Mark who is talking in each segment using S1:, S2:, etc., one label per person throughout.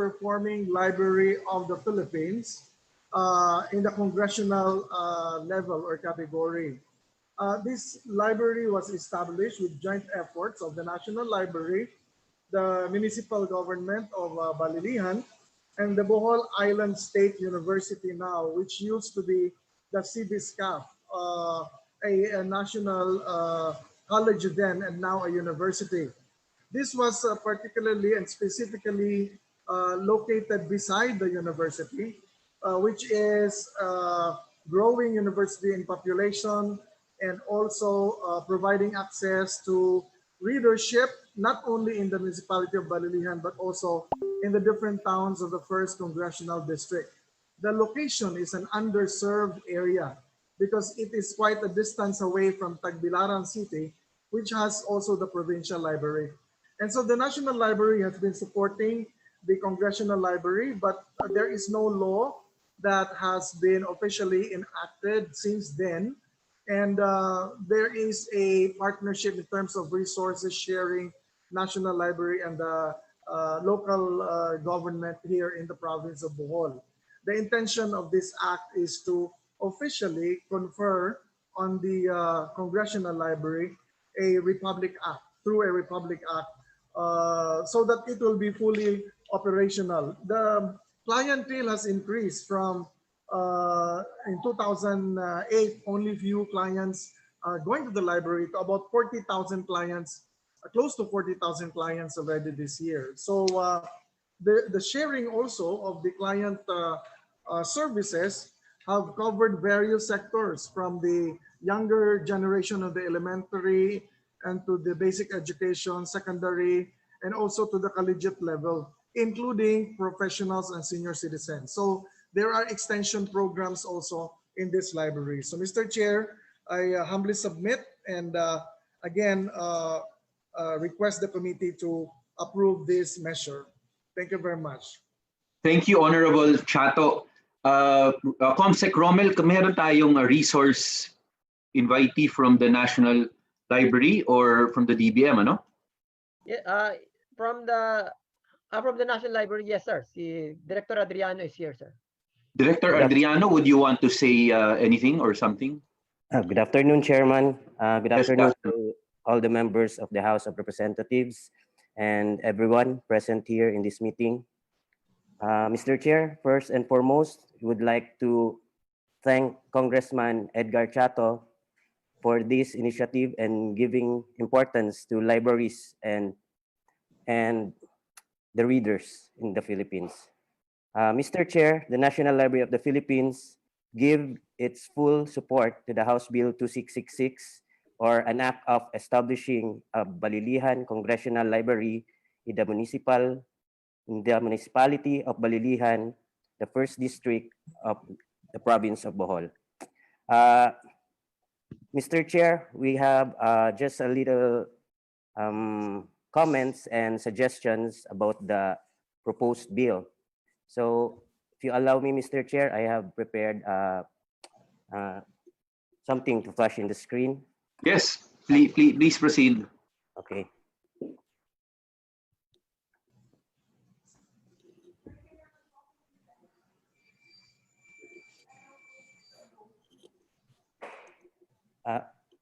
S1: performing library of the Philippines in the congressional level or category. This library was established with joint efforts of the National Library, the municipal government of Balilihan, and the Bohol Island State University now, which used to be the CBSCAF, a national college then and now a university. This was particularly and specifically located beside the university, which is growing university in population and also providing access to readership, not only in the municipality of Balilihan, but also in the different towns of the 1st Congressional District. The location is an underserved area because it is quite a distance away from Tagbilaran City, which has also the provincial library. And so the National Library has been supporting the Congressional Library, but there is no law that has been officially enacted since then. And there is a partnership in terms of resources sharing, National Library and the local government here in the province of Bohol. The intention of this act is to officially confer on the Congressional Library a Republic Act, through a Republic Act, so that it will be fully operational. The clientele has increased from in 2008, only few clients going to the library to about 40,000 clients, close to 40,000 clients already this year. So the sharing also of the client services have covered various sectors, from the younger generation of the elementary and to the basic education, secondary, and also to the collegiate level, including professionals and senior citizens. So there are extension programs also in this library. So Mr. Chair, I humbly submit and again request the committee to approve this measure. Thank you very much.
S2: Thank you, Honorable Chato. Comsec Rommel, meron tayong resource invitee from the National Library or from the DBM, ano?
S3: Yeah, from the National Library, yes, sir. Si Director Adriano is here, sir.
S2: Director Adriano, would you want to say anything or something?
S4: Good afternoon, Chairman. Good afternoon to all the members of the House of Representatives and everyone present here in this meeting. Mr. Chair, first and foremost, we would like to thank Congressman Edgar Chato for this initiative and giving importance to libraries and the readers in the Philippines. Mr. Chair, the National Library of the Philippines give its full support to the House Bill 2666, or an act of establishing a Balilihan Congressional Library in the municipality of Balilihan, the 1st district of the province of Bohol. Mr. Chair, we have just a little comments and suggestions about the proposed bill. So if you allow me, Mr. Chair, I have prepared something to flash in the screen.
S2: Yes, please proceed.
S4: Okay.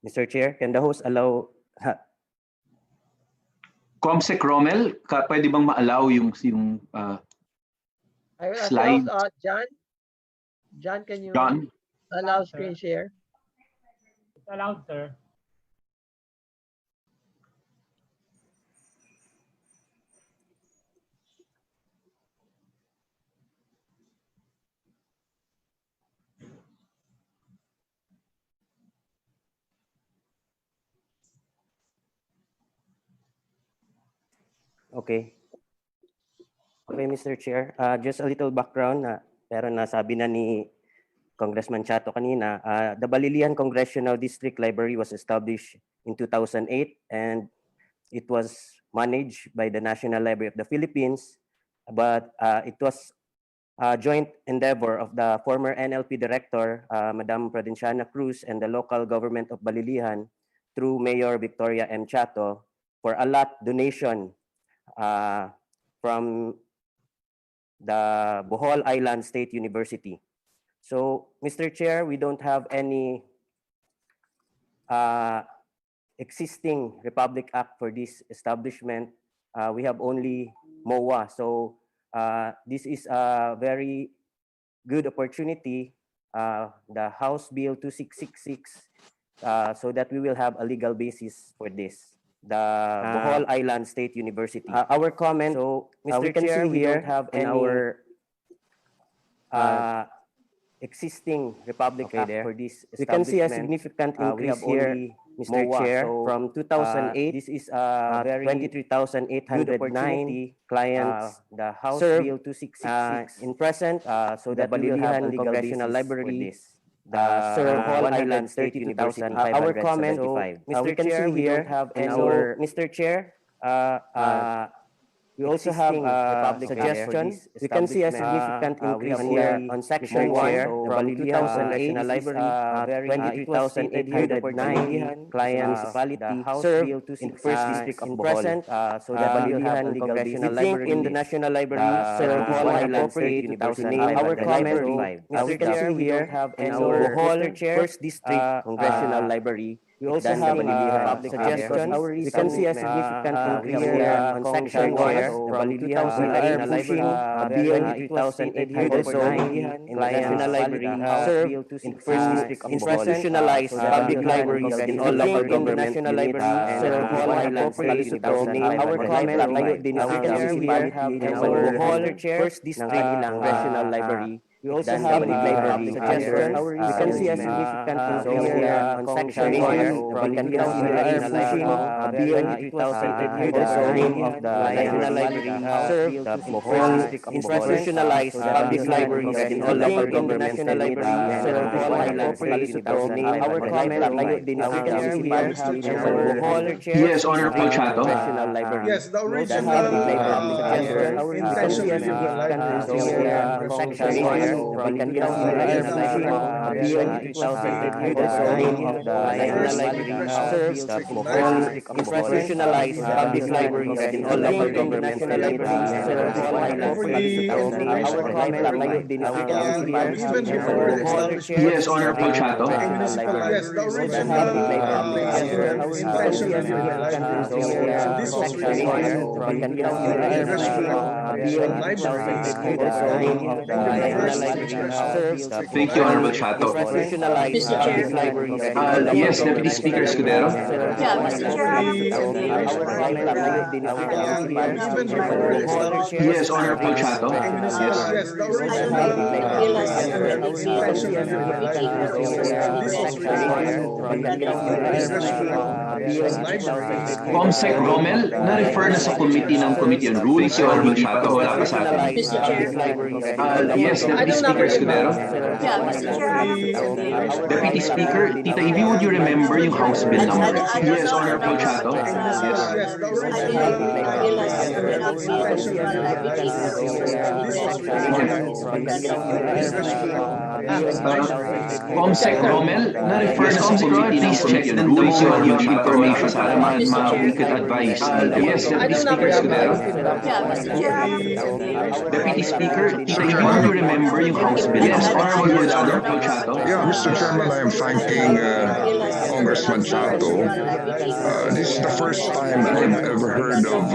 S4: Mr. Chair, can the host allow?
S2: Comsec Rommel, pwede bang ma-allow yung slide?
S3: John, can you
S2: John?
S3: allow screen share?
S5: It's allowed, sir.
S4: Okay. Okay, Mr. Chair. Just a little background, pero nasabi na ni Congressman Chato kanina. The Balilihan Congressional District Library was established in 2008, and it was managed by the National Library of the Philippines, but it was a joint endeavor of the former NLP Director, Madam Pradenciana Cruz, and the local government of Balilihan through Mayor Victoria M. Chato for a lot donation from the Bohol Island State University. So, Mr. Chair, we don't have any existing Republic Act for this establishment. We have only MOA. So, this is a very good opportunity, the House Bill 2666, so that we will have a legal basis for this. The Bohol Island State University. Our comment, so, Mr. Chair, we don't have in our existing Republic Act for this establishment. We can see a significant increase here, Mr. Chair. So, from 2008, this is a very 23,809 clients the House Bill 2666 in present, so that we will have a congressional library. The Bohol Island State University. Our comment, so, Mr. Chair, we don't have in our Mr. Chair. We also have suggestions. We can see a significant increase here on Section 1 from 2008 library, 23,809 clients served in First District of Bohol. So that we will have a congressional library. In the National Library, Bohol Island State University. Our comment, Mr. Chair, we don't have in our Bohol First District Congressional Library. We also have suggestions. We can see a significant increase here on Section 1 from 2008 pushing Bill 23,809 in the National Library served in First District of institutionalized public libraries in all local government National Library served Bohol Island State University. Our comment, we can see here in our Bohol First District Congressional Library. We also have suggestions. We can see a significant increase here on Section 1 from 2008 pushing Bill 23,809 of the National Library served the Bohol institutionalized public libraries in all local government National Library served Bohol Island State University. Our comment, we can see here in our Bohol
S2: Yes, Honorable Chato.
S1: Yes, the original intention of the
S4: Section 1 from 2008 of the National Library serves the Bohol institutionalized public libraries in all local government National Library served Bohol Island State University. Our comment,
S1: even before the establishment
S2: Yes, Honorable Chato.
S1: yes, the original intention of the so this was required from
S2: Thank you, Honorable Chato. Yes, Deputy Speaker Escudero.
S6: Yeah, Mr. Chair,
S1: even before the establishment
S2: Yes, Honorable Chato.
S1: yes, the original intention of this was required
S2: Comsec Rommel, na-refer na sa committee ng Committee on Rules, si Honorable Chato, wala pa sa atin.
S6: Mr. Chair.
S2: Yes, Deputy Speaker Escudero.
S6: Yeah, Mr. Chair.
S2: Deputy Speaker, Tita Ivy, would you remember yung House Bill number? Yes, Honorable Chato.
S1: yes, the original
S2: Comsec Rommel, na-refer na sa committee. Please check the rules on yung information para we could advise. Yes, Deputy Speaker Escudero.
S6: Yeah, Mr. Chair.
S2: Deputy Speaker, Tita Ivy, would you remember yung House Bill? Yes, Honorable Chato.
S7: Yeah, Mr. Chairman, I am thanking Congressman Chato. This is the first time I've ever heard of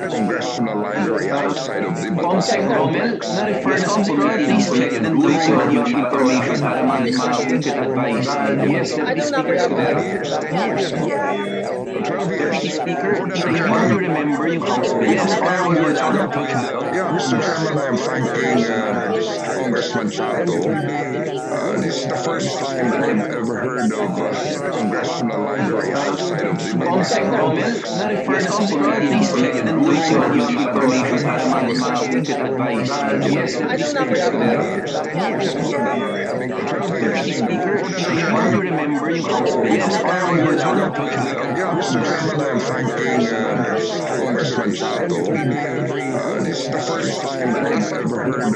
S7: congressional library outside of the
S2: Comsec Rommel, na-refer na sa committee. Please check the rules on yung information para we could advise. Yes, Deputy Speaker Escudero. Deputy Speaker, Tita Ivy, would you remember yung House Bill? Yes, Honorable Chato.
S7: Yeah, Mr. Chairman, I am thanking Congressman Chato. This is the first time I've ever heard of congressional library outside of the
S2: Comsec Rommel, na-refer na sa committee. Please check the rules on yung information para we could advise. Yes, Deputy Speaker Escudero. Deputy Speaker, Tita Ivy, would you remember yung House Bill? Yes, Honorable Chato.
S7: Yeah, Mr. Chairman, I am thanking Congressman Chato. This is the first time I've ever heard of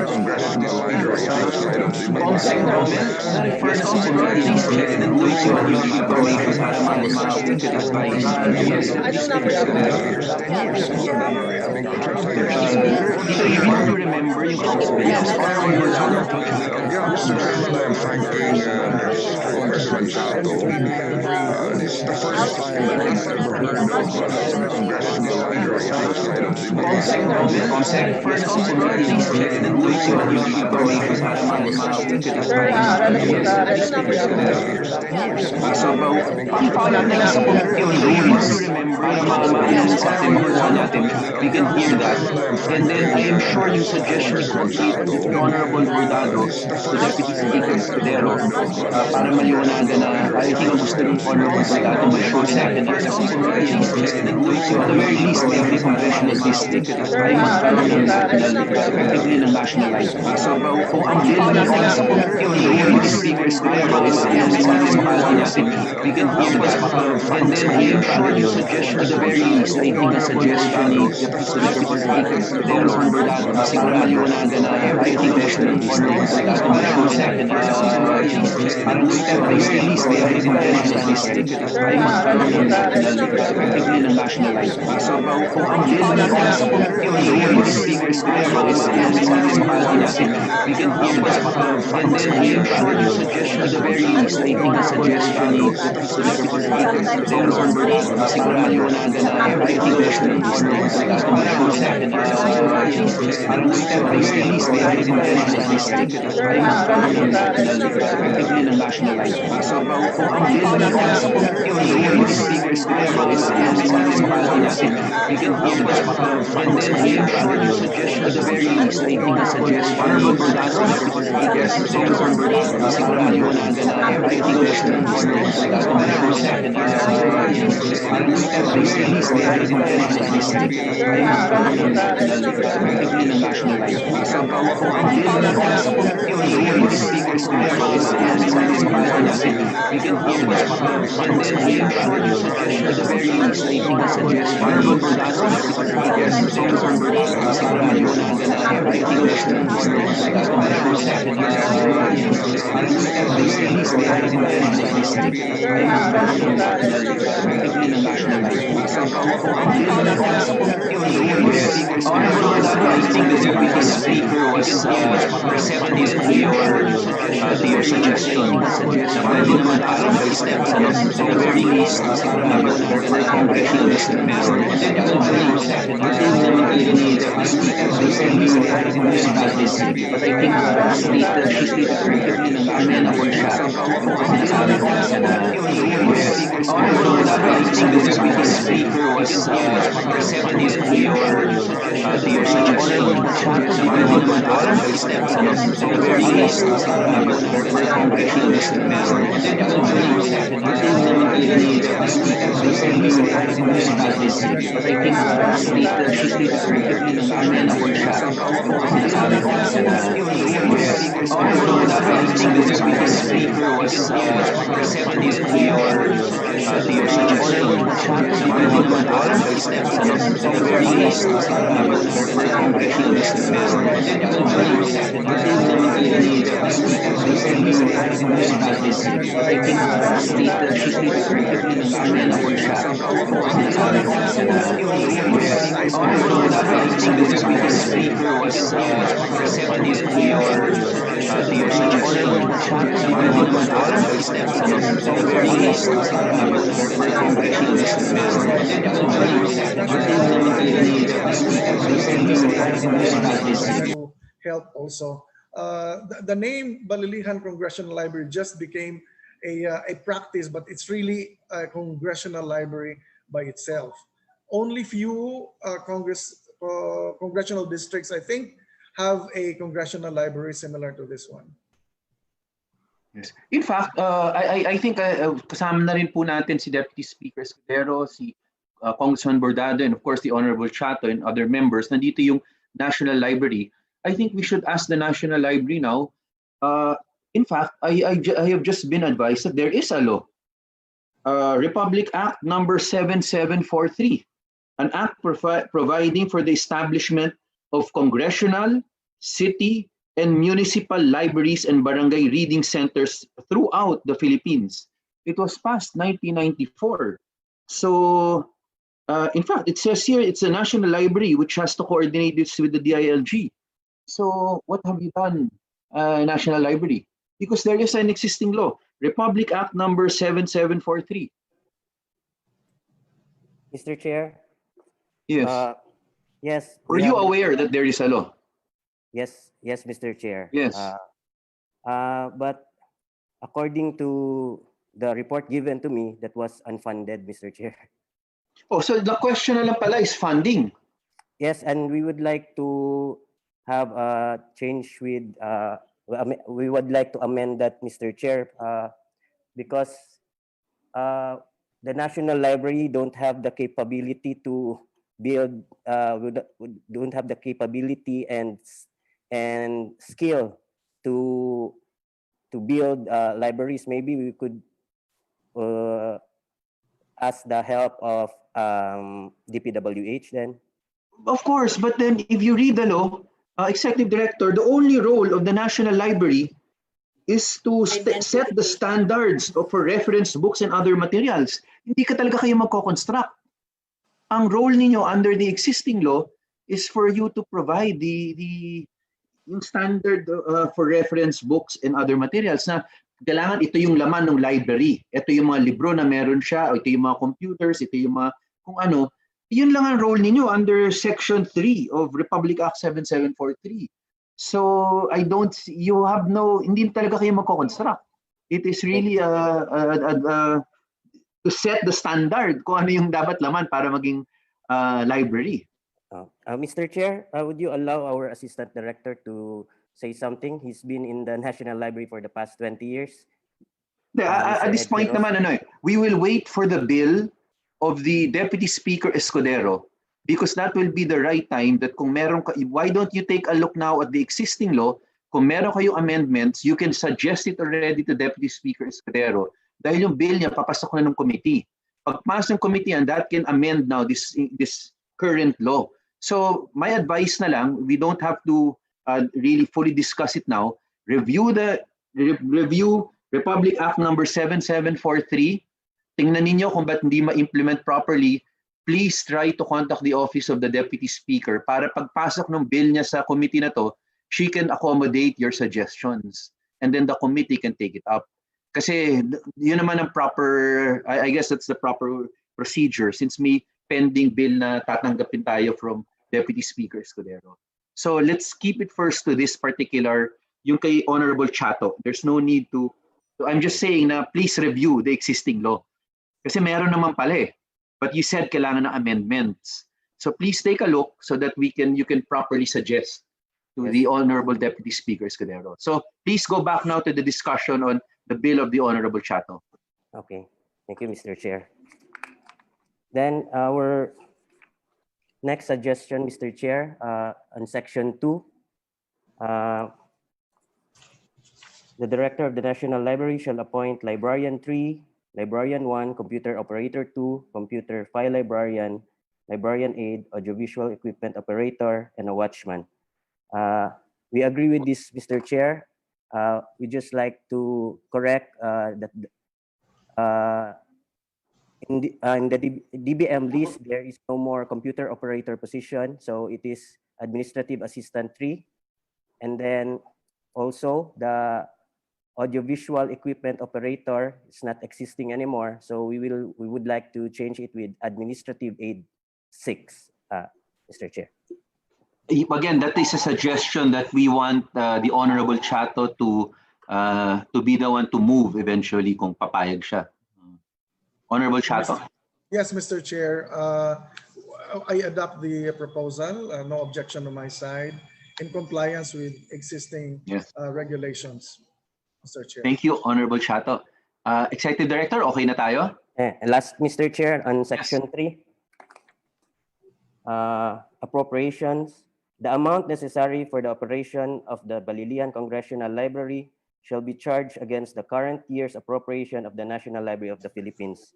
S7: congressional library outside of the
S2: Comsec Rommel, na-refer na sa committee. Please check the rules on yung information para we could advise. Yes, Deputy Speaker Escudero. Deputy Speaker, Tita Ivy, would you remember remember yung council.
S7: Yeah, Mr. Chairman, I'm thanking Congressman Chato. This is the first time that I've ever heard of congressional libraries outside of the
S2: Comsec, first off, please check the notes on yung information para
S3: Item number 2.
S2: Pakipollow na lang sa yung rules para maayos sa ating mga natin. We can hear that. And then I am sure yung suggestion ni Honorable Pribado to Deputy Speaker Escudero para maliwanagan na I think ang gusto ng Honorable Pribado ma-sure natin na sa at the very least every congressional district ay magkaroon ng effectively ng national library. So kung ang bill natin yung Speaker Escudero is natin, we can hear that. And then I am sure yung suggestion at the very least I think ang suggestion ni Deputy Speaker Escudero kasi kung maliwanagan na I think national Honorable Pribado ma-sure natin na parang step by step every congressional district ay magkaroon effectively ng national library. So kung ang bill natin yung Speaker Escudero is natin, we can hear that. And then I am sure yung suggestion at the very least I think ang suggestion ni Deputy Speaker Escudero kasi kung maliwanagan na I think national Honorable Pribado ma-sure natin na parang step by step every congressional district ay magkaroon effectively ng national library. So kung ang bill natin yung Speaker Escudero is natin, we can hear that. And then I am sure yung suggestion at the very least I think ang suggestion ni Speaker Escudero kasi kung maliwanagan na I think national Honorable Pribado ma-sure natin na parang step by step every congressional district ay magkaroon effectively ng national library. So kung ang bill natin yung Speaker Escudero is natin, we can hear that. And then I am sure yung suggestion at the very least I think ang suggestion ni Speaker Escudero kasi kung maliwanagan na I think national Honorable Pribado ma-sure natin na parang step by step every congressional district ay magkaroon effectively ng national library. So kung ang bill natin yung Speaker Escudero I think the Deputy Speaker was receptive to your suggestion na pwede naman parang by steps at the very least kasi kung maliwanagan na congressional district meron and then yung naman talaga ni Deputy Speaker so every congressional district but I think she stated earlier na amenable siya kasi nasabi ko kasi na I think the Deputy Speaker was receptive to your suggestion na pwede naman parang by steps at the very least kasi kung maliwanagan na congressional district meron and then yung naman talaga ni Deputy Speaker so every congressional district but I think she stated earlier na amenable siya kasi nasabi ko kasi na I think the Deputy Speaker was receptive to your suggestion na pwede naman parang by steps at the very least kasi kung maliwanagan na congressional district meron and then yung naman talaga ni Deputy Speaker so every congressional district but I think she stated earlier na amenable siya kasi nasabi ko kasi na I think the Deputy Speaker was receptive to your suggestion na pwede naman parang by steps at the very least kasi kung maliwanagan na congressional district meron and then yung naman talaga ni Deputy Speaker so every congressional district
S1: to help also. The name Balilihan Congressional Library just became a practice, but it's really a congressional library by itself. Only few congressional districts, I think, have a congressional library similar to this one.
S2: Yes. In fact, I think kasama na rin po natin si Deputy Speaker Escudero, si Congressman Bordado, and of course the Honorable Chato and other members. Nandito yung National Library. I think we should ask the National Library now. In fact, I have just been advised that there is a law. Republic Act number 7743, an act providing for the establishment of congressional, city, and municipal libraries and barangay reading centers throughout the Philippines. It was passed 1994. So, in fact, it says here it's the National Library which has to coordinate this with the DILG. So what have you done, National Library? Because there is an existing law, Republic Act number 7743.
S4: Mr. Chair,
S2: Yes.
S4: yes,
S2: Were
S4: we
S2: you
S4: have.
S2: aware that there is a law?
S4: Yes, Mr. Chair.
S2: Yes.
S4: But according to the report given to me, that was unfunded, Mr. Chair.
S2: Oh, so the question na lang pala is funding.
S4: Yes, and we would like to have a change with, we would like to amend that, Mr. Chair, because the National Library don't have the capability to build, don't have the capability and skill to build libraries. Maybe we could ask the help of DPWH then.
S2: Of course, but then if you read the law, Executive Director, the only role of the National Library is to set the standards for reference books and other materials. Hindi ka talaga kayo magko-construct. Ang role ninyo under the existing law is for you to provide yung standard for reference books and other materials na kailangan ito yung laman ng library. Ito yung mga libro na meron siya, o ito yung mga computers, ito yung mga kung ano. Yun lang ang role ninyo under Section 3 of Republic Act 7743. So I don't, you have no, hindi talaga kayo magko-construct. It is really to set the standard kung ano yung dapat laman para maging library.
S4: Mr. Chair, would you allow our Assistant Director to say something? He's been in the National Library for the past 20 years.
S2: At this point naman, we will wait for the bill of the Deputy Speaker Escudero because that will be the right time that kung meron ka, why don't you take a look now at the existing law? Kung meron kayong amendments, you can suggest it already to Deputy Speaker Escudero dahil yung bill niya papasok na ng committee. Pagpasok ng committee, and that can amend now this current law. So my advice na lang, we don't have to really fully discuss it now. Review Republic Act number 7743. Tingnan ninyo kung ba't hindi ma-implement properly. Please try to contact the office of the Deputy Speaker para pagpasok ng bill niya sa committee na to, she can accommodate your suggestions. And then the committee can take it up. Kasi yun naman ang proper, I guess that's the proper procedure since may pending bill na tatanggapin tayo from Deputy Speaker Escudero. So let's keep it first to this particular, yung kay Honorable Chato. There's no need to, I'm just saying na please review the existing law. Kasi meron naman pala eh. But you said kailangan ng amendments. So please take a look so that you can properly suggest to the Honorable Deputy Speaker Escudero. So please go back now to the discussion on the bill of the Honorable Chato.
S4: Okay, thank you, Mr. Chair. Then our next suggestion, Mr. Chair, on Section 2, the Director of the National Library shall appoint Librarian 3, Librarian 1, Computer Operator 2, Computer File Librarian, Librarian Aid, Audiovisual Equipment Operator, and a Watchman. We agree with this, Mr. Chair. We just like to correct that in the DBM list, there is no more Computer Operator position, so it is Administrative Assistant 3. And then also the Audiovisual Equipment Operator is not existing anymore, so we would like to change it with Administrative Aid 6, Mr. Chair.
S2: Again, that is a suggestion that we want the Honorable Chato to be the one to move eventually kung papayag siya. Honorable Chato?
S1: Yes, Mr. Chair. I adopt the proposal. No objection on my side in compliance with existing regulations. Mr. Chair.
S2: Thank you, Honorable Chato. Executive Director, okay na tayo?
S4: Last, Mr. Chair, on Section 3, appropriations. The amount necessary for the operation of the Balilian Congressional Library shall be charged against the current year's appropriation of the National Library of the Philippines.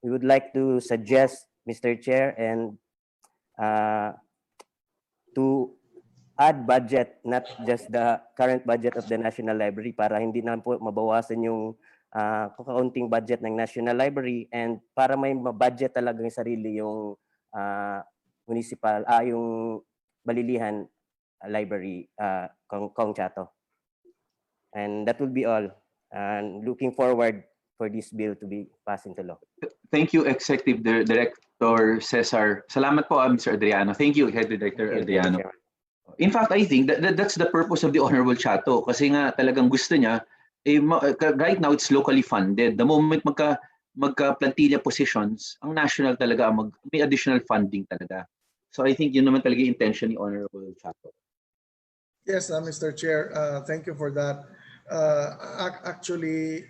S4: We would like to suggest, Mr. Chair, and to add budget, not just the current budget of the National Library para hindi na po mabawasan yung kakaunting budget ng National Library and para may budget talagang sarili yung municipal, yung Balilihan library, Kong Chato. And that will be all. And looking forward for this bill to be passed into law.
S2: Thank you, Executive Director Cesar. Salamat po, Mr. Adriano. Thank you, Head Director
S4: Thank you,
S2: Adriano.
S4: Chairman.
S2: In fact, I think that's the purpose of the Honorable Chato kasi nga talagang gusto niya, right now it's locally funded. The moment magka-plantilla positions, ang national talaga may additional funding talaga. So I think yun naman talaga yung intention ni Honorable Chato.
S1: Yes, Mr. Chair, thank you for that. Actually,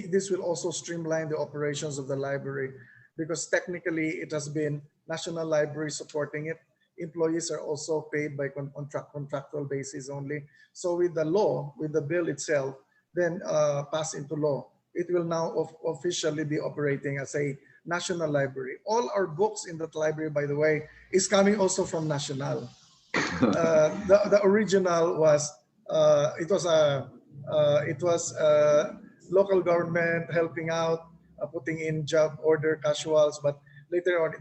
S1: this will also streamline the operations of the library because technically it has been National Library supporting it. Employees are also paid by contractual basis only. So with the law, with the bill itself, then pass into law, it will now officially be operating as a national library. All our books in that library, by the way, is coming also from National. The original was it was local government helping out, putting in job order casuals, but later on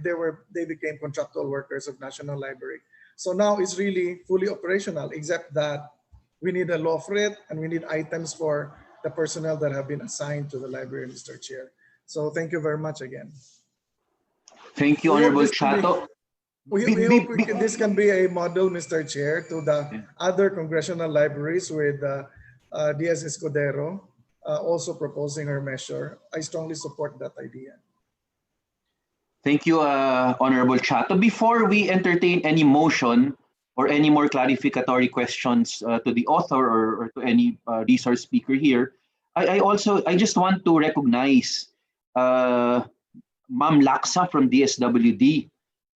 S1: they became contractual workers of National Library. So now it's really fully operational, except that we need a law for it and we need items for the personnel that have been assigned to the library, Mr. Chair. So thank you very much again.
S2: Thank you, Honorable Chato.
S1: We hope this can be a model, Mr. Chair, to the other congressional libraries with Diaz Escudero also proposing her measure. I strongly support that idea.
S2: Thank you, Honorable Chato. Before we entertain any motion or any more clarificatory questions to the author or to any resource speaker here, I just want to recognize Ma'am Laksa from DSWD.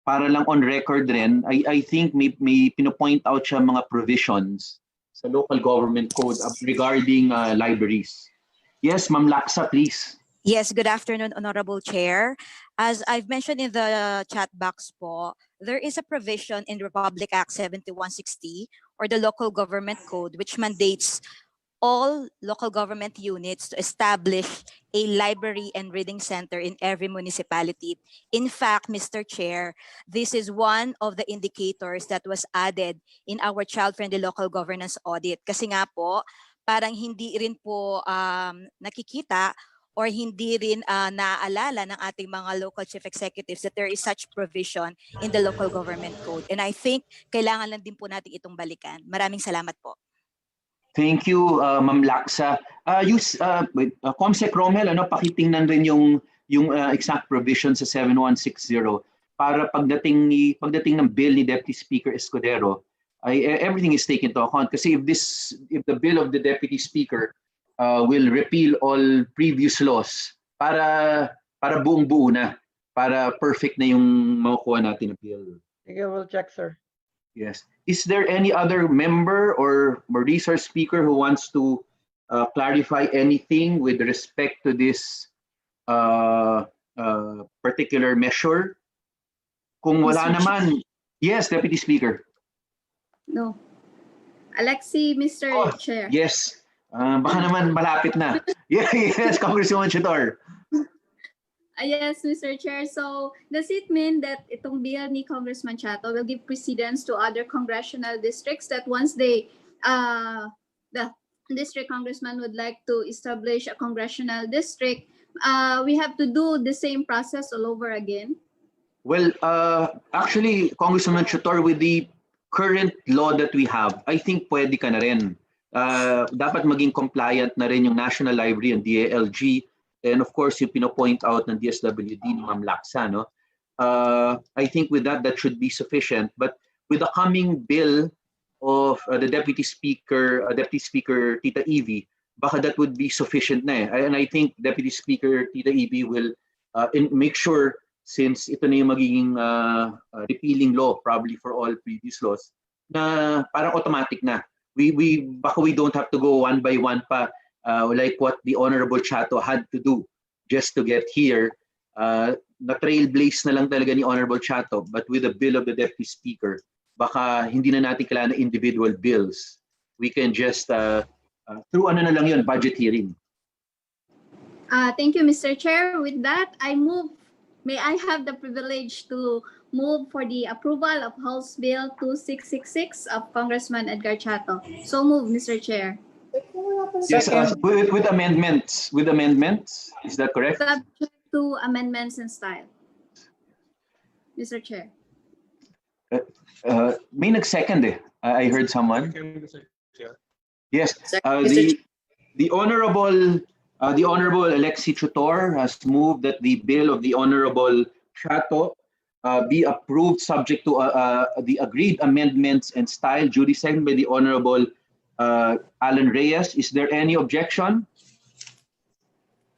S2: Para lang on record rin, I think may pinopoint out siya mga provisions sa local government code regarding libraries. Yes, Ma'am Laksa, please.
S8: Yes, good afternoon, Honorable Chair. As I've mentioned in the chat box po, there is a provision in Republic Act 7160 or the Local Government Code which mandates all local government units to establish a library and reading center in every municipality. In fact, Mr. Chair, this is one of the indicators that was added in our child-friendly local governance audit. Kasi nga po, parang hindi rin po nakikita or hindi rin naaalala ng ating mga local chief executives that there is such provision in the local government code. And I think kailangan lang din po natin itong balikan. Maraming salamat po.
S2: Thank you, Ma'am Laksa. Comsec Romel, pakitingnan rin yung exact provision sa 7160 para pagdating ng bill ni Deputy Speaker Escudero, everything is taken into account. Kasi if the bill of the Deputy Speaker will repeal all previous laws para buong-buo na, para perfect na yung makukuha natin na bill.
S3: Sige, we'll check, sir.
S2: Yes. Is there any other member or resource speaker who wants to clarify anything with respect to this particular measure? Kung wala naman, yes, Deputy Speaker.
S9: No. Alexi, Mr. Chair.
S2: Yes. Baka naman malapit na. Yes, Congresswoman Chitor.
S9: Yes, Mr. Chair. So, does it mean that itong bill ni Congressman Chato will give precedence to other congressional districts that once the district congressman would like to establish a congressional district, we have to do the same process all over again?
S2: Well, actually, Congresswoman Chitor, with the current law that we have, I think pwede ka na rin. Dapat maging compliant na rin yung National Library and DALG. And of course, yung pinopoint out ng DSWD ni Ma'am Laksa, no? I think with that should be sufficient. But with the coming bill of the Deputy Speaker Tita Evie, baka that would be sufficient na eh. And I think Deputy Speaker Tita Evie will make sure, since ito na yung magiging repealing law probably for all previous laws, na parang automatic na. Baka we don't have to go one by one pa. Like what the Honorable Chato had to do just to get here. Na-trailblaze na lang talaga ni Honorable Chato, but with the bill of the Deputy Speaker, baka hindi na natin kailangan ng individual bills. We can just, through na lang yun, budget hearing.
S9: Thank you, Mr. Chair. With that, I move, may I have the privilege to move for the approval of House Bill 2666 of Congressman Edgar Chato. So move, Mr. Chair.
S2: Yes, with amendments. With amendments, is that correct?
S9: Subject to amendments in style. Mr. Chair.
S2: May nag-second eh. I heard someone. Yes, the honorable Alexi Tutor has moved that the bill of the honorable Chato be approved subject to the agreed amendments and style, duly seconded by the honorable Alan Reyes. Is there any objection?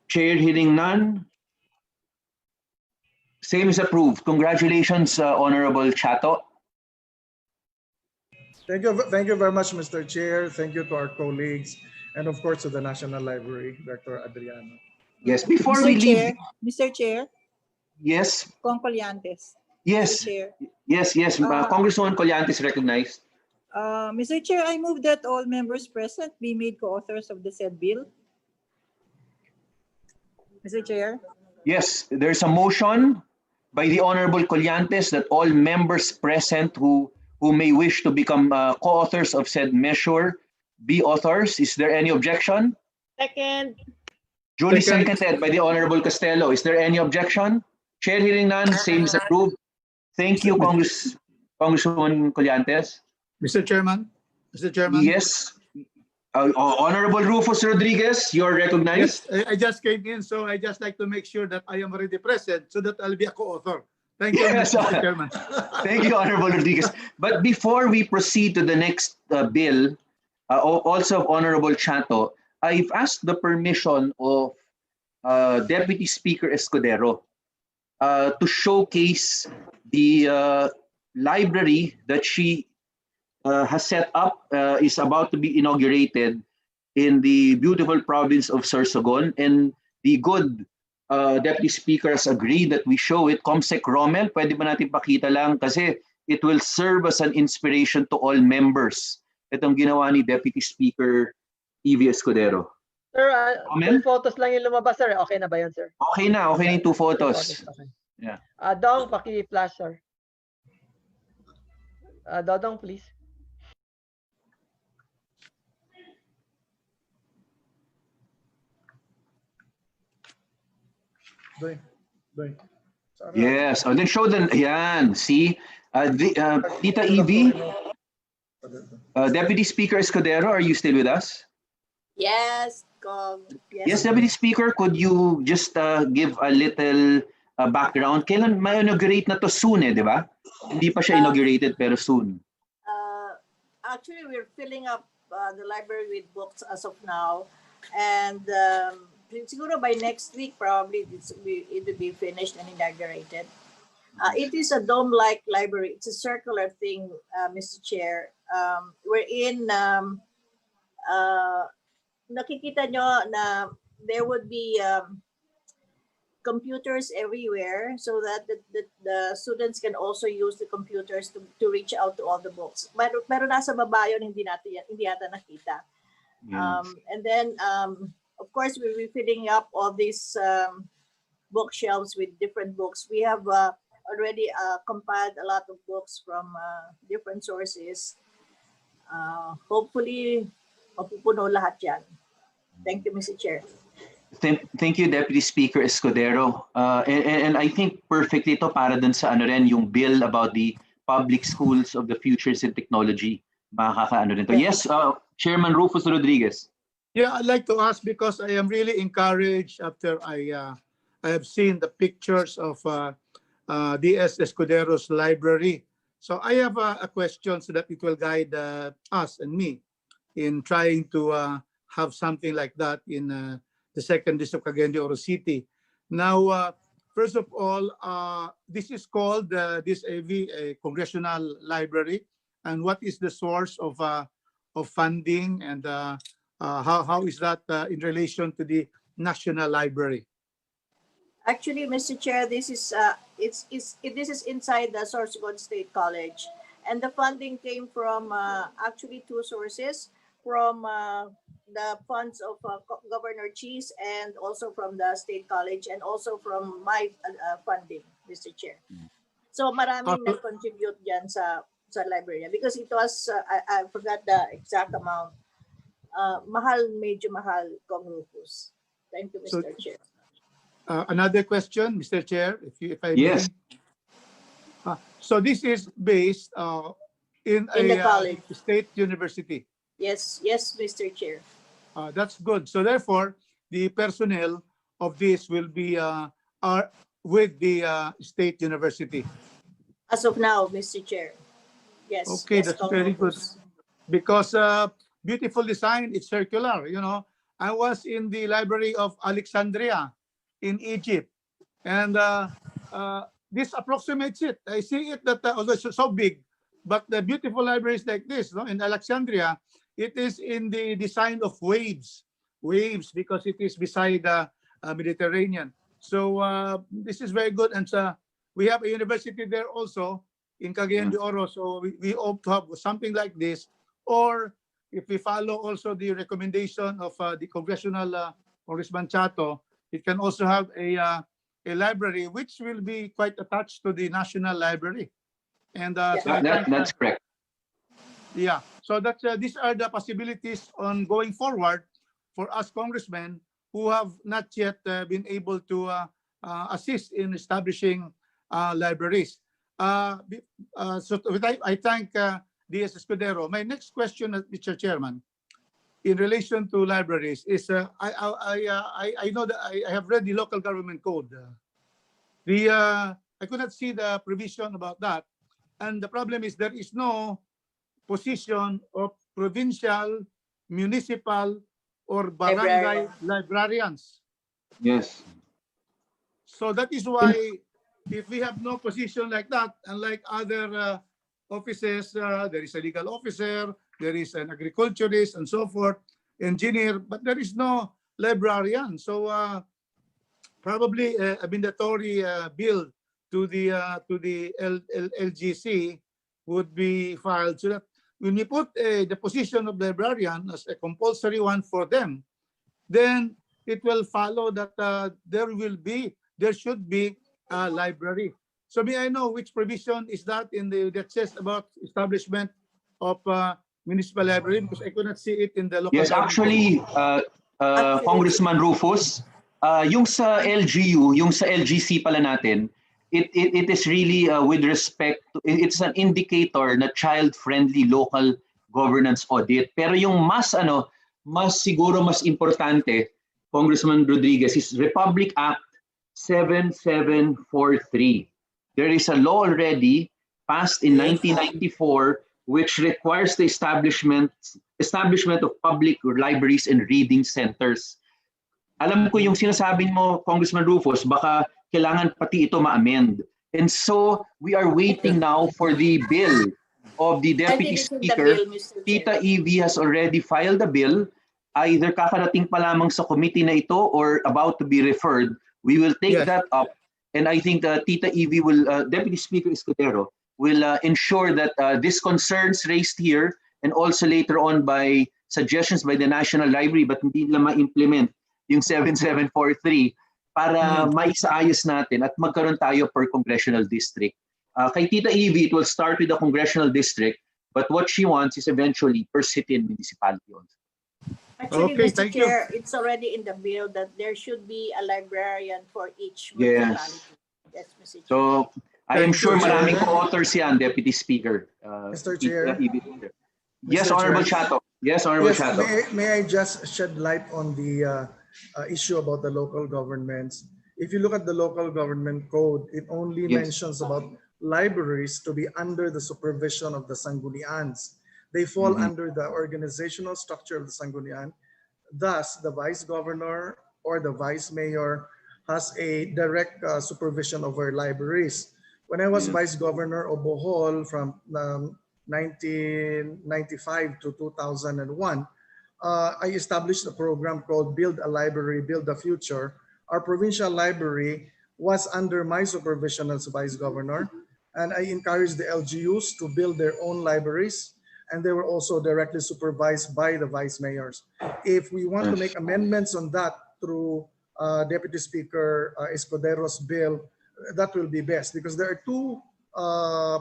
S2: Chair hearing none. Same is approved. Congratulations, Honorable Chato.
S1: Thank you very much, Mr. Chair. Thank you to our colleagues, and of course to the National Library, Dr. Adriano.
S2: Yes, before we leave.
S6: Mr. Chair,
S2: Yes.
S6: Kong Colyantes.
S2: Yes.
S6: Mr. Chair.
S2: Yes. Congresswoman Colyantes recognized.
S6: Mr. Chair, I move that all members present be made co-authors of the said bill. Mr. Chair.
S2: Yes, there's a motion by the Honorable Colyantes that all members present who may wish to become co-authors of said measure be authors. Is there any objection?
S3: Second.
S2: Duly seconded by the Honorable Costello. Is there any objection? Chair hearing none, same is approved. Thank you, Congresswoman Colyantes.
S10: Mr. Chairman.
S2: Yes. Honorable Rufus Rodriguez, you're recognized.
S10: Yes, I just came in, so I just like to make sure that I am already present so that I'll be a co-author. Thank you,
S2: Yes.
S10: Mr. Chairman.
S2: Thank you, Honorable Rodriguez. But before we proceed to the next bill, also of Honorable Chato, I've asked the permission of Deputy Speaker Escudero to showcase the library that she has set up, is about to be inaugurated in the beautiful province of Sorsogon, and the good Deputy Speaker has agreed that we show it. Comsec Rommel, pwede ba natin pakita lang kasi it will serve as an inspiration to all members. Itong ginawa ni Deputy Speaker Evie Escudero.
S3: Sir, 2 photos lang yung lumabas, sir. Okay na ba yun, sir?
S2: Okay na yung 2 photos.
S3: Okay.
S2: Yeah.
S3: Dong, paki-flash, sir. Dodong, please.
S1: Doy.
S2: Yes. Then show them. Yan. See? Tita Evie, Deputy Speaker Escudero, are you still with us?
S6: Yes, Kong.
S2: Yes, Deputy Speaker, could you just give a little background? Kailan ma-inaugurate na to? Soon di ba? Hindi pa siya inaugurated pero soon.
S6: Actually, we're filling up the library with books as of now. And siguro by next week, probably it will be finished and inaugurated. It is a dome-like library. It's a circular thing, Mr. Chair. Wherein nakikita nyo na there would be computers everywhere so that the students can also use the computers to reach out to all the books. Pero nasa baba yun, hindi yata nakita. And then, of course, we'll be filling up all these bookshelves with different books. We have already compiled a lot of books from different sources. Hopefully, mapupuno lahat yan. Thank you, Mr. Chair.
S2: Thank you, Deputy Speaker Escudero. And I think perfectly ito para dun sa yung bill about the public schools of the futures in technology. Makakaano rin to. Yes, Chairman Rufus Rodriguez.
S10: Yeah, I'd like to ask because I am really encouraged after I have seen the pictures of DS Escudero's library. So I have a question so that it will guide us and me in trying to have something like that in the second district of Cagayan de Oro City. Now, first of all, this is called this AV, a congressional library. And what is the source of funding, and how is that in relation to the National Library?
S6: Actually, Mr. Chair, this is this is inside the Sorsogon State College, and the funding came from actually 2 sources, from the funds of Governor Cheese, and also from the State College, and also from my funding, Mr. Chair. So maraming nag-contribute dyan sa library because it was, I forgot the exact amount. Medyo mahal, Kong Rufus. Thank you, Mr. Chair.
S10: Another question, Mr. Chair, if I
S2: Yes.
S10: may. So this is based in
S6: the
S10: a
S6: college.
S10: state university.
S6: Yes, Mr. Chair.
S10: That's good. So therefore, the personnel of this will be are with the state university.
S6: As of now, Mr. Chair. Yes.
S10: Okay,
S6: yes,
S10: that's very good. Because beautiful design, it's circular. You know, I was in the library of Alexandria in Egypt, and this approximates it. I see it that although it's so big, but the beautiful libraries like this, no, in Alexandria, it is in the design of waves because it is beside the Mediterranean. So this is very good, and we have a university there also in Cagayan de Oro. So we hope to have something like this, or if we follow also the recommendation of the congressional Congressman Chato, it can also have a library which will be quite attached to the National Library. And
S2: that's correct.
S10: Yeah, so that's these are the possibilities on going forward for us congressmen who have not yet been able to assist in establishing libraries. So I thank D.S. Escudero. My next question, Mr. Chairman, in relation to libraries is I know that I have read the local government code. I could not see the provision about that, and the problem is there is no position of provincial, municipal, or barangay librarians.
S2: Yes.
S10: So that is why, if we have no position like that, unlike other offices, there is a legal officer, there is an agriculturist, and so forth, engineer, but there is no librarian. So probably a mandatory bill to the LGC would be filed so that when we put the position of librarian as a compulsory one for them, then it will follow that there should be a library. So may I know which provision is that in that says about establishment of municipal library, because I could not see it in the local.
S2: Yes, actually, Congressman Rufus, yung sa LGU, yung sa LGC pala natin, it is really with respect to, it's an indicator na child-friendly local governance audit. Pero yung mas siguro mas importante, Congressman Rodriguez, is Republic Act 7743. There is a law already passed in 1994 which requires the establishment of public libraries and reading centers. Alam ko yung sinasabi mo, Congressman Rufus, baka kailangan pati ito ma-amend. And so we are waiting now for the bill of the Deputy Speaker. Tita Evie has already filed a bill. Either kakarating pa lamang sa committee na ito or about to be referred. We will take that up. And I think Tita Evie will, Deputy Speaker Escudero, will ensure that these concerns raised here and also later on by suggestions by the National Library but hindi nila ma-implement yung 7743 para maisaayos natin at magkaroon tayo per congressional district. Kay Tita Evie, it will start with the congressional district, but what she wants is eventually per city and municipality also.
S6: Actually, Mr. Chair, it's already in the bill that there should be a librarian for each municipality. Yes, Mr. Chair.
S2: So, I am sure maraming co-authors yan, Deputy Speaker.
S1: Mr. Chair.
S2: Yes, Honorable Chato. Yes, Honorable Chato.
S1: May I just shed light on the issue about the local governments? If you look at the local government code, it only mentions about libraries to be under the supervision of the Sanggunians. They fall under the organizational structure of the Sanggunian. Thus, the vice governor or the vice mayor has a direct supervision over libraries. When I was vice governor of Bohol from 1995 to 2001, I established a program called Build a Library, Build a Future. Our provincial library was under my supervision as vice governor, and I encouraged the LGUs to build their own libraries, and they were also directly supervised by the vice mayors. If we want to make amendments on that through Deputy Speaker Escudero's bill, that will be best, because there are two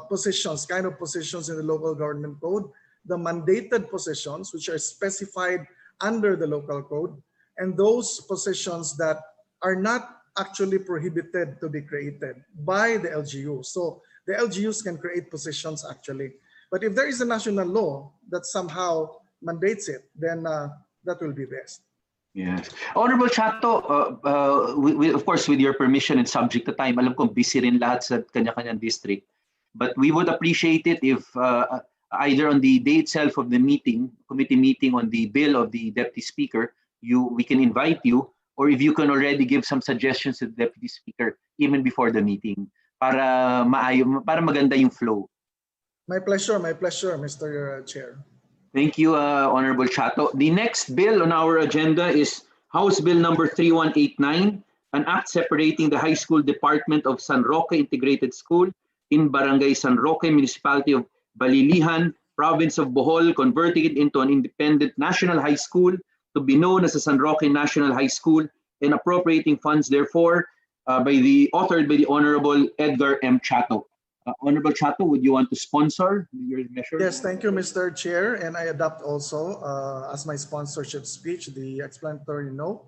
S1: positions, kind of positions in the local government code, the mandated positions, which are specified under the local code, and those positions that are not actually prohibited to be created by the LGU. So the LGUs can create positions actually. But if there is a national law that somehow mandates it, then that will be best.
S2: Yes. Honorable Chato, of course, with your permission and subject to time, alam kong busy rin lahat sa kanya-kanyang district. But we would appreciate it if either on the day itself of the meeting, committee meeting on the bill of the Deputy Speaker, we can invite you, or if you can already give some suggestions to the Deputy Speaker even before the meeting para maganda yung flow.
S1: My pleasure, Mr. Chair.
S2: Thank you, Honorable Chato. The next bill on our agenda is House Bill number 3189, an act separating the High School Department of San Roque Integrated School in Barangay San Roque, Municipality of Balilihan, Province of Bohol, converting it into an independent national high school to be known as the San Roque National High School, and appropriating funds therefore authored by the Honorable Edgar M. Chato. Honorable Chato, would you want to sponsor your measure?
S1: Yes, thank you, Mr. Chair. And I adopt also as my sponsorship speech the explanatory note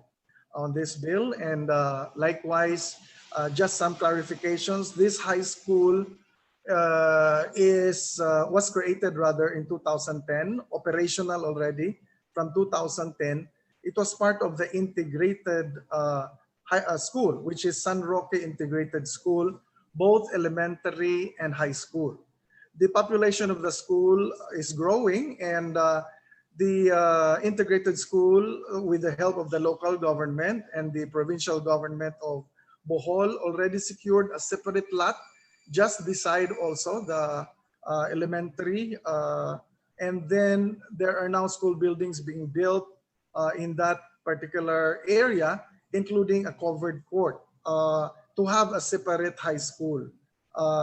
S1: on this bill. And likewise, just some clarifications. This high school was created rather in 2010, operational already from 2010. It was part of the integrated school, which is San Roque Integrated School, both elementary and high school. The population of the school is growing, and the integrated school, with the help of the local government and the provincial government of Bohol, already secured a separate lot just beside also the elementary. And then there are now school buildings being built in that particular area, including a covered court, to have a separate high school.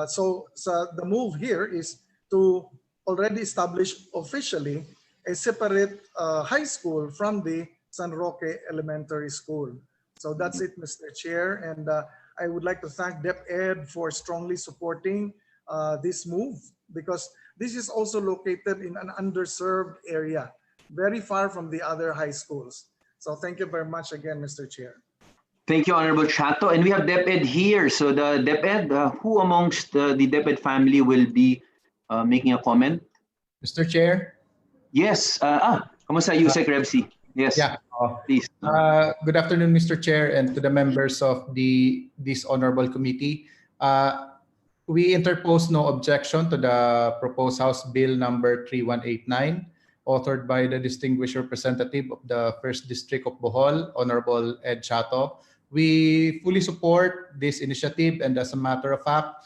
S1: So the move here is to already establish officially a separate high school from the San Roque Elementary School. So that's it, Mr. Chair. And I would like to thank DepEd for strongly supporting this move, because this is also located in an underserved area, very far from the other high schools. So thank you very much again, Mr. Chair.
S2: Thank you, Honorable Chato. And we have DepEd here. So the DepEd, who amongst the DepEd family will be making a comment?
S11: Mr. Chair?
S2: Yes. Kamusta, Yusek Rebsi? Yes.
S11: Yeah.
S2: Please.
S11: Good afternoon, Mr. Chair, and to the members of this honorable committee. We interpose no objection to the proposed House Bill number 3189, authored by the distinguished representative of the 1st District of Bohol, Honorable Ed Chato. We fully support this initiative, and as a matter of fact,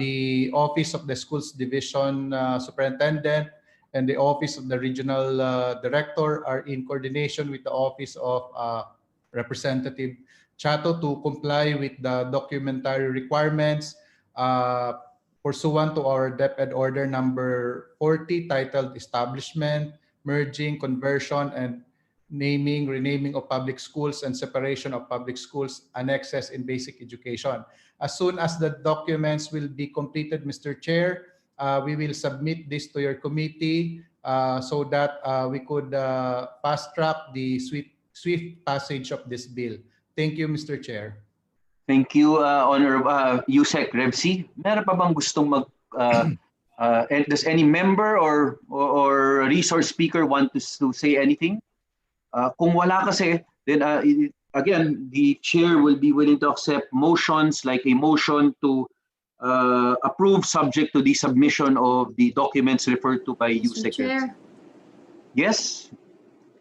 S11: the Office of the Schools Division Superintendent and the Office of the Regional Director are in coordination with the Office of Representative Chato to comply with the documentary requirements pursuant to our DepEd Order number 40, titled Establishment, Merging, Conversion, and Naming, Renaming of Public Schools and Separation of Public Schools Annexes in Basic Education. As soon as the documents will be completed, Mr. Chair, we will submit this to your committee so that we could fast-track the swift passage of this bill. Thank you, Mr. Chair.
S2: Thank you, Honorable Yusek Rebsi. Meron pa bang gustong does any member or resource speaker want to say anything? Kung wala kasi, then again, the chair will be willing to accept motions, like a motion to approve subject to the submission of the documents referred to by Yusek.
S9: Chair.
S2: Yes?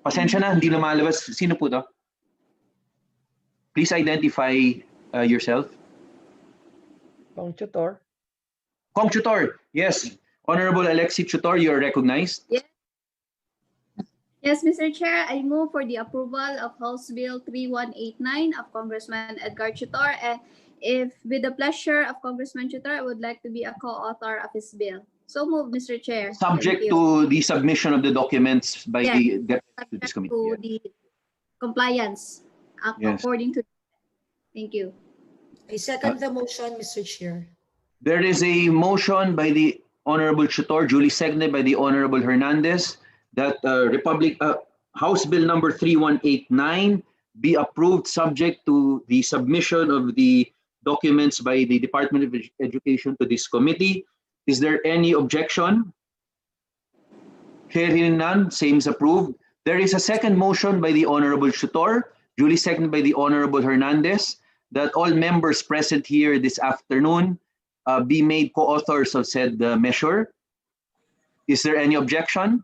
S2: Pasensya na, hindi lumalabas. Sino po to? Please identify yourself.
S3: Kong Tutor.
S2: Kong Tutor, yes. Honorable Alexi Tutor, you are recognized.
S9: Yes. Yes, Mr. Chair, I move for the approval of House Bill 3189 of Congressman Edgar Tutor, and if with the pleasure of Congressman Tutor, I would like to be a co-author of his bill. So move, Mr. Chair.
S2: Subject to the submission of the documents by the deputy to this committee.
S9: To the compliance according to. Thank you.
S12: I second the motion, Mr. Chair.
S2: There is a motion by the Honorable Chutor, duly seconded by the Honorable Hernandez, that House Bill number 3189 be approved subject to the submission of the documents by the Department of Education to this committee. Is there any objection? Hearing none, same is approved. There is a second motion by the Honorable Chutor, duly seconded by the Honorable Hernandez, that all members present here this afternoon be made co-authors of said measure. Is there any objection?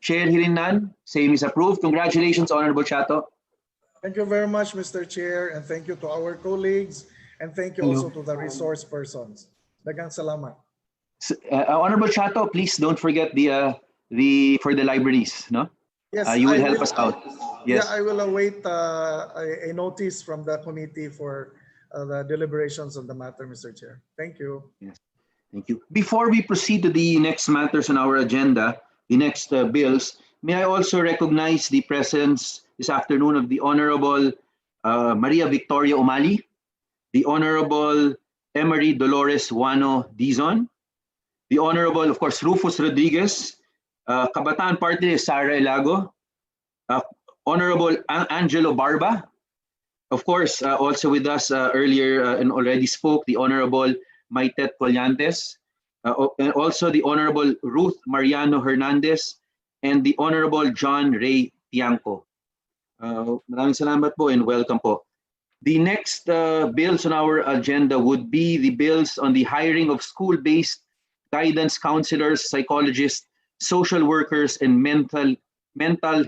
S2: Chair, hearing none, same is approved. Congratulations, Honorable Chato.
S1: Thank you very much, Mr. Chair, and thank you to our colleagues, and thank you also to the resource persons. Daghang salamat.
S2: Honorable Chato, please don't forget for the libraries, no?
S1: Yes,
S2: you will
S1: I
S2: help us out. Yes.
S1: Yeah, I will await a notice from the committee for the deliberations on the matter, Mr. Chair. Thank you.
S2: Yes. Thank you. Before we proceed to the next matters on our agenda, the next bills, may I also recognize the presence this afternoon of the Honorable Maria Victoria Umali, the Honorable Emery Dolores Wano Dizon, the Honorable, of course, Rufus Rodriguez, Kabataan Party Sara Elago, Honorable Angelo Barba, of course, also with us earlier and already spoke, the Honorable Maitet Collantes, and also the Honorable Ruth Mariano Hernandez, and the Honorable John Ray Tiangco. Maraming salamat po and welcome po. The next bills on our agenda would be the bills on the hiring of school-based guidance counselors, psychologists, social workers, and mental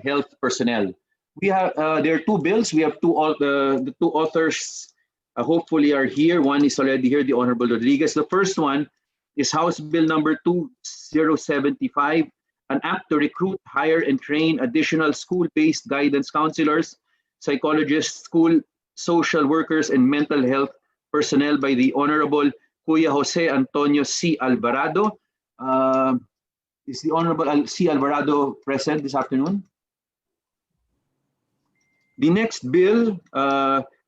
S2: health personnel. We have there are two bills. We have the two authors hopefully are here. One is already here, the Honorable Rodriguez. The first one is House Bill number 2075, an act to recruit, hire, and train additional school-based guidance counselors, psychologists, school social workers, and mental health personnel by the Honorable Kuya Jose Antonio C. Alvarado. Is the Honorable C. Alvarado present this afternoon? The next bill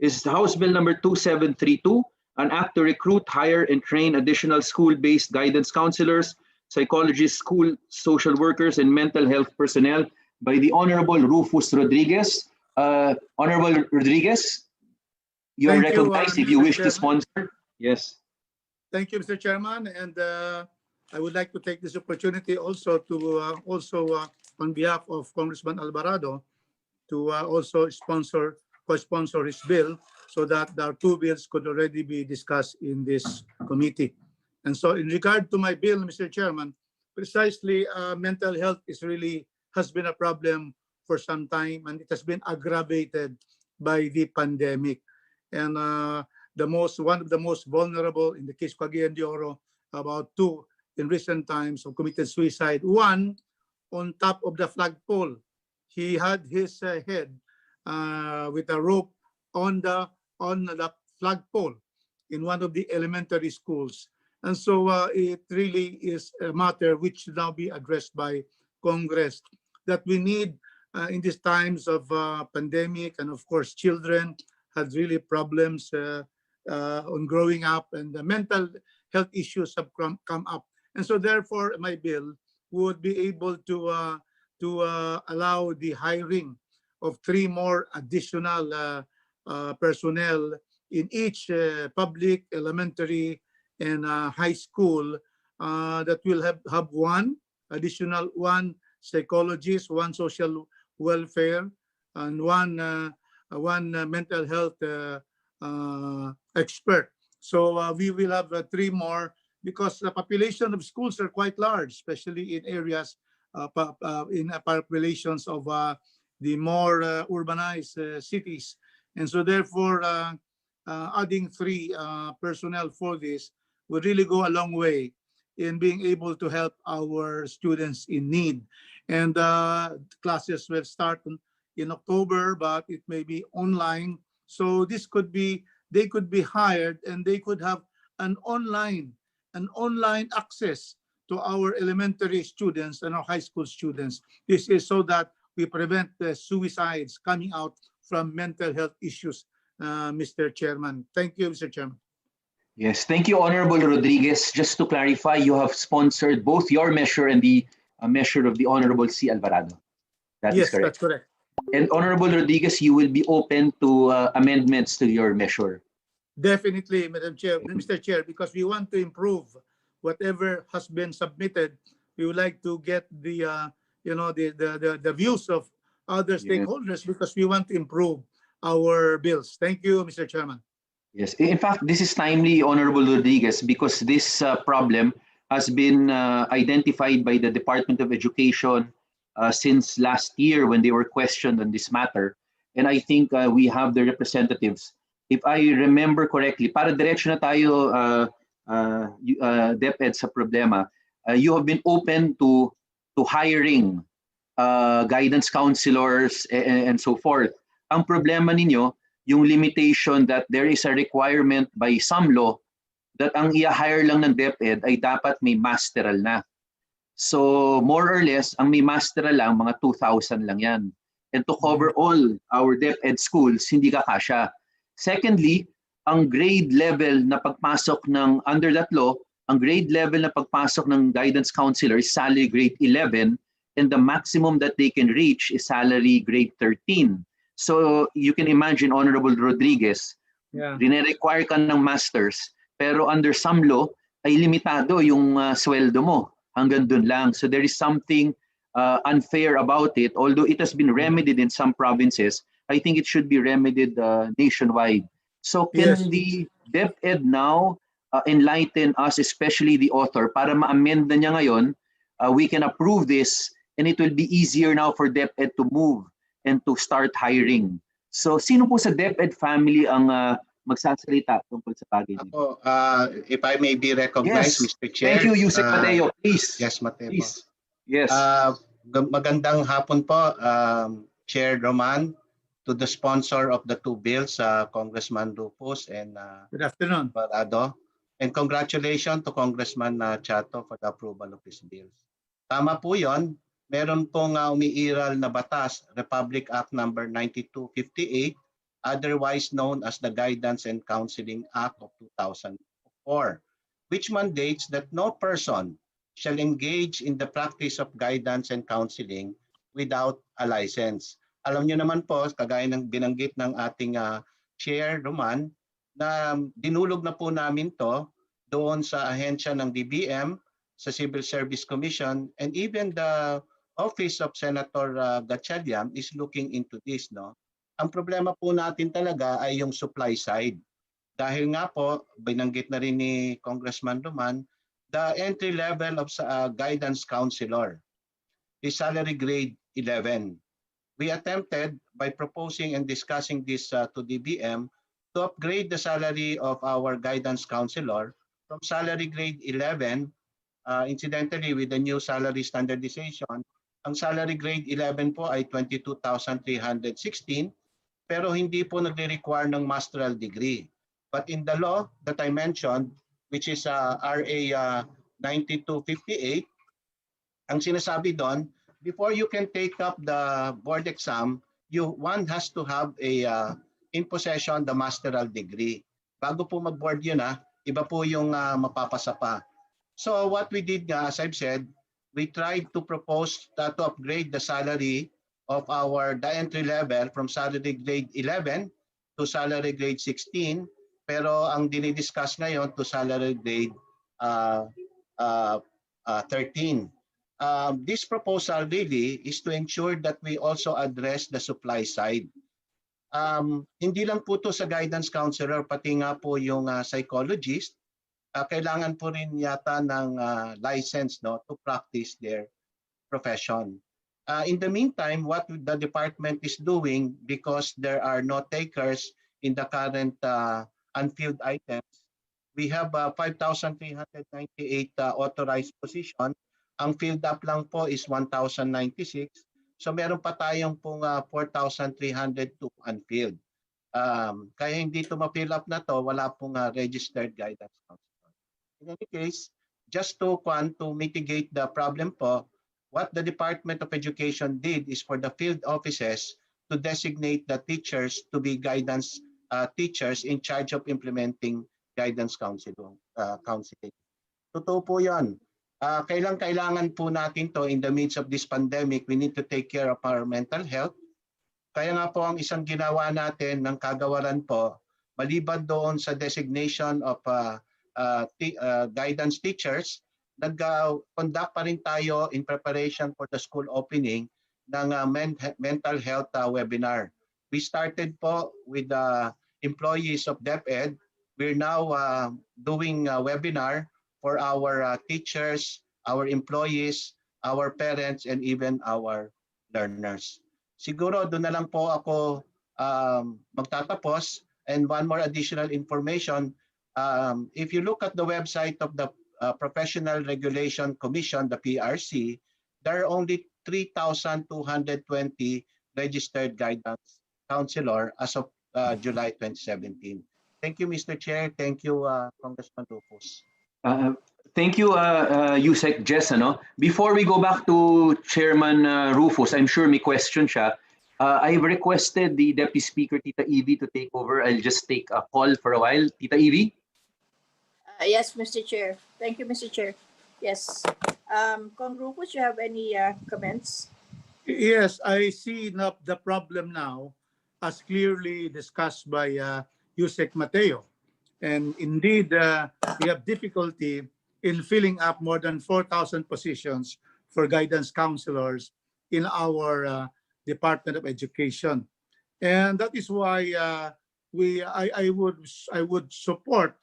S2: is House Bill number 2732, an act to recruit, hire, and train additional school-based guidance counselors, psychologists, school social workers, and mental health personnel by the Honorable Rufus Rodriguez. Honorable Rodriguez, you are recognized if you wish to sponsor. Yes.
S10: Thank you, Mr. Chairman, and I would like to take this opportunity also to on behalf of Congressman Alvarado to also co-sponsor his bill so that our two bills could already be discussed in this committee. And so in regard to my bill, Mr. Chairman, precisely mental health has been a problem for some time, and it has been aggravated by the pandemic. And one of the most vulnerable in the case of Cagayan de Oro, about two in recent times have committed suicide. One on top of the flagpole. He had his head with a rope on the flagpole in one of the elementary schools. And so it really is a matter which should now be addressed by Congress, that we need in these times of pandemic, and of course children had really problems on growing up, and the mental health issues have come up. And so therefore my bill would be able to allow the hiring of 3 more additional personnel in each public, elementary, and high school that will have one psychologist, 1 social welfare, and one mental health expert. So we will have 3 more, because the population of schools are quite large, especially in areas in populations of the more urbanized cities. And so therefore adding 3 personnel for this would really go a long way in being able to help our students in need. And classes will start in October, but it may be online. So they could be hired, and they could have an online access to our elementary students and our high school students. This is so that we prevent the suicides coming out from mental health issues, Mr. Chairman. Thank you, Mr. Chairman.
S2: Yes, thank you, Honorable Rodriguez. Just to clarify, you have sponsored both your measure and the measure of the Honorable C. Alvarado. That is
S10: Yes,
S2: correct.
S10: that's correct.
S2: And Honorable Rodriguez, you will be open to amendments to your measure.
S10: Definitely, Madam Chair, Mr. Chair, because we want to improve whatever has been submitted. We would like to get the the views of other stakeholders because we want to improve our bills. Thank you, Mr. Chairman.
S2: Yes, in fact, this is timely, Honorable Rodriguez, because this problem has been identified by the Department of Education since last year when they were questioned on this matter. And I think we have the representatives. If I remember correctly, para diretso na tayo, DepEd, sa problema, you have been open to hiring guidance counselors and so forth. Ang problema ninyo, yung limitation that there is a requirement by some law that ang i-hire lang ng DepEd ay dapat may masteral na. So more or less, ang may masteral lang, mga 2,000 lang yan. And to cover all our DepEd schools, hindi ka kasya. Secondly, ang grade level na pagpasok ng, under that law, ang grade level na pagpasok ng guidance counselor is salary grade 11 and the maximum that they can reach is salary grade 13. So you can imagine, Honorable Rodriguez, rine-require ka ng masters, pero under some law, ay limitado yung sweldo mo. Hanggang dun lang. So there is something unfair about it. Although it has been remedied in some provinces, I think it should be remedied nationwide. So can the DepEd now enlighten us, especially the author, para ma-amend na niya ngayon, we can approve this and it will be easier now for DepEd to move and to start hiring. So sino po sa DepEd family ang magsasalita tungkol sa bagay niyo?
S12: If I may be recognized,
S2: Yes.
S12: Mr. Chair.
S2: Thank you, Yusek Mateo. Please.
S12: Yes, Mateo.
S2: Please. Yes.
S12: Magandang hapon po, Chair Roman, to the sponsor of the two bills, Congressman Rufus and
S10: Good afternoon.
S12: Pribado. And congratulations to Congressman Chato for the approval of these bills. Tama po yun. Meron pong umiiral na batas, Republic Act number 9258, otherwise known as the Guidance and Counseling Act of 2004, which mandates that no person shall engage in the practice of guidance and counseling without a license. Alam niyo naman po, kagaya ng binanggit ng ating Chair Roman, na dinulog na po namin to doon sa ahensya ng DBM, sa Civil Service Commission, and even the Office of Senator Gatchalian is looking into this. No? Ang problema po natin talaga ay yung supply side. Dahil nga po, binanggit na rin ni Congressman Roman, the entry level of guidance counselor is salary grade 11. We attempted by proposing and discussing this to DBM to upgrade the salary of our guidance counselor from salary grade 11, incidentally with the new salary standardization, ang salary grade 11 po ay 22,316, pero hindi po nagre-require ng masteral degree. But in the law that I mentioned, which is RA 9258, ang sinasabi doon, before you can take up the board exam, one has to have a in possession the masteral degree. Bago po mag-board yun, iba po yung mapapasa pa. So what we did nga, as I've said, we tried to propose to upgrade the salary of the entry level from salary grade 11 to salary grade 16, pero ang dinidiscuss ngayon to salary grade 13. This proposal really is to ensure that we also address the supply side. Hindi lang po to sa guidance counselor, pati nga po yung psychologist, kailangan po rin yata ng license, no, to practice their profession. In the meantime, what the department is doing, because there are no takers in the current unfilled items, we have 5,398 authorized position. Ang filled up lang po is 1,096. So meron pa tayong pong 4,302 unfilled. Kaya hindi ito ma-fill up na to, wala pong registered guidance counselor. In any case, just to mitigate the problem po, what the Department of Education did is for the field offices to designate the teachers to be guidance teachers in charge of implementing guidance counseling. Totoo po yan. Kailangan po natin to in the midst of this pandemic. We need to take care of our mental health. Kaya nga po ang isang ginawa natin ng kagawaran po, maliban doon sa designation of guidance teachers, nag-conduct pa rin tayo in preparation for the school opening ng mental health webinar. We started po with the employees of DepEd. We're now doing a webinar for our teachers, our employees, our parents, and even our learners. Siguro doon na lang po ako magtatapos. And one more additional information, if you look at the website of the Professional Regulation Commission, the PRC, there are only 3,220 registered guidance counselor as of July 2017. Thank you, Mr. Chair. Thank you, Congressman Rufus.
S2: Thank you, Yusek Jess. Before we go back to Chairman Rufus, I'm sure may question siya. I've requested the Deputy Speaker, Tita Evie, to take over. I'll just take a call for a while. Tita Evie?
S6: Yes, Mr. Chair. Thank you, Mr. Chair. Yes. Kong Rufus, you have any comments?
S10: Yes, I see the problem now as clearly discussed by Yusek Mateo. And indeed, we have difficulty in filling up more than 4,000 positions for guidance counselors in our Department of Education. And that is why I would support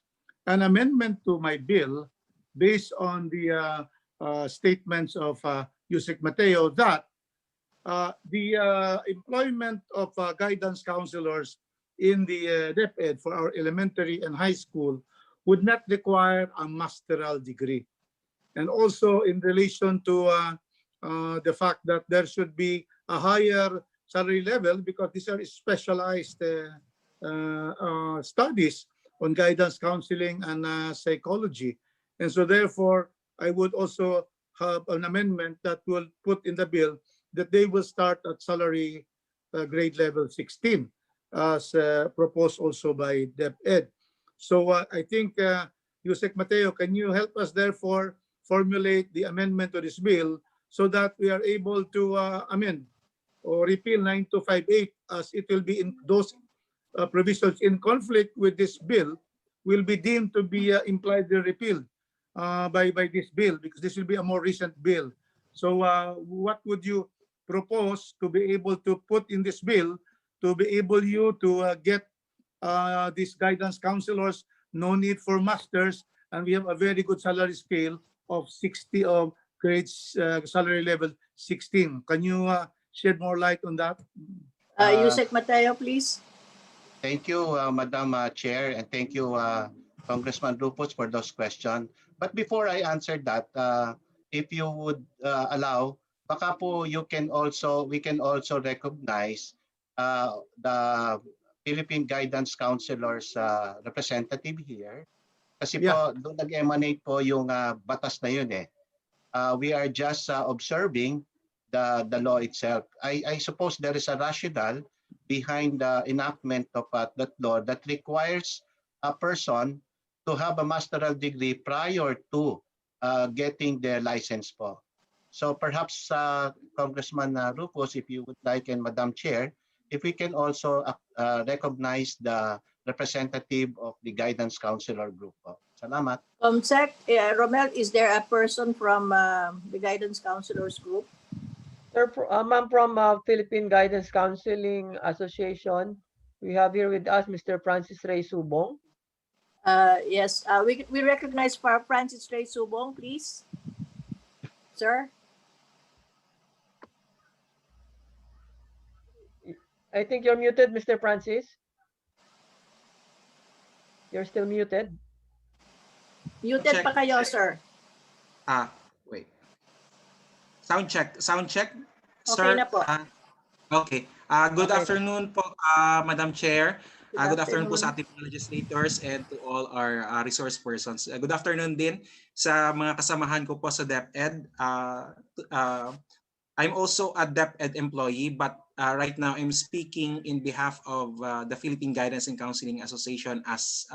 S10: an amendment to my bill based on the statements of Yusek Mateo that the employment of guidance counselors in the DepEd for our elementary and high school would not require a masteral degree. And also in relation to the fact that there should be a higher salary level because these are specialized studies on guidance counseling and psychology. And so therefore, I would also have an amendment that will put in the bill that they will start at salary grade level 16 as proposed also by DepEd. So I think, Yusek Mateo, can you help us therefore formulate the amendment to this bill so that we are able to amend or repeal 9258 as it will be in those provisions in conflict with this bill will be deemed to be impliedly repealed by this bill because this will be a more recent bill. So what would you propose to be able to put in this bill to be able to get these guidance counselors, no need for masters, and we have a very good salary scale of 60 of grades salary level 16. Can you shed more light on that?
S6: Yusek Mateo, please.
S12: Thank you, Madam Chair, and thank you, Congressman Rufus, for those questions. But before I answer that, if you would allow, baka po we can also recognize the Philippine Guidance Counselors representative here. Kasi po, doon nag-emanate po yung batas na yun eh. We are just observing the law itself. I suppose there is a rationale behind the enactment of that law that requires a person to have a masteral degree prior to getting the license po. So perhaps Congressman Rufus, if you would like, and Madam Chair, if we can also recognize the representative of the guidance counselor group po. Salamat.
S6: Sec, Romel, is there a person from the guidance counselors group?
S3: Sir, ma'am, from Philippine Guidance Counseling Association, we have here with us Mr. Francis Ray Subong.
S6: Yes, we recognize Francis Ray Subong, please. Sir?
S3: I think you're muted, Mr. Francis. You're still muted.
S6: Muted pa kayo, sir.
S13: Wait. Sound check. Sound check.
S6: Okay
S13: Sir,
S6: na po.
S13: Okay. Good afternoon po, Madam Chair. Good afternoon po sa ating mga legislators and to all our resource persons. Good afternoon din sa mga kasamahan ko po sa DepEd. I'm also a DepEd employee, but right now I'm speaking in behalf of the Philippine Guidance and Counseling Association as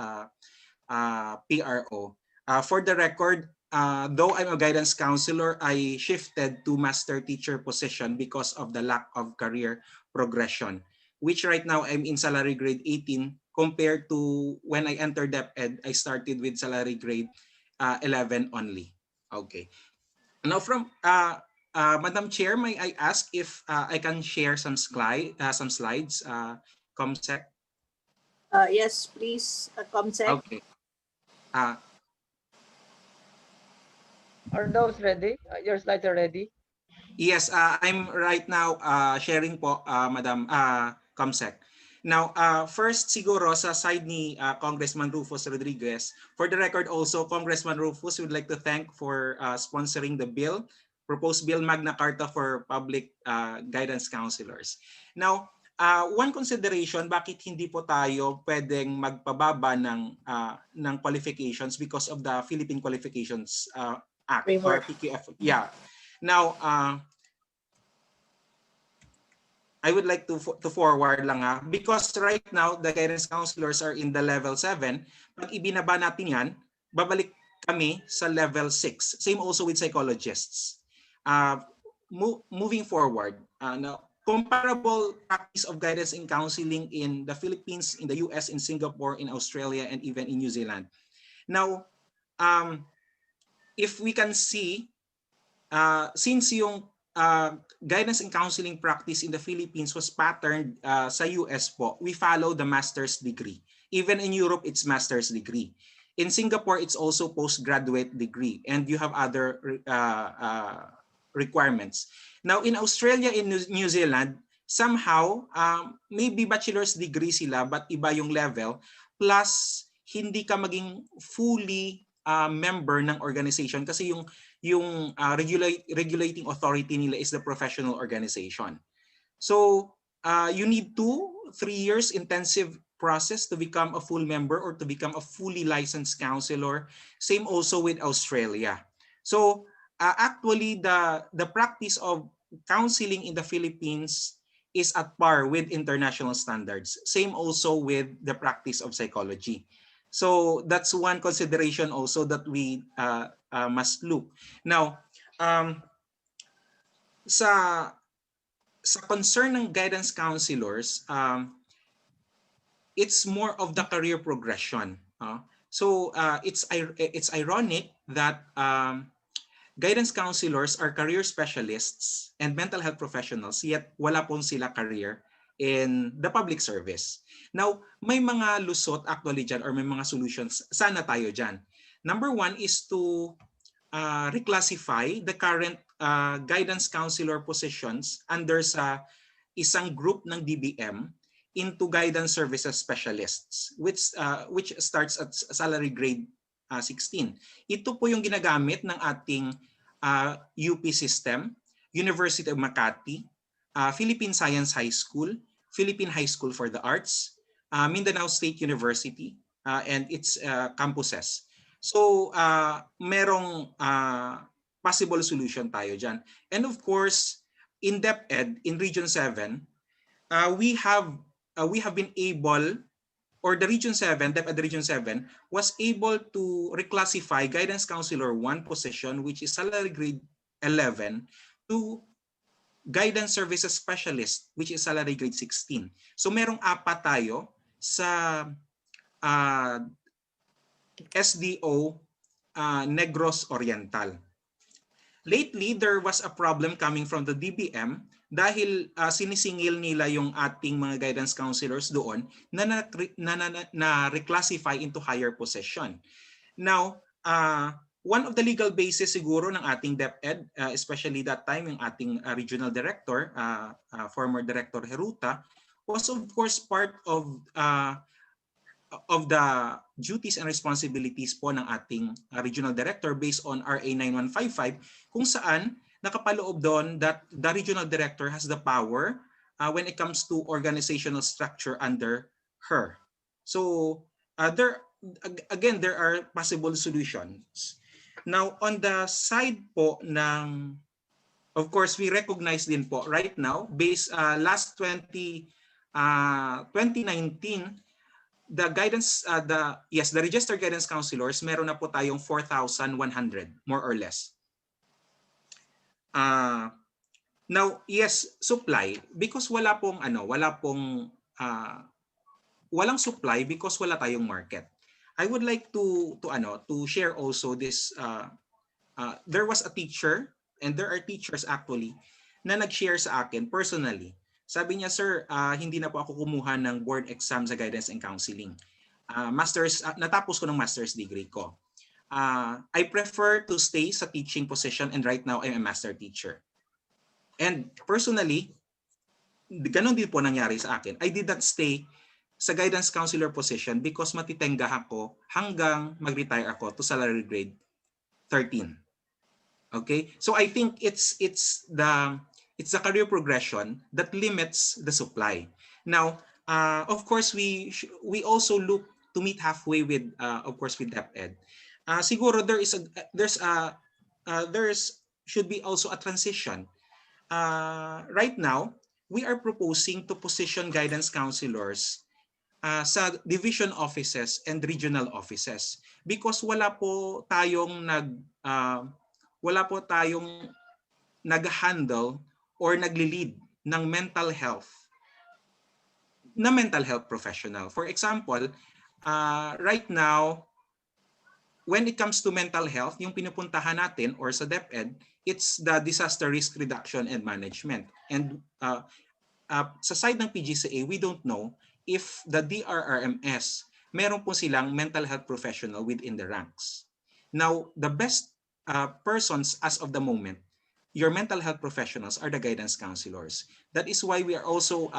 S13: PRO. For the record, though I'm a guidance counselor, I shifted to master teacher position because of the lack of career progression, which right now I'm in salary grade 18 compared to when I entered DepEd, I started with salary grade 11 only. Okay. Now from Madam Chair, may I ask if I can share some slides, Comsec?
S6: Yes, please, Comsec.
S13: Okay.
S3: Are those ready? Your slides are ready?
S13: Yes, I'm right now sharing po, Madam Comsec. Now, first siguro sa side ni Congressman Rufus Rodriguez, for the record also, Congressman Rufus would like to thank for sponsoring the bill, proposed bill Magna Carta for Public Guidance Counselors. Now, one consideration, bakit hindi po tayo pwedeng magpababa ng qualifications because of the Philippine Qualifications Act or PQF. Yeah. Now, I would like to forward lang because right now the guidance counselors are in the level 7. Pag ibinaba natin yan, babalik kami sa level 6. Same also with psychologists. Moving forward, now, comparable practice of guidance and counseling in the Philippines, in the US, in Singapore, in Australia, and even in New Zealand. Now, if we can see, since yung guidance and counseling practice in the Philippines was patterned sa US po, we follow the master's degree. Even in Europe, it's master's degree. In Singapore, it's also postgraduate degree, and you have other requirements. Now, in Australia and New Zealand, somehow, maybe bachelor's degree sila, but iba yung level, plus hindi ka maging fully member ng organization kasi yung regulating authority nila is the professional organization. So you need 2-3 years intensive process to become a full member or to become a fully licensed counselor. Same also with Australia. So actually the practice of counseling in the Philippines is at par with international standards. Same also with the practice of psychology. So that's one consideration also that we must look. Now, sa concern ng guidance counselors, it's more of the career progression. So it's ironic that guidance counselors are career specialists and mental health professionals, yet wala pong sila career in the public service. Now, may mga lusot actually dyan or may mga solutions. Sana tayo dyan. Number one is to reclassify the current guidance counselor positions under sa isang group ng DBM into guidance services specialists, which starts at salary grade 16. Ito po yung ginagamit ng ating UP system, University of Makati, Philippine Science High School, Philippine High School for the Arts, Mindanao State University, and its campuses. So merong possible solution tayo dyan. And of course, in DepEd, in Region 7, we have been able, or the Region 7, DepEd Region 7, was able to reclassify Guidance Counselor 1 position, which is salary grade 11, to Guidance Services Specialist, which is salary grade 16. So merong 4 tayo sa SDO Negros Oriental. Lately, there was a problem coming from the DBM dahil sinisingil nila yung ating mga guidance counselors doon na reclassify into higher position. Now, one of the legal basis siguro ng ating DepEd, especially that time yung ating regional director, former Director Heruta, was of course part of the duties and responsibilities po ng ating regional director based on RA 9155, kung saan nakapaloob doon that the regional director has the power when it comes to organizational structure under her. So there are possible solutions. Now on the side po ng, of course we recognize din po right now based last 2019, the guidance, the registered guidance counselors, meron na po tayong 4,100, more or less. Now, yes, supply, because walang supply because wala tayong market. I would like to share also this. There was a teacher, and there are teachers actually, na nag-share sa akin personally. Sabi niya, sir, hindi na po ako kumuha ng board exam sa guidance and counseling. Natapos ko ng master's degree ko. I prefer to stay sa teaching position, and right now I'm a master teacher. And personally, ganun din po nangyari sa akin. I did not stay sa guidance counselor position because matitengga ako hanggang mag-retire ako to salary grade 13. Okay? So I think it's the career progression that limits the supply. Now, of course, we also look to meet halfway with of course with DepEd. Siguro there should be also a transition. Right now, we are proposing to position guidance counselors sa division offices and regional offices because wala po tayong nag-handle or nagli-lead ng mental health professional. For example, right now, when it comes to mental health, yung pinupuntahan natin or sa DepEd, it's the disaster risk reduction and management. And sa side ng PGCA, we don't know if the DRRMS, meron po silang mental health professional within the ranks. Now, the best persons as of the moment, your mental health professionals are the guidance counselors. That is why we are also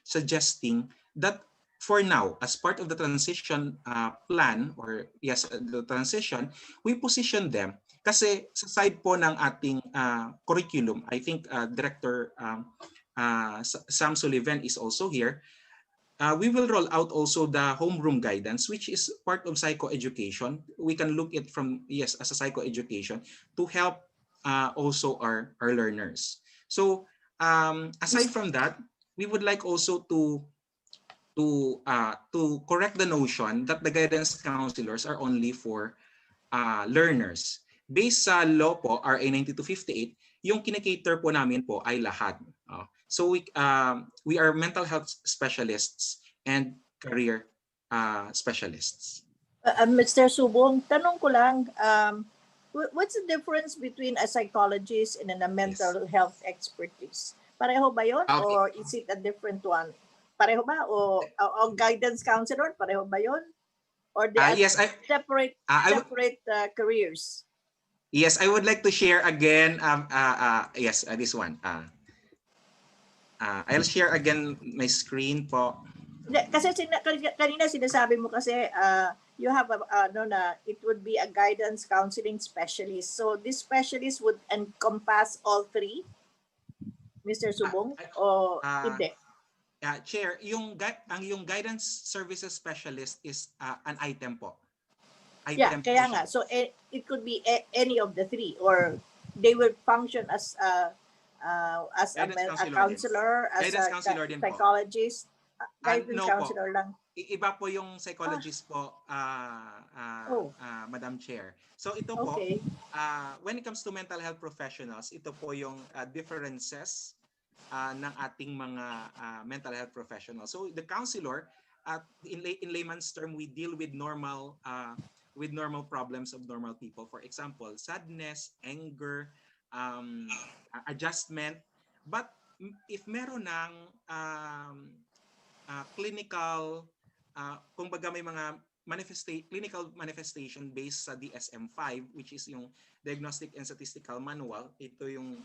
S13: suggesting that for now, as part of the transition plan, or yes, the transition, we position them kasi sa side po ng ating curriculum, I think Director Sam Sullivan is also here. We will roll out also the homeroom guidance, which is part of psychoeducation. We can look at from, yes, as a psychoeducation to help also our learners. So aside from that, we would like also to correct the notion that the guidance counselors are only for learners. Based sa law po, RA 9258, yung kinikater po namin po ay lahat. So we are mental health specialists and career specialists.
S6: Mr. Subong, tanong ko lang, what's the difference between a psychologist and a mental health expertise? Pareho ba yun?
S13: Okay.
S6: Or is it a different one? Pareho ba? O guidance counselor, pareho ba yun? Or they are
S13: Yes,
S6: separate careers?
S13: Yes, I would like to share again. This one. I'll share again my screen po.
S6: Kasi kanina sinasabi mo kasi you have it would be a guidance counseling specialist. So this specialist would encompass all three, Mr. Subong, o hindi?
S13: Chair, yung guidance services specialist is an item po.
S6: Kaya nga. So it could be any of the three, or they will function as a counselor, as a psychologist, guidance counselor lang.
S13: Iba po yung psychologist po, Madam Chair. So ito po, when it comes to mental health professionals, ito po yung differences ng ating mga mental health professionals. So the counselor, in layman's term, we deal with normal problems of normal people. For example, sadness, anger, adjustment. But if meron ng clinical, kumbaga may mga clinical manifestation based sa DSM-5, which is yung Diagnostic and Statistical Manual, ito yung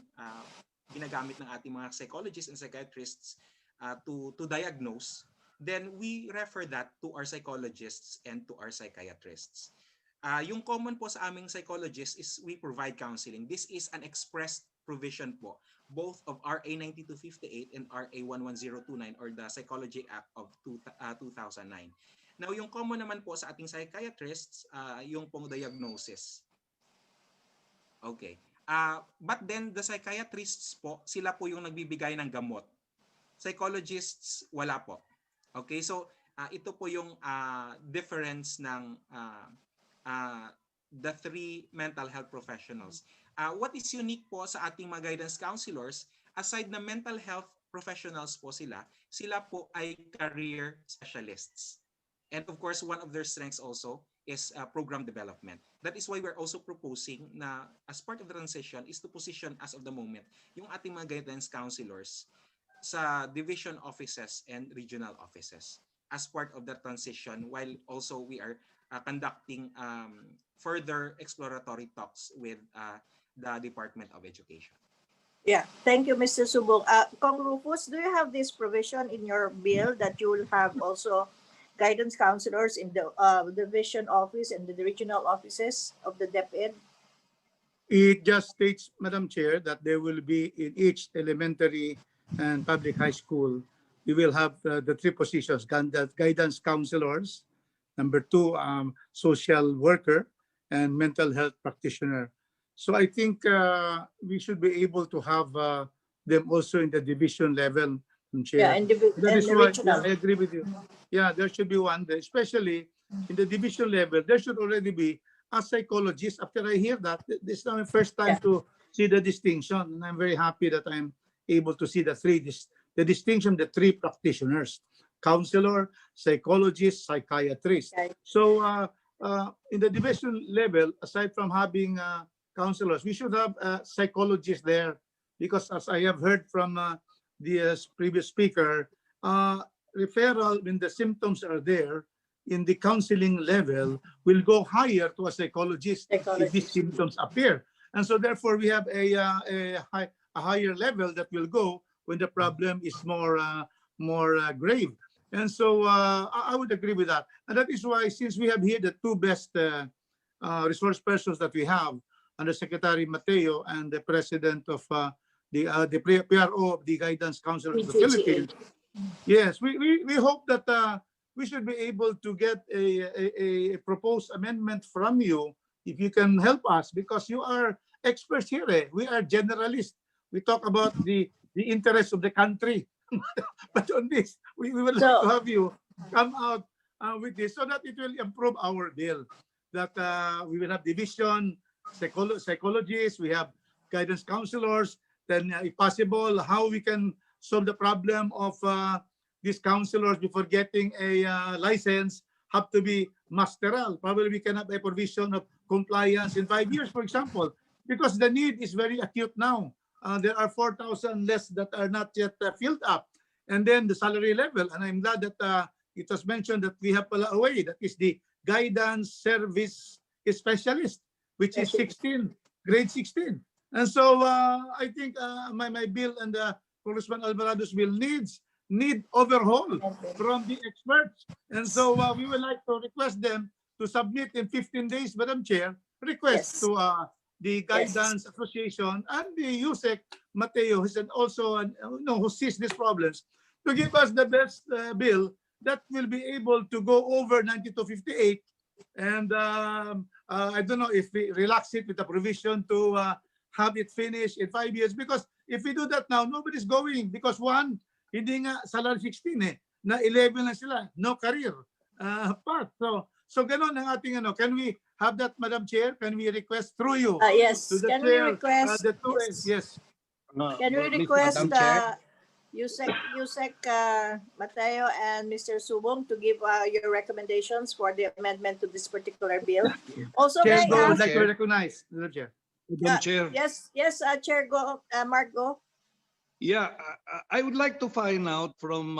S13: ginagamit ng ating mga psychologists and psychiatrists to diagnose, then we refer that to our psychologists and to our psychiatrists. Yung common po sa aming psychologists is we provide counseling. This is an express provision po, both of RA 9258 and RA 11029, or the Psychology Act of 2009. Now, yung common naman po sa ating psychiatrists, yung pong diagnosis. Okay. But then the psychiatrists po, sila po yung nagbibigay ng gamot. Psychologists, wala po. Okay, so ito po yung difference ng the three mental health professionals. What is unique po sa ating mga guidance counselors, aside na mental health professionals po sila po ay career specialists. And of course, one of their strengths also is program development. That is why we're also proposing na as part of the transition is to position as of the moment yung ating mga guidance counselors sa division offices and regional offices as part of the transition, while also we are conducting further exploratory talks with the Department of Education.
S6: Yeah, thank you, Mr. Subong. Kong Rufus, do you have this provision in your bill that you will have also guidance counselors in the division office and the regional offices of the DepEd?
S10: It just states, Madam Chair, that there will be in each elementary and public high school, we will have the three positions: guidance counselors, number two, social worker, and mental health practitioner. So I think we should be able to have them also in the division level, Madam Chair.
S6: Yeah, and the regional.
S10: I agree with you. Yeah, there should be one, especially in the division level. There should already be a psychologist. After I hear that, this is my first time to see the distinction, and I'm very happy that I'm able to see the distinction, the three practitioners: counselor, psychologist, psychiatrist. Okay. So in the division level, aside from having counselors, we should have psychologists there, because as I have heard from the previous speaker, referral when the symptoms are there in the counseling level will go higher to a psychologist if these symptoms appear. And so therefore we have a higher level that will go when the problem is more grave. And so I would agree with that. And that is why, since we have here the two best resource persons that we have, Under Secretary Mateo and the President of the PRO of the Guidance Council of the Philippines, yes, we hope that we should be able to get a proposed amendment from you, if you can help us, because you are experts here. We are generalists. We talk about the interests of the country. But on this, we would like to have you come out with this so that it will improve our bill. That we will have division, psychologists, we have guidance counselors, then if possible, how we can solve the problem of these counselors before getting a license have to be masteral. Probably we can have a provision of compliance in 5 years, for example, because the need is very acute now. There are 4,000 less that are not yet filled up. And then the salary level, and I'm glad that it was mentioned that we have a way, that is the guidance service specialist, which is 16, grade 16. And so I think my bill and Congressman Alvarado's bill need overhaul from the experts. And so we would like to request them to submit in 15 days, Madam Chair, request to the Guidance Association and the USEC, Mateo, who's also who sees these problems, to give us the best bill that will be able to go over 9258. And I don't know if we relax it with the provision to have it finished in 5 years, because if we do that now, nobody's going, because one, hindi nga salary 16 na 11 na sila, no career path. So ganon ang ating Can we have that, Madam Chair? Can we request through you?
S6: Yes.
S10: To the
S6: Can
S10: chair,
S6: we request?
S10: the two, yes.
S6: Can we request
S12: Madam
S6: USEC Mateo and Mr. Subong to give your recommendations for the amendment to this particular bill? Also,
S10: Chair,
S6: may I
S10: would
S6: ask?
S10: like to recognize, Madam Chair.
S14: Madam Chair.
S6: Yes, Chair, go, Mark, go.
S14: Yeah, I would like to find out from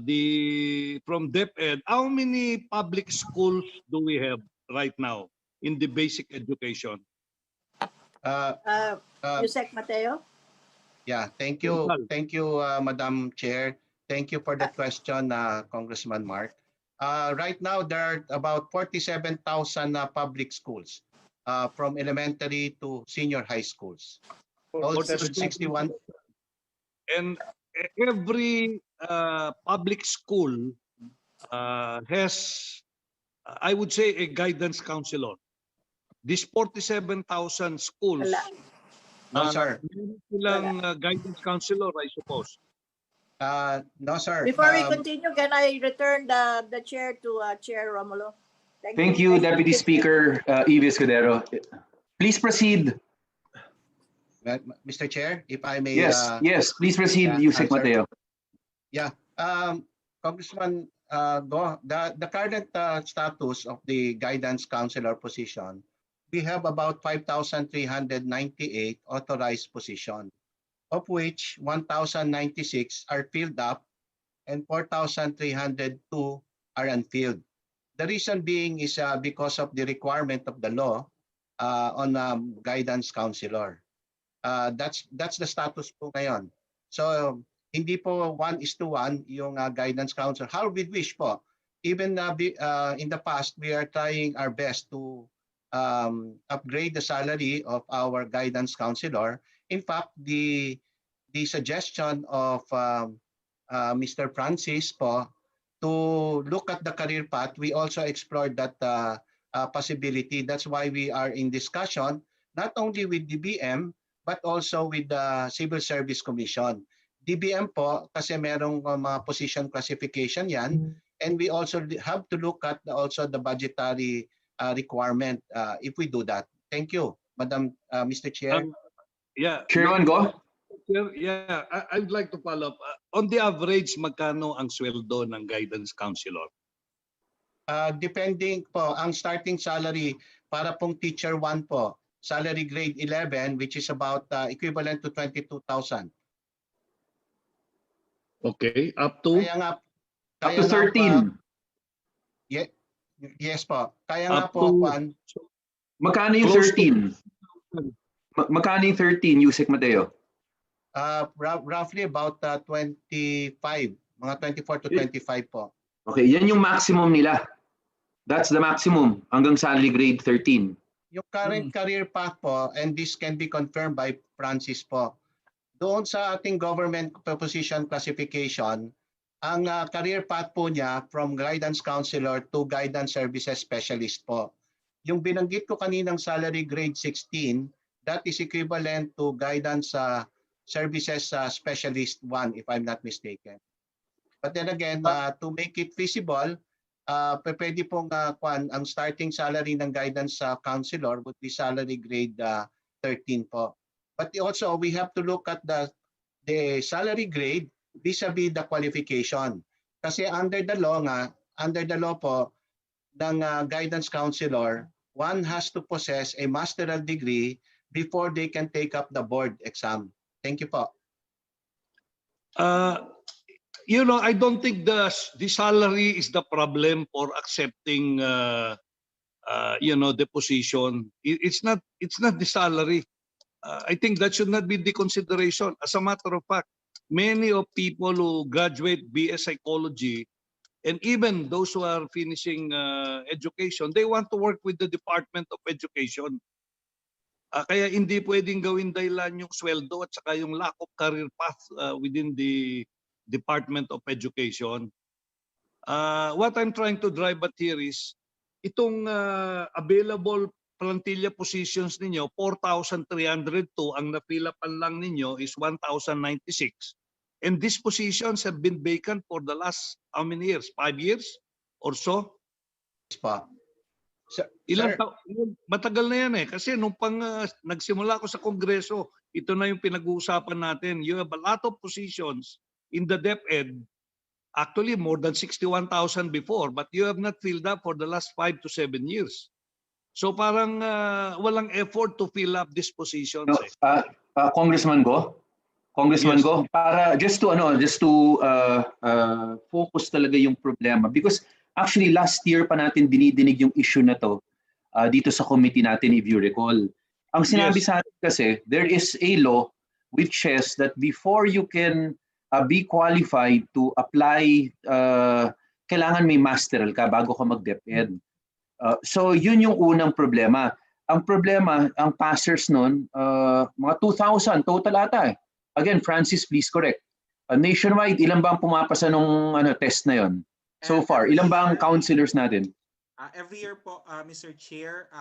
S14: DepEd, how many public schools do we have right now in the basic education?
S6: USEC Mateo.
S12: Yeah, thank you, Madam Chair. Thank you for that question, Congressman Mark. Right now, there are about 47,000 public schools, from elementary to senior high schools. Also 61.
S14: And every public school has, I would say, a guidance counselor. These 47,000 schools,
S12: No, sir.
S14: meron silang guidance counselor, I suppose.
S12: No, sir.
S6: Before we continue, can I return the chair to Chair Romulo?
S2: Thank you, Deputy Speaker Evie Escudero. Please proceed.
S12: Mr. Chair, if I may.
S2: Yes, please proceed, Yusek Mateo.
S12: Yeah, Congressman Go, the current status of the guidance counselor position, we have about 5,398 authorized positions, of which 1,096 are filled up and 4,302 are unfilled. The reason being is because of the requirement of the law on guidance counselor. That's the status po ngayon. So hindi po 1:1 yung guidance counselor. How we wish po. Even in the past, we are trying our best to upgrade the salary of our guidance counselor. In fact, the suggestion of Mr. Francis po to look at the career path, we also explored that possibility. That's why we are in discussion, not only with DBM, but also with the Civil Service Commission. DBM po, kasi merong mga position classification yan, and we also have to look at also the budgetary requirement if we do that. Thank you, Mr. Chair.
S2: Chairman Go.
S14: Yeah, I'd like to follow up. On the average, magkano ang sweldo ng guidance counselor?
S12: Depending po, ang starting salary para pong teacher 1 po, salary grade 11, which is about equivalent to 22,000.
S14: Okay, up to?
S2: Up to 13.
S12: Yes po. Kaya nga po, Juan.
S2: Magkano yung 13? Magkano yung 13, Yusek Mateo?
S12: Roughly about 25, mga 24 to 25 po.
S2: Okay, yan yung maximum nila. That's the maximum hanggang salary grade 13.
S12: Yung current career path po, and this can be confirmed by Francis po, doon sa ating government position classification, ang career path po niya from guidance counselor to guidance services specialist po. Yung binanggit ko kaninang salary grade 16, that is equivalent to guidance services specialist 1, if I'm not mistaken. But then again, to make it feasible, pwede pong ang starting salary ng guidance counselor would be salary grade 13 po. But also, we have to look at the salary grade vis-a-vis the qualification. Kasi under the law po ng guidance counselor, one has to possess a masteral degree before they can take up the board exam. Thank you po.
S14: I don't think the salary is the problem for accepting the position. It's not the salary. I think that should not be the consideration. As a matter of fact, many of people who graduate BS Psychology and even those who are finishing education, they want to work with the Department of Education. Kaya hindi pwedeng gawin dahilan yung sweldo at saka yung lack of career path within the Department of Education. What I'm trying to drive at here is itong available plantilla positions ninyo, 4,302, ang napilapan lang ninyo is 1,096. And these positions have been vacant for the last how many years? 5 years or so? Matagal na yan kasi nung nagsimula ako sa Kongreso, ito na yung pinag-uusapan natin. You have a lot of positions in the DepEd, actually more than 61,000 before, but you have not filled up for the last 5 to 7 years. So parang walang effort to fill up these positions.
S2: Congressman Go, para just to focus talaga yung problema, because actually last year pa natin dinidinig yung issue na to dito sa committee natin, if you recall. Ang sinabi sa atin kasi, there is a law which says that before you can be qualified to apply, kailangan may masteral ka bago ka mag-DepEd. So yun yung unang problema. Ang problema, ang passers nun, mga 2,000 total ata. Again, Francis, please correct. Nationwide, ilan ba ang pumapasa nung test na yon? So far, ilan ba ang counselors natin?
S13: Every year po, Mr. Chair,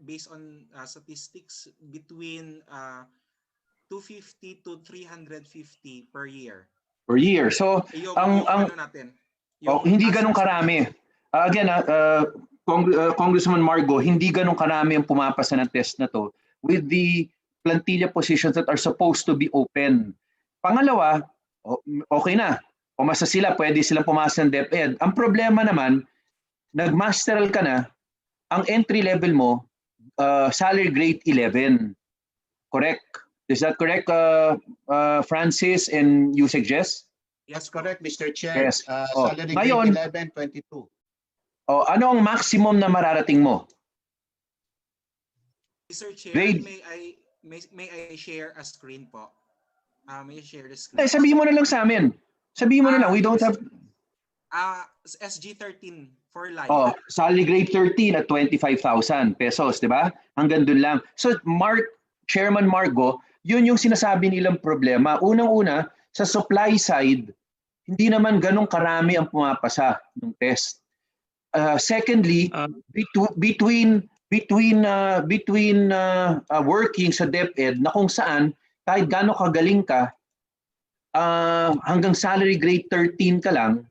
S13: based on statistics, between 250 to 350 per year
S2: per year. So, hindi ganun karami. Again, Congressman Margo, hindi ganun karami ang pumapasa ng test na to with the plantilla positions that are supposed to be open. Pangalawa, okay na. Pumasa sila, pwede silang pumasa ng DepEd. Ang problema naman, nag-masteral ka na, ang entry level mo, salary grade 11. Correct? Is that correct, Francis and you suggest?
S12: Yes, correct, Mr. Chair.
S2: Yes.
S12: Salary
S2: Ngayon,
S12: grade 11, 22.
S2: Ano ang maximum na mararating mo?
S13: Mr. Chair,
S2: Grade.
S13: may I share a screen po? May I share the screen?
S2: Sabihin mo na lang sa amin. Sabihin mo na lang. We don't have...
S13: SG13 for life.
S2: Salary grade 13 at 25,000 pesos, di ba? Hanggang dun lang. So, Chairman Margo, yun yung sinasabi nilang problema. Unang-una, sa supply side, hindi naman ganun karami ang pumapasa ng test. Secondly, between working sa DepEd na kung saan kahit gaano kagaling ka, hanggang salary grade 13 ka lang,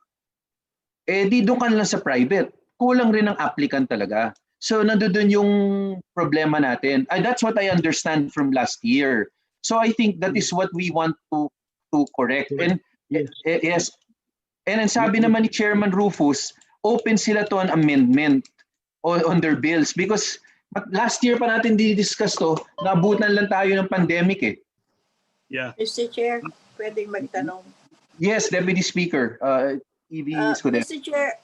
S2: di doon ka lang sa private. Kulang rin ang applicant talaga. So nandoon yung problema natin. That's what I understand from last year. So I think that is what we want to correct. And yes, and then sabi naman ni Chairman Rufus, open sila to an amendment on their bills because last year pa natin di-discuss to, naabutan lang tayo ng pandemic eh.
S14: Yeah.
S6: Mr. Chair, pwedeng magtanong.
S2: Yes, Deputy Speaker.
S6: Mr. Chair,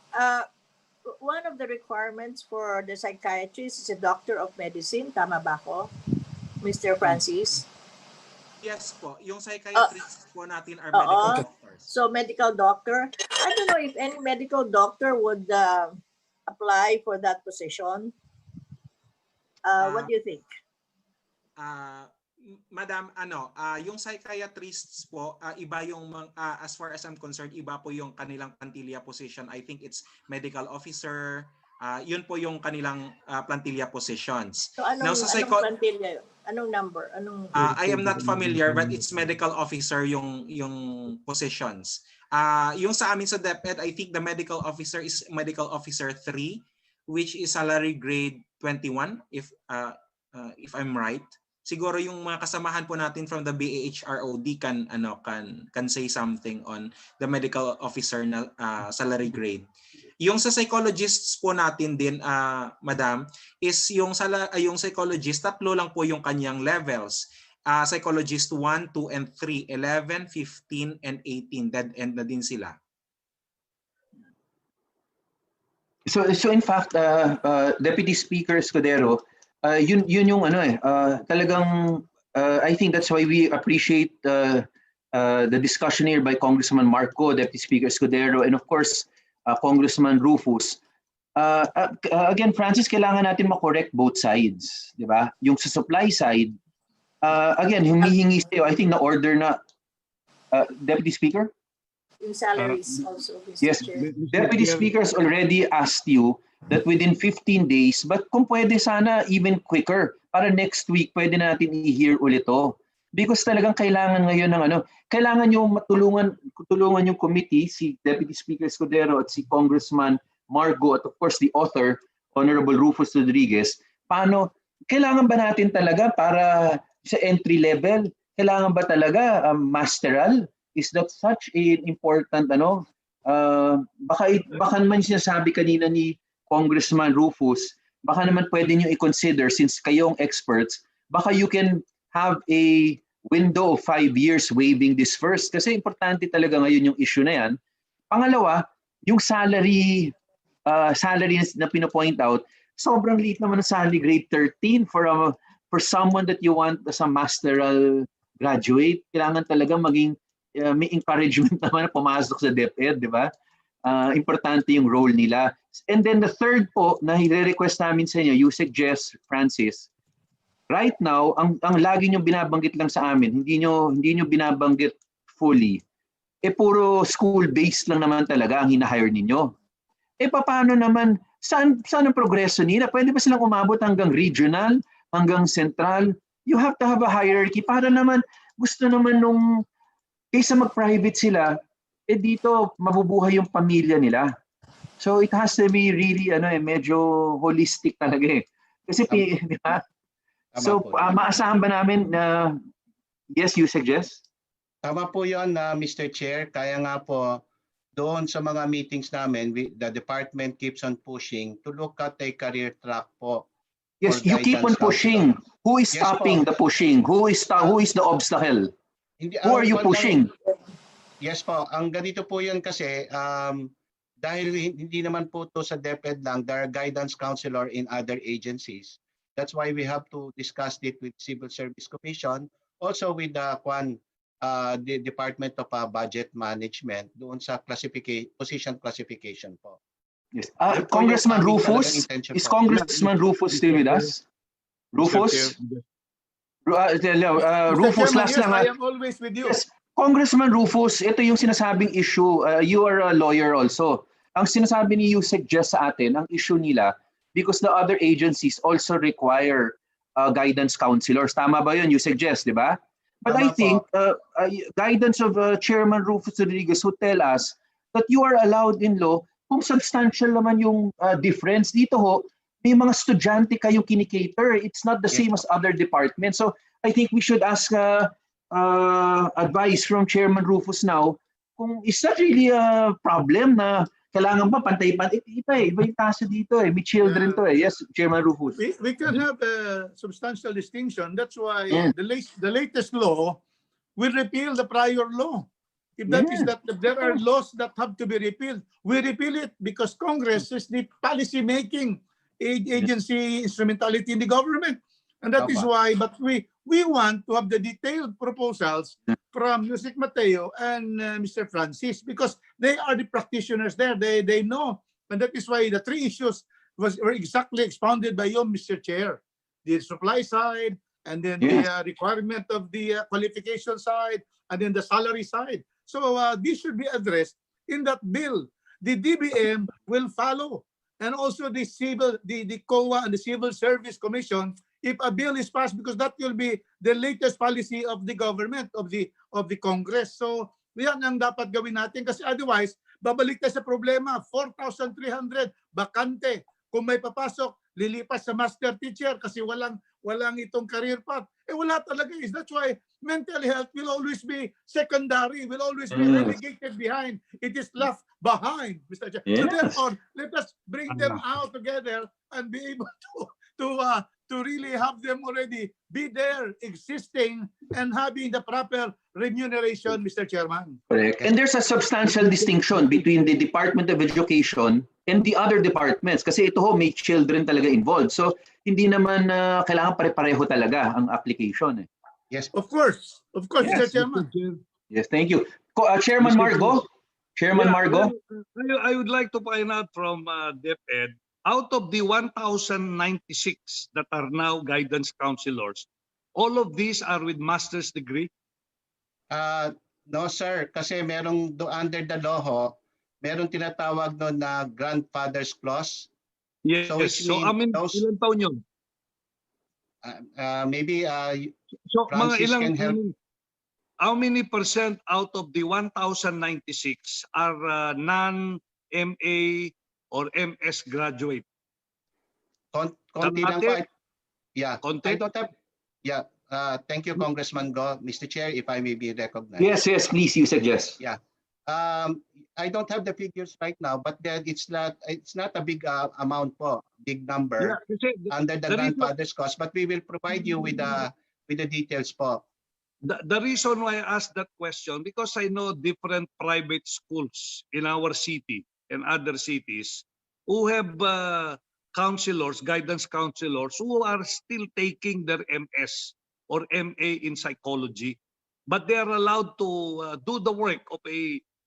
S6: one of the requirements for the psychiatrist is a doctor of medicine. Tama ba ako, Mr. Francis?
S13: Yes po. Yung psychiatrists po natin are medical doctors.
S6: So medical doctor. I don't know if any medical doctor would apply for that position. What do you think?
S13: Madam, yung psychiatrists po, iba yung, as far as I'm concerned, iba po yung kanilang plantilla position. I think it's medical officer. Yun po yung kanilang plantilla positions.
S6: So anong plantilla yun? Anong number?
S13: I am not familiar, but it's medical officer yung positions. Yung sa amin sa DepEd, I think the medical officer is medical officer 3, which is salary grade 21, if I'm right. Siguro yung mga kasamahan po natin from the BAHROD can say something on the medical officer na salary grade. Yung sa psychologists po natin din, madam, is yung psychologist, 3 lang po yung kanyang levels. Psychologist 1, 2, and 3, 11, 15, and 18. Dead end na din sila.
S2: So in fact, Deputy Speaker Escudero, yun yung talagang I think that's why we appreciate the discussion here by Congressman Marco, Deputy Speaker Escudero, and of course Congressman Rufus. Again, Francis, kailangan natin ma-correct both sides, di ba? Yung sa supply side, again, humihingi sa'yo, I think na-order na, Deputy Speaker?
S6: Yung salaries also, Mr.
S2: Yes,
S6: Chair.
S2: Deputy Speakers already asked you that within 15 days, but kung pwede sana even quicker, para next week pwede natin i-hear ulit to. Because talagang kailangan ngayon ng kailangan nyo matulungan yung committee, si Deputy Speaker Escudero at si Congressman Margo at of course the author, Honorable Rufus Rodriguez, kailangan ba natin talaga para sa entry level, kailangan ba talaga masteral? Is that such an important baka naman sinasabi kanina ni Congressman Rufus, baka naman pwede nyo i-consider since kayong experts, baka you can have a window of 5 years waiving this first. Kasi importante talaga ngayon yung issue na yan. Pangalawa, yung salary na pinopoint out, sobrang liit naman ng salary grade 13 for someone that you want as a masteral graduate. Kailangan talaga maging may encouragement naman na pumasok sa DepEd, di ba? Importante yung role nila. And then the third po na i-request namin sa inyo, you suggest, Francis, right now, ang lagi nyo binabanggit lang sa amin, hindi nyo binabanggit fully, puro school-based lang naman talaga ang hinahire ninyo. Paano naman, saan ang progreso nila? Pwede ba silang umabot hanggang regional, hanggang central? You have to have a hierarchy para naman, gusto naman nung Kaysa mag-private sila, dito mabubuhay yung pamilya nila. So it has to be really medyo holistic talaga eh. Kasi di ba? So maasahan ba namin na yes, you suggest?
S12: Tama po 'yon, Mr. Chair. Kaya nga po doon sa mga meetings namin, the department keeps on pushing to look at a career track po.
S2: Yes, you keep on pushing. Who is stopping the pushing? Who is the obstacle? Who are you pushing?
S12: Yes po. Ang ganito po 'yun kasi dahil hindi naman po to sa DepEd lang, there are guidance counselor in other agencies. That's why we have to discuss it with Civil Service Commission, also with the Department of Budget Management doon sa position classification po.
S2: Yes. Congressman Rufus, is Congressman Rufus still with us? Rufus? Rufus, last lang.
S10: I am always with you.
S2: Yes. Congressman Rufus, ito yung sinasabing issue. You are a lawyer also. Ang sinasabi ni Yusek Jess sa atin, ang issue nila, because the other agencies also require guidance counselors. Tama ba yun, Yusek Jess, di ba? But I think guidance of Chairman Rufus Rodriguez would tell us that you are allowed in law kung substantial naman yung difference. Dito ho, may mga estudyante kayong kinikater. It's not the same as other departments. So I think we should ask advice from Chairman Rufus now kung is that really a problem na kailangan ba pantay-pantay? Iba yung kaso dito eh. May children to eh. Yes, Chairman Rufus.
S10: We can have a substantial distinction. That's why the latest law will repeal the prior law. If that is that there are laws that have to be repealed, we repeal it because Congress is the policy-making agency instrumentality in the government. And that is why, but we want to have the detailed proposals from Yusek Mateo and Mr. Francis because they are the practitioners there. They know. And that is why the three issues were exactly expounded by you, Mr. Chair. The supply side, and then the requirement of the qualification side, and then the salary side. So this should be addressed in that bill. The DBM will follow. And also the COA and the Civil Service Commission, if a bill is passed, because that will be the latest policy of the government, of the Congress. So yan ang dapat gawin natin kasi otherwise, babalik tayo sa problema, 4,300 bakante. Kung may papasok, lilipas sa master teacher kasi walang itong career path. Wala talaga is. That's why mental health will always be secondary, will always be relegated behind. It is left behind, Mr. Chair. So therefore, let us bring them out together and be able to really have them already be there, existing, and having the proper remuneration, Mr. Chairman.
S2: Correct. And there's a substantial distinction between the Department of Education and the other departments. Kasi ito ho, may children talaga involved. So, hindi naman kailangan pare-pareho talaga ang application.
S12: Yes.
S10: Of course, Mr. Chairman.
S2: Yes, thank you. Chairman Margo? Chairman Margo?
S14: I would like to find out from DepEd, out of the 1,096 that are now guidance counselors, all of these are with master's degree?
S12: No, sir. Kasi merong under the law ho, merong tinatawag no na grandfather's clause.
S14: Yes. So I mean, ilan taon yun?
S12: Maybe
S14: so mga
S12: Francis
S14: ilang,
S12: can help.
S14: How many percent out of the 1,096 are non-MA or MS graduate?
S12: Konti lang po. Yeah.
S14: Konti?
S12: I don't have. Yeah. Thank you, Congressman Go. Mr. Chair, if I may be recognized.
S2: Yes, please, you suggest.
S12: Yeah. I don't have the figures right now, but then it's not a big amount po, big number under the grandfather's cost, but we will provide you with the details po.
S14: The reason why I asked that question, because I know different private schools in our city and other cities who have counselors, guidance counselors, who are still taking their MS or MA in psychology, but they are allowed to do the work of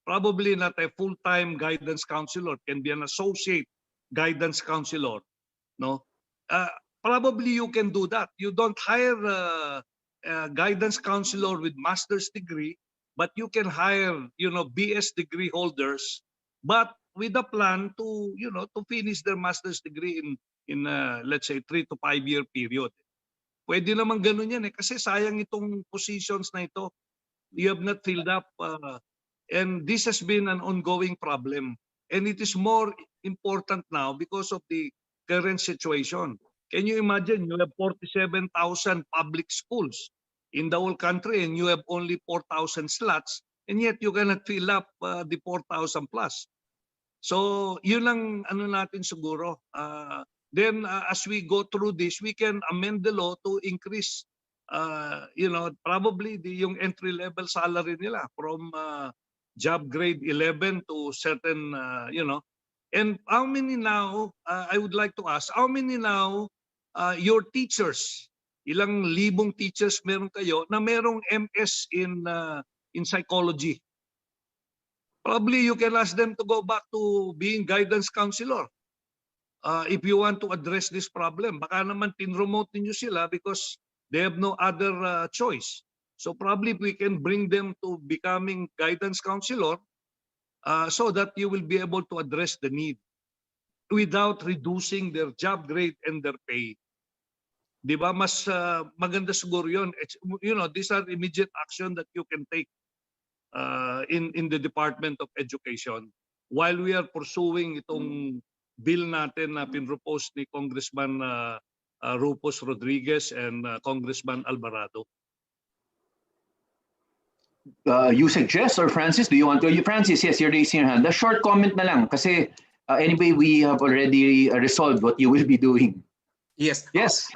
S14: probably not a full-time guidance counselor, can be an associate guidance counselor. No, probably you can do that. You don't hire guidance counselor with master's degree, but you can hire, BS degree holders, but with a plan to, to finish their master's degree in let's say 3 to 5 year period. Pwede naman ganun yan kasi sayang itong positions na ito. You have not filled up. And this has been an ongoing problem. And it is more important now because of the current situation. Can you imagine you have 47,000 public schools in the whole country and you have only 4,000 slots and yet you cannot fill up the 4,000 plus. So yun lang ano natin siguro. Then as we go through this, we can amend the law to increase probably yung entry level salary nila from job grade 11 to certain and how many now I would like to ask, how many now your teachers, ilang libong teachers meron kayo na merong MS in psychology? Probably you can ask them to go back to being guidance counselor if you want to address this problem. Baka naman pinromote niyo sila because they have no other choice. So probably we can bring them to becoming guidance counselor so that you will be able to address the need without reducing their job grade and their pay. Di ba? Mas maganda siguro yun. These are immediate action that you can take in the Department of Education while we are pursuing itong bill natin na pinropose ni Congressman Rufus Rodriguez and Congressman Alvarado.
S2: You suggest, or Francis, do you want to? Francis, yes, you're raising your hand. A short comment na lang kasi anyway, we have already resolved what you will be doing.
S13: Yes.
S2: Yes.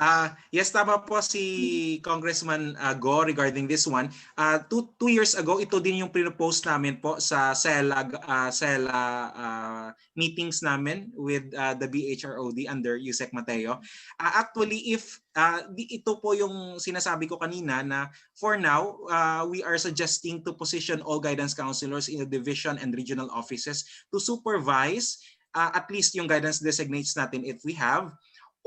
S13: Yes, tama po si Congressman Go regarding this one. Two years ago, ito din yung pre-post namin po sa CELA meetings namin with the BHROD under Yusek Mateo. Actually, if ito po yung sinasabi ko kanina na for now, we are suggesting to position all guidance counselors in the division and regional offices to supervise at least yung guidance designates natin if we have.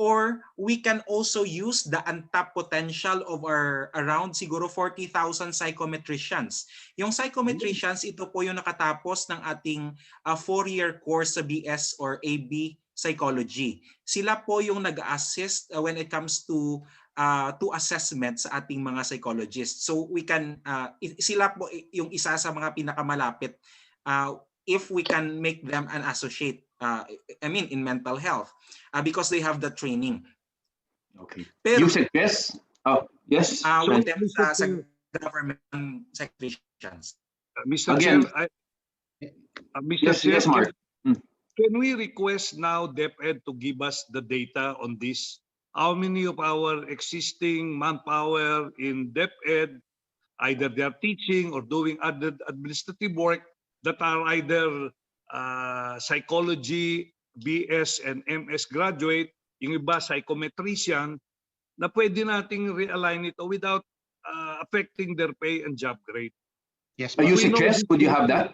S13: Or we can also use the untapped potential of our around siguro 40,000 psychometricians. Yung psychometricians, ito po yung nakatapos ng ating 4-year course sa BS or AB Psychology. Sila po yung nag-assist when it comes to assessment sa ating mga psychologists. So we can, sila po yung isa sa mga pinakamalapit if we can make them an associate, in mental health, because they have the training.
S2: Okay.
S13: Pero,
S2: you suggest? Oh, yes.
S13: With them sa government secretaries.
S14: Mr.
S2: Again,
S14: Chair, Mr.
S2: yes,
S14: Chair,
S2: yes, Mark.
S14: Can we request now DepEd to give us the data on this? How many of our existing manpower in DepEd, either they are teaching or doing other administrative work, that are either psychology, BS and MS graduate, yung iba psychometrician, na pwede nating realign ito without affecting their pay and job grade.
S12: Yes,
S2: you suggest, could you have that?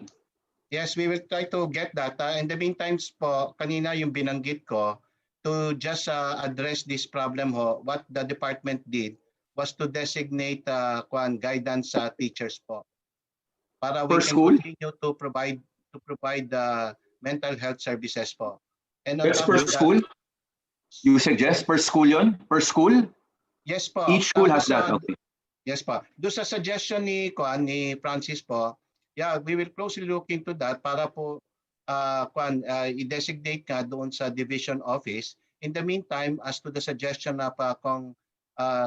S12: Yes, we will try to get that. In the meantime po, kanina yung binanggit ko, to just address this problem what the department did was to designate guidance teachers po. Para we can continue to provide mental health services po. And
S2: that's per school? You suggest per school yun? Per school?
S12: Yes po.
S2: Each school has that, okay.
S12: Yes po. Doon sa suggestion ni Francis po, yeah, we will closely look into that para po i-designate nga doon sa division office. In the meantime, as to the suggestion of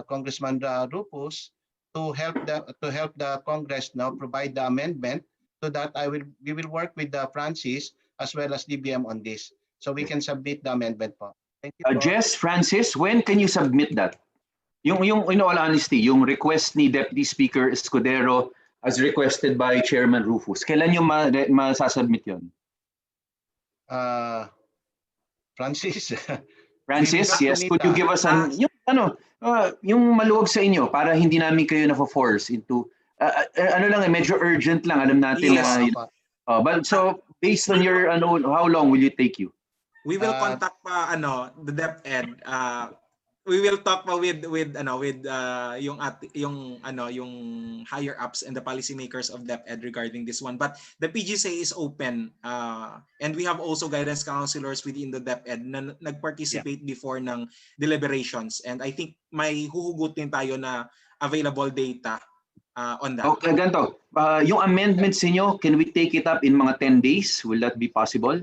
S12: Congressman Rufus, to help the Congress now provide the amendment, so that we will work with Francis as well as DBM on this, so we can submit the amendment po. Thank you.
S2: Jess, Francis, when can you submit that? Yung in all honesty, yung request ni Deputy Speaker Escudero as requested by Chairman Rufus, kailan yung masasubmit yun?
S12: Francis.
S2: Francis, yes. Could you give us yung maluwag sa inyo para hindi namin kayo na-force into medyo urgent lang, alam natin but so based on your how long will it take you?
S13: We will contact the DepEd. We will talk with yung higher ups and the policymakers of DepEd regarding this one. But the PGCA is open, and we have also guidance counselors within the DepEd na nag-participate before ng deliberations. And I think may huhugutin tayo na available data on that.
S2: Okay, ganito. Yung amendments niyo, can we take it up in mga 10 days? Will that be possible?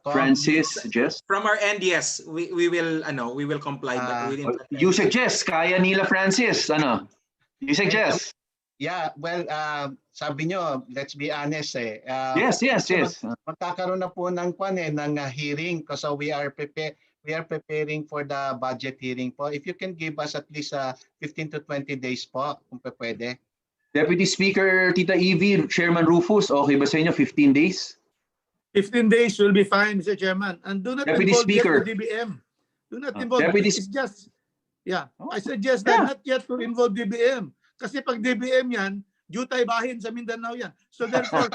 S2: Francis, Jess?
S13: From our end, yes, we will comply.
S2: You suggest, kaya nila Francis, ano? You suggest?
S12: Yeah, well, sabi nyo, let's be honest
S2: Yes.
S12: Magkakaroon na po ng hearing kasi we are preparing for the budget hearing po. If you can give us at least 15 to 20 days po, kung pwede.
S2: Deputy Speaker Tita Evie, Chairman Rufus, okay ba sa inyo 15 days?
S10: 15 days will be fine, Mr. Chairman. And do not
S2: Deputy
S10: involve
S2: Speaker.
S10: yet the DBM. Do not involve.
S2: Deputy
S10: It's just, I suggest that not yet to involve DBM. Kasi pag DBM yan, jutay bahin sa Mindanao yan. So therefore,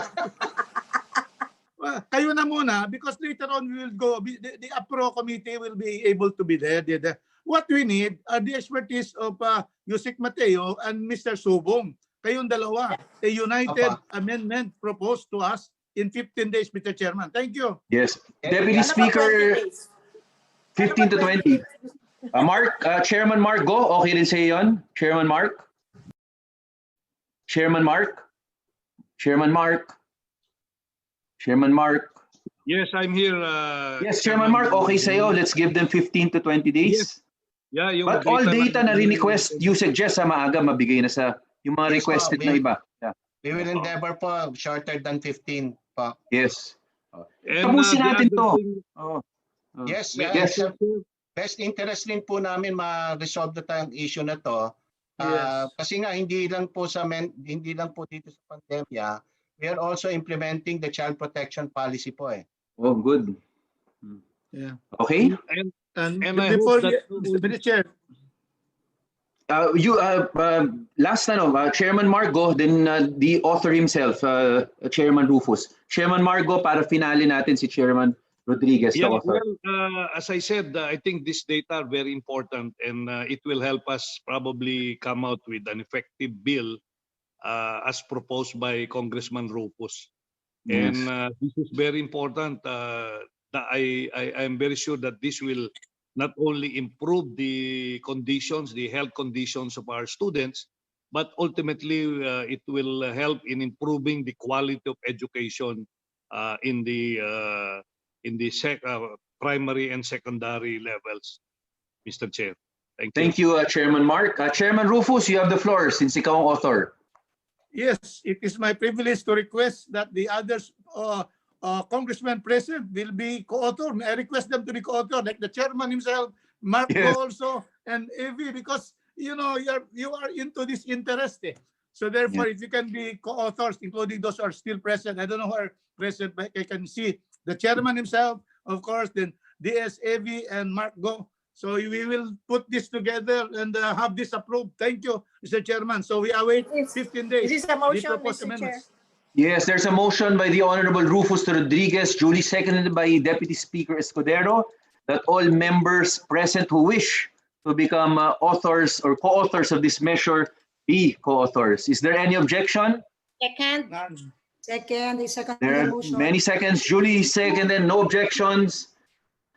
S10: kayo na muna because later on we will go, the APRO committee will be able to be there. What we need are the expertise of Yusik Mateo and Mr. Subong. Kayong dalawa, a united amendment proposed to us in 15 days, Mr. Chairman. Thank you.
S2: Yes. Deputy Speaker, 15 to 20. Mark, Chairman Mark, go. Okay rin sa'yo yun? Chairman Mark? Chairman Mark? Chairman Mark? Chairman Mark?
S14: Yes, I'm here.
S2: Yes, Chairman Mark, okay sa'yo. Let's give them 15 to 20 days.
S14: Yes. Yeah,
S2: but all data na rin-request, you suggest sa maaga mabigay na sa yung mga requested na iba. Yeah.
S12: We will endeavor po shorter than 15 po.
S2: Yes. Tapusin natin to.
S12: Yes. Best interest rin po namin ma-resolve na tayong issue na to. Kasi nga hindi lang po dito sa pandemya, we are also implementing the child protection policy po
S2: Oh, good.
S10: Yeah.
S2: Okay.
S10: And
S14: before
S10: Mr. Chair.
S2: Last Chairman Margo, then the author himself, Chairman Rufus. Chairman Margo, para finale natin si Chairman Rodriguez.
S14: Yeah, well, as I said, I think this data are very important and it will help us probably come out with an effective bill as proposed by Congressman Rufus.
S2: Yes.
S14: And this is very important. I am very sure that this will not only improve the conditions, the health conditions of our students, but ultimately it will help in improving the quality of education in the primary and secondary levels, Mr. Chair.
S2: Thank you, Chairman Mark. Chairman Rufus, you have the floor since ikaw ang author.
S10: Yes, it is my privilege to request that the others congressman present will be co-author. May I request them to be co-author, like the chairman himself, Mark also, and Evie, because you are into this interest. So therefore, if you can be co-authors, including those who are still present, I don't know who are present, but I can see the chairman himself, of course, then DS, Evie, and Mark Go. So we will put this together and have this approved. Thank you, Mr. Chairman. So we await 15 days.
S6: This is a motion, Mr. Chair.
S2: Yes, there's a motion by the Honorable Rufus Rodriguez, duly seconded by Deputy Speaker Escudero, that all members present who wish to become authors or co-authors of this measure be co-authors. Is there any objection?
S6: Second.
S2: There are many seconds. Duly seconded, no objections.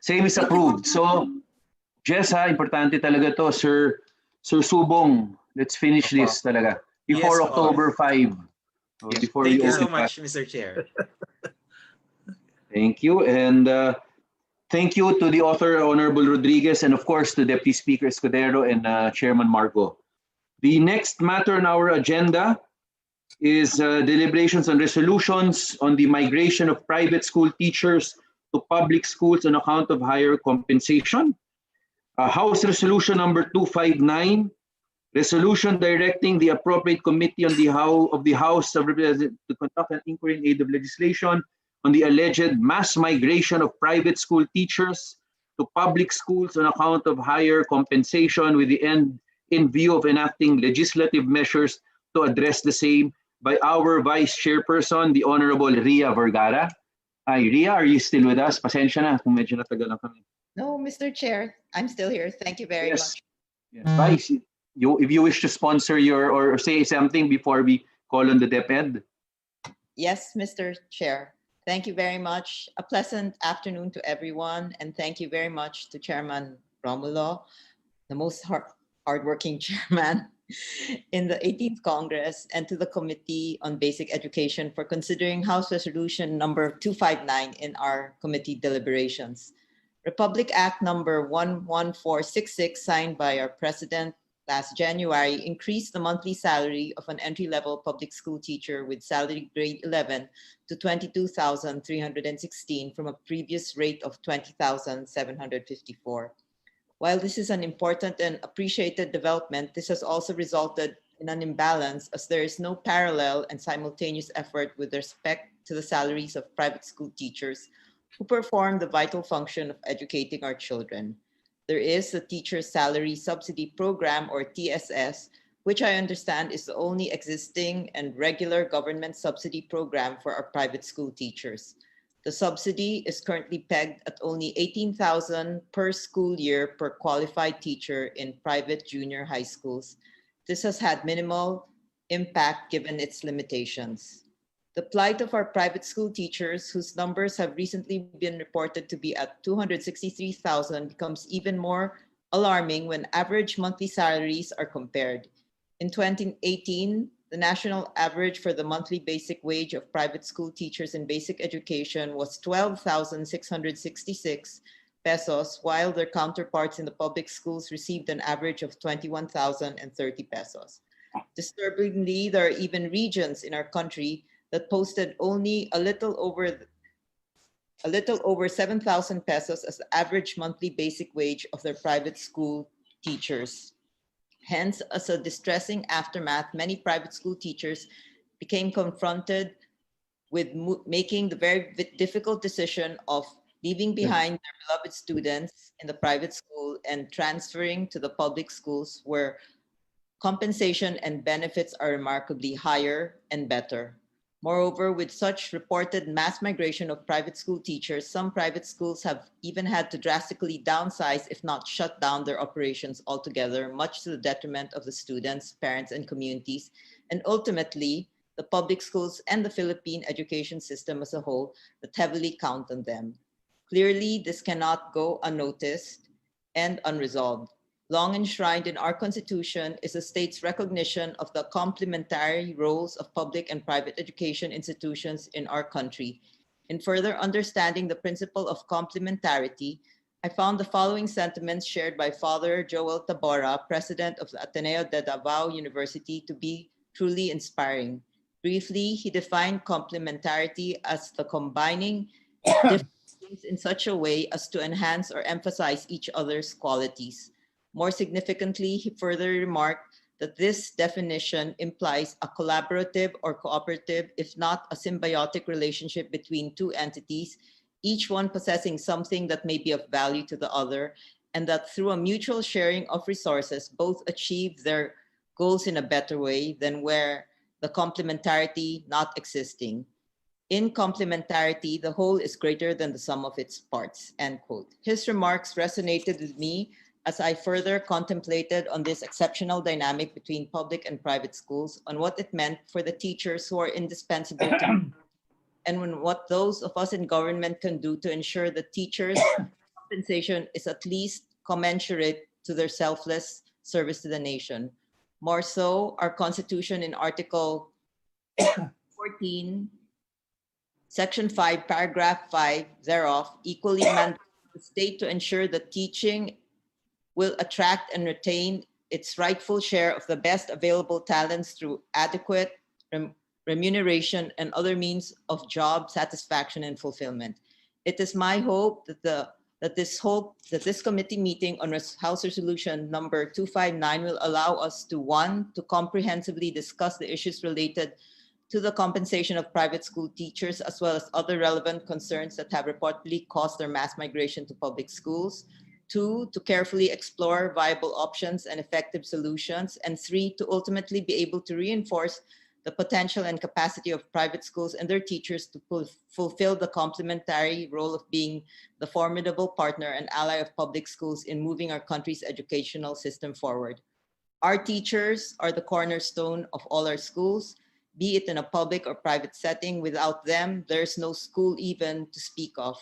S2: Same is approved. So, Jess, importante talaga to, Sir Subong. Let's finish this talaga before October 5. Before
S13: Thank you so much, Mr. Chair.
S2: Thank you. And thank you to the author, Honorable Rodriguez, and of course to Deputy Speaker Escudero and Chairman Margo. The next matter on our agenda is deliberations and resolutions on the migration of private school teachers to public schools on account of higher compensation. House Resolution number 259, resolution directing the appropriate committee on the House of Representatives to conduct an inquiry in aid of legislation on the alleged mass migration of private school teachers to public schools on account of higher compensation, with the end in view of enacting legislative measures to address the same, by our Vice Chairperson, the Honorable Ria Vergara. Hi, Ria, are you still with us? Pasensya na kung medyo natagal lang kami.
S15: No, Mr. Chair, I'm still here. Thank you very much.
S2: Yes. Vice, if you wish to sponsor or say something before we call on the DepEd.
S15: Yes, Mr. Chair. Thank you very much. A pleasant afternoon to everyone, and thank you very much to Chairman Romulo, the most hardworking chairman in the 18th Congress, and to the Committee on Basic Education for considering House Resolution number 259 in our committee deliberations. Republic Act number 11466, signed by our President last January, increased the monthly salary of an entry-level public school teacher with salary grade 11 to 22,316 from a previous rate of 20,754. While this is an important and appreciated development, this has also resulted in an imbalance as there is no parallel and simultaneous effort with respect to the salaries of private school teachers who perform the vital function of educating our children. There is the Teacher Salary Subsidy Program, or TSS, which I understand is the only existing and regular government subsidy program for our private school teachers. The subsidy is currently pegged at only 18,000 per school year per qualified teacher in private junior high schools. This has had minimal impact given its limitations. The plight of our private school teachers, whose numbers have recently been reported to be at 263,000, becomes even more alarming when average monthly salaries are compared. In 2018, the national average for the monthly basic wage of private school teachers in basic education was 12,666 pesos, while their counterparts in the public schools received an average of 21,030 pesos. Disturbingly, there are even regions in our country that posted only a little over 7,000 pesos as the average monthly basic wage of their private school teachers. Hence, as a distressing aftermath, many private school teachers became confronted with making the very difficult decision of leaving behind their beloved students in the private school and transferring to the public schools, where compensation and benefits are remarkably higher and better. Moreover, with such reported mass migration of private school teachers, some private schools have even had to drastically downsize, if not shut down, their operations altogether, much to the detriment of the students, parents, and communities, and ultimately the public schools and the Philippine education system as a whole that heavily count on them. Clearly, this cannot go unnoticed and unresolved. Long enshrined in our Constitution is the state's recognition of the complementary roles of public and private education institutions in our country. In further understanding the principle of complementarity, I found the following sentiments shared by Father Joel Tabora, President of the Ateneo de Davao University, to be truly inspiring. Briefly, he defined complementarity as the combining different things in such a way as to enhance or emphasize each other's qualities. More significantly, he further remarked that this definition implies a collaborative or cooperative, if not a symbiotic relationship between two entities, each one possessing something that may be of value to the other, and that through a mutual sharing of resources, both achieve their goals in a better way than where the complementarity not existing. In complementarity, the whole is greater than the sum of its parts, end quote. His remarks resonated with me as I further contemplated on this exceptional dynamic between public and private schools, on what it meant for the teachers who are indispensable to and on what those of us in government can do to ensure that teachers' compensation is at least commensurate to their selfless service to the nation. More so, our Constitution in Article 14, Section 5, Paragraph 5 thereof, equally mandates the state to ensure that teaching will attract and retain its rightful share of the best available talents through adequate remuneration and other means of job satisfaction and fulfillment. It is my hope that this committee meeting on House Resolution number 259 will allow us to, one, to comprehensively discuss the issues related to the compensation of private school teachers, as well as other relevant concerns that have reportedly caused their mass migration to public schools. Two, to carefully explore viable options and effective solutions. And three, to ultimately be able to reinforce the potential and capacity of private schools and their teachers to fulfill the complementary role of being the formidable partner and ally of public schools in moving our country's educational system forward. Our teachers are the cornerstone of all our schools, be it in a public or private setting. Without them, there's no school even to speak of.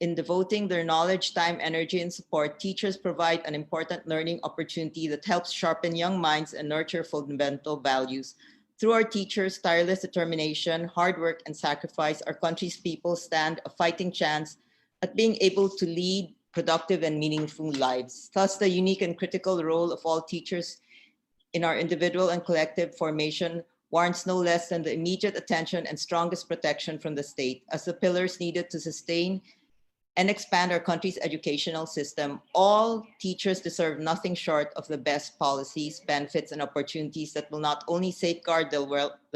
S15: In devoting their knowledge, time, energy, and support, teachers provide an important learning opportunity that helps sharpen young minds and nurture fundamental values. Through our teachers' tireless determination, hard work, and sacrifice, our country's people stand a fighting chance at being able to lead productive and meaningful lives. Thus, the unique and critical role of all teachers in our individual and collective formation warrants no less than the immediate attention and strongest protection from the state as the pillars needed to sustain and expand our country's educational system. All teachers deserve nothing short of the best policies, benefits, and opportunities that will not only safeguard their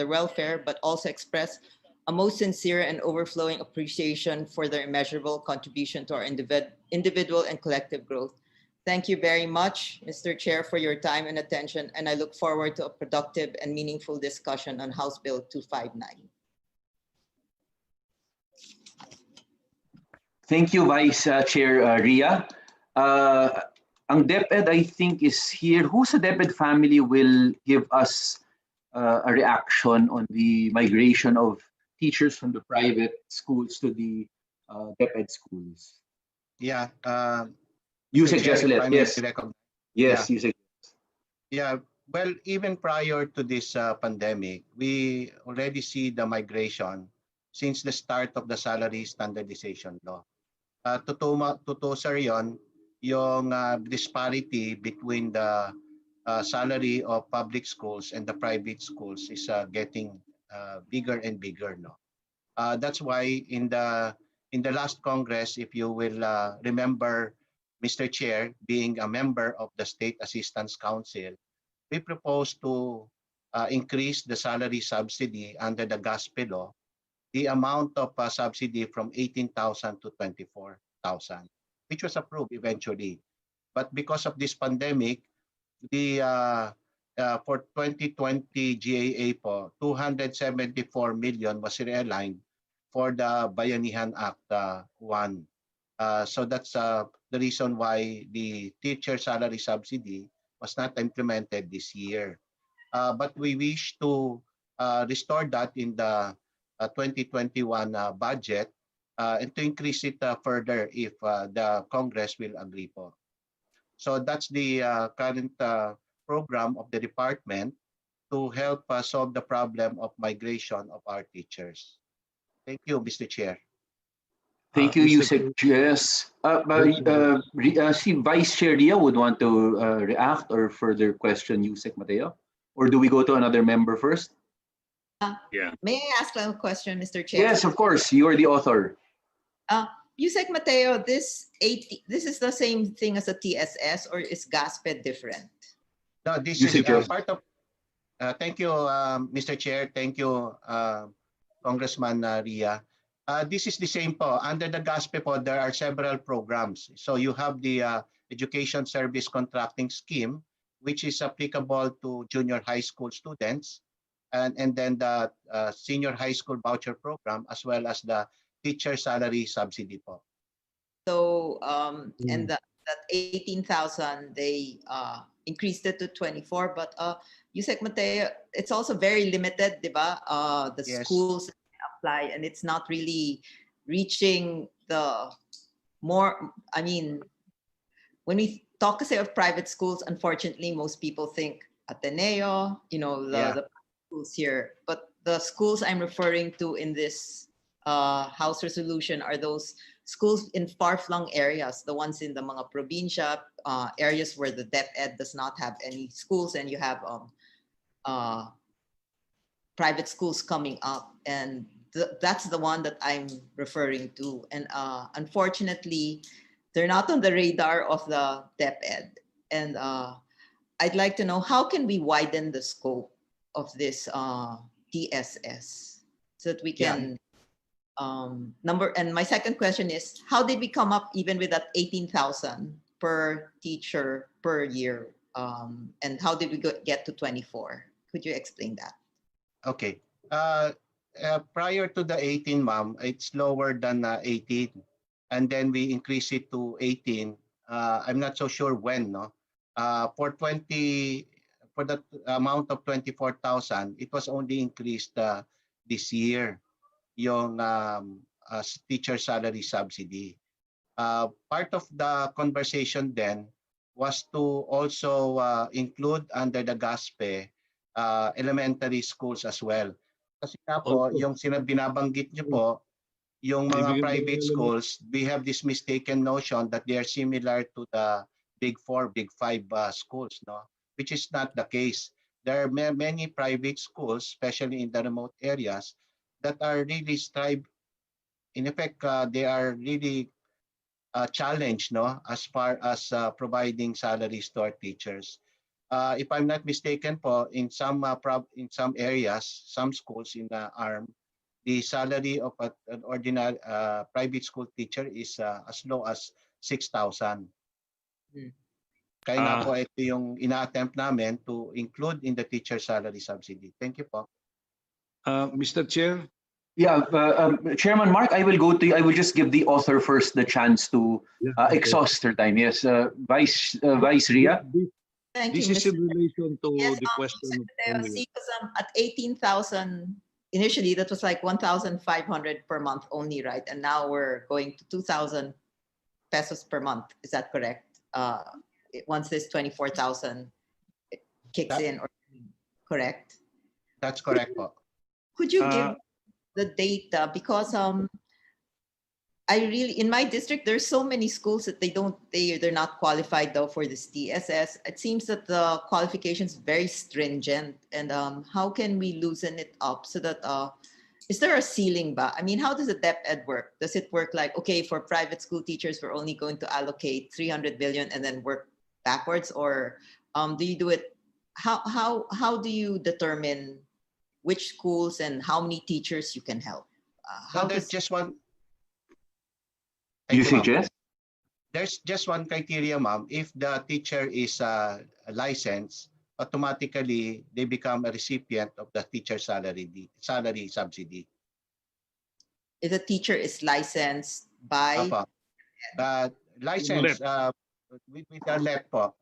S15: welfare, but also express a most sincere and overflowing appreciation for their immeasurable contribution to our individual and collective growth. Thank you very much, Mr. Chair, for your time and attention, and I look forward to a productive and meaningful discussion on House Bill 259.
S2: Thank you, Vice Chair Ria. Ang DepEd, I think, is here. Who sa DepEd family will give us a reaction on the migration of teachers from the private schools to the DepEd schools?
S12: Yeah.
S2: You
S12: Mr.
S2: suggest
S12: Chair,
S2: it,
S12: if I may
S2: yes.
S12: recognize-
S2: Yes,
S12: Yeah.
S2: you suggest.
S12: Yeah, well, even prior to this pandemic, we already see the migration since the start of the salary standardization law. Totoo sir yun, yung disparity between the salary of public schools and the private schools is getting bigger and bigger. No? That's why in the last Congress, if you will remember, Mr. Chair, being a member of the State Assistance Council, we proposed to increase the salary subsidy under the GASPE law, the amount of subsidy from 18,000 to 24,000, which was approved eventually. But because of this pandemic, the for 2020 GAA po, 274 million was realigned for the Bayanihan Act 1. So that's the reason why the teacher salary subsidy was not implemented this year. But we wish to restore that in the 2021 budget and to increase it further if the Congress will agree po. So that's the current program of the department to help solve the problem of migration of our teachers. Thank you, Mr. Chair.
S2: Thank you, Yusek. Yes. See, Vice Chair Ria would want to react or further question Yusek Mateo? Or do we go to another member first?
S15: May I ask a question, Mr. Chair?
S2: Yes, of course. You are the author.
S15: Yusek Mateo, this is the same thing as a TSS, or is GASPE different?
S12: No, this
S2: Yusek
S12: is
S2: Joe.
S12: part of. Thank you, Mr. Chair. Thank you, Congressman Ria. This is the same po. Under the GASPE po, there are several programs. So you have the Education Service Contracting Scheme, which is applicable to junior high school students, and then the senior high school voucher program, as well as the teacher salary subsidy po.
S15: So, and that 18,000, they increased it to 24, but Yusek Mateo, it's also very limited, di ba? The
S12: Yes.
S15: schools apply, and it's not really reaching the more, I mean, when we talk say of private schools, unfortunately, most people think Ateneo, the schools here, but the schools I'm referring to in this House resolution are those schools in far-flung areas, the ones in the mga probinsya, areas where the DepEd does not have any schools, and you have private schools coming up, and that's the one that I'm referring to. And unfortunately, they're not on the radar of the DepEd. And I'd like to know, how can we widen the scope of this TSS so that we can and my second question is, how did we come up even with that 18,000 per teacher per year? And how did we get to 24? Could you explain that?
S12: Okay. Prior to the 18, ma'am, it's lower than 18. And then we increase it to 18. I'm not so sure when, no? For the amount of 24,000, it was only increased this year, yung teacher salary subsidy. Part of the conversation then was to also include under the GASPE elementary schools as well. Kasi nga po,
S14: Also.
S12: yung binabanggit niyo po, yung mga private schools, we have this mistaken notion that they are similar to the Big Four, Big Five schools, no? Which is not the case. There are many private schools, especially in the remote areas, that are really in effect, they are really challenged, no, as far as providing salaries to our teachers. If I'm not mistaken po, in some areas, some schools in the ARM, the salary of an ordinary private school teacher is as low as 6,000. Kaya nga po ito yung ina-attempt namin to include in the teacher salary subsidy. Thank you po.
S14: Mr. Chair?
S2: Yeah, Chairman Mark, I will go to you. I will just give the author first the chance to exhaust her time. Yes, Vice Ria.
S15: Thank
S14: This
S15: you,
S14: is in
S15: Mr.
S14: relation to
S15: Yes,
S14: the question.
S15: because at 18,000, initially that was like 1,500 per month only, right? And now we're going to 2,000 pesos per month. Is that correct? Once this 24,000 kicks in, or correct?
S12: That's correct po.
S15: Could you give the data? Because in my district, there's so many schools that they're not qualified though for this TSS. It seems that the qualifications very stringent, and how can we loosen it up so that is there a ceiling ba? I mean, how does the DepEd work? Does it work like, okay, for private school teachers, we're only going to allocate 300 billion and then work backwards, or do you do it? How do you determine which schools and how many teachers you can help?
S12: There's just one.
S2: You suggest?
S12: There's just one criteria, ma'am. If the teacher is licensed, automatically they become a recipient of the teacher salary subsidy.
S15: If the teacher is licensed by?
S12: License with the LEP po.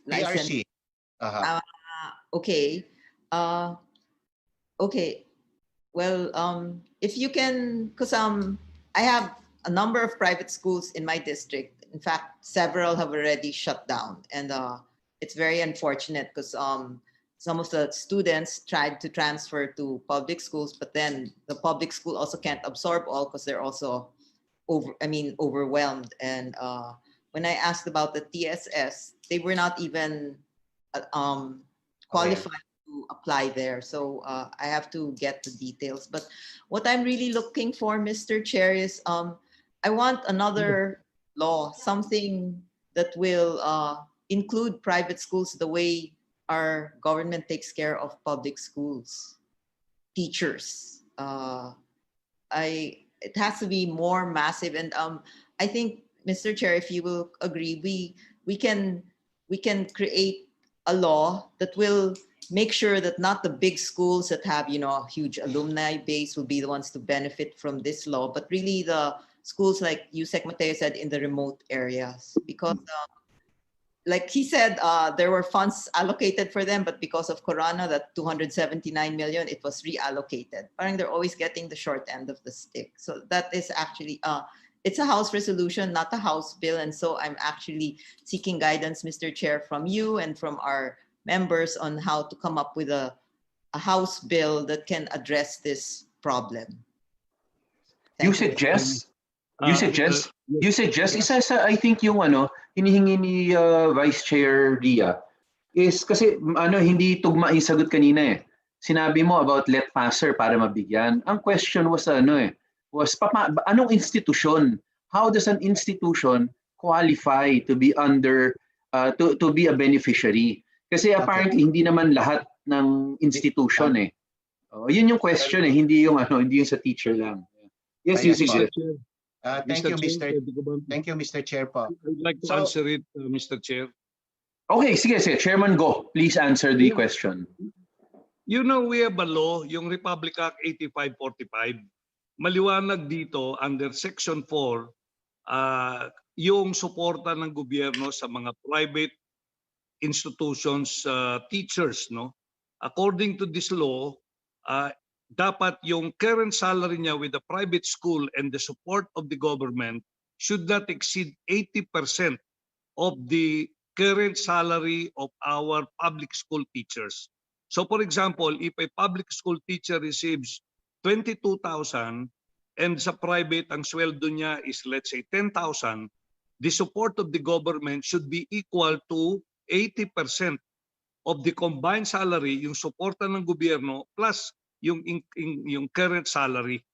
S15: License. Okay. Okay. Well, if you can, because I have a number of private schools in my district. In fact, several have already shut down, and it's very unfortunate because some of the students tried to transfer to public schools, but then the public school also can't absorb all because they're also overwhelmed. And when I asked about the TSS, they were not even qualified to apply there. So I have to get the details. But what I'm really looking for, Mr. Chair, is I want another law, something that will include private schools the way our government takes care of public schools, teachers. It has to be more massive. And I think, Mr. Chair, if you will agree, we can create a law that will make sure that not the big schools that have, a huge alumni base will be the ones to benefit from this law, but really the schools, like Yusek Mateo said, in the remote areas. Because like he said, there were funds allocated for them, but because of Corona, that 279 million, it was reallocated. Parang they're always getting the short end of the stick. So that is actually, it's a House resolution, not a House bill. And so I'm actually seeking guidance, Mr. Chair, from you and from our members on how to come up with a House bill that can address this problem.
S2: You suggest, isa sa, I think yung hinihingi ni Vice Chair Ria is kasi hindi tugma yung sagot kanina eh. Sinabi mo about let passer para mabigyan. Ang question was anong institution? How does an institution qualify to be under to be a beneficiary? Kasi apparently hindi naman lahat ng institution eh. Yun yung question eh, hindi yung sa teacher lang. Yes, you suggest.
S12: Thank you, Mr. Chair po.
S14: I'd like to answer it, Mr. Chair.
S2: Okay, sige. Chairman, go. Please answer the question.
S14: We have a law, yung Republic Act 8545. Maliwanag dito under Section 4, yung suporta ng gobyerno sa mga private institutions, teachers. No? According to this law, dapat yung current salary niya with the private school and the support of the government should not exceed 80% of the current salary of our public school teachers. So for example, if a public school teacher receives 22,000 and sa private ang sweldo niya is let's say 10,000, the support of the government should be equal to 80% of the combined salary, yung suporta ng gobyerno plus yung current salary.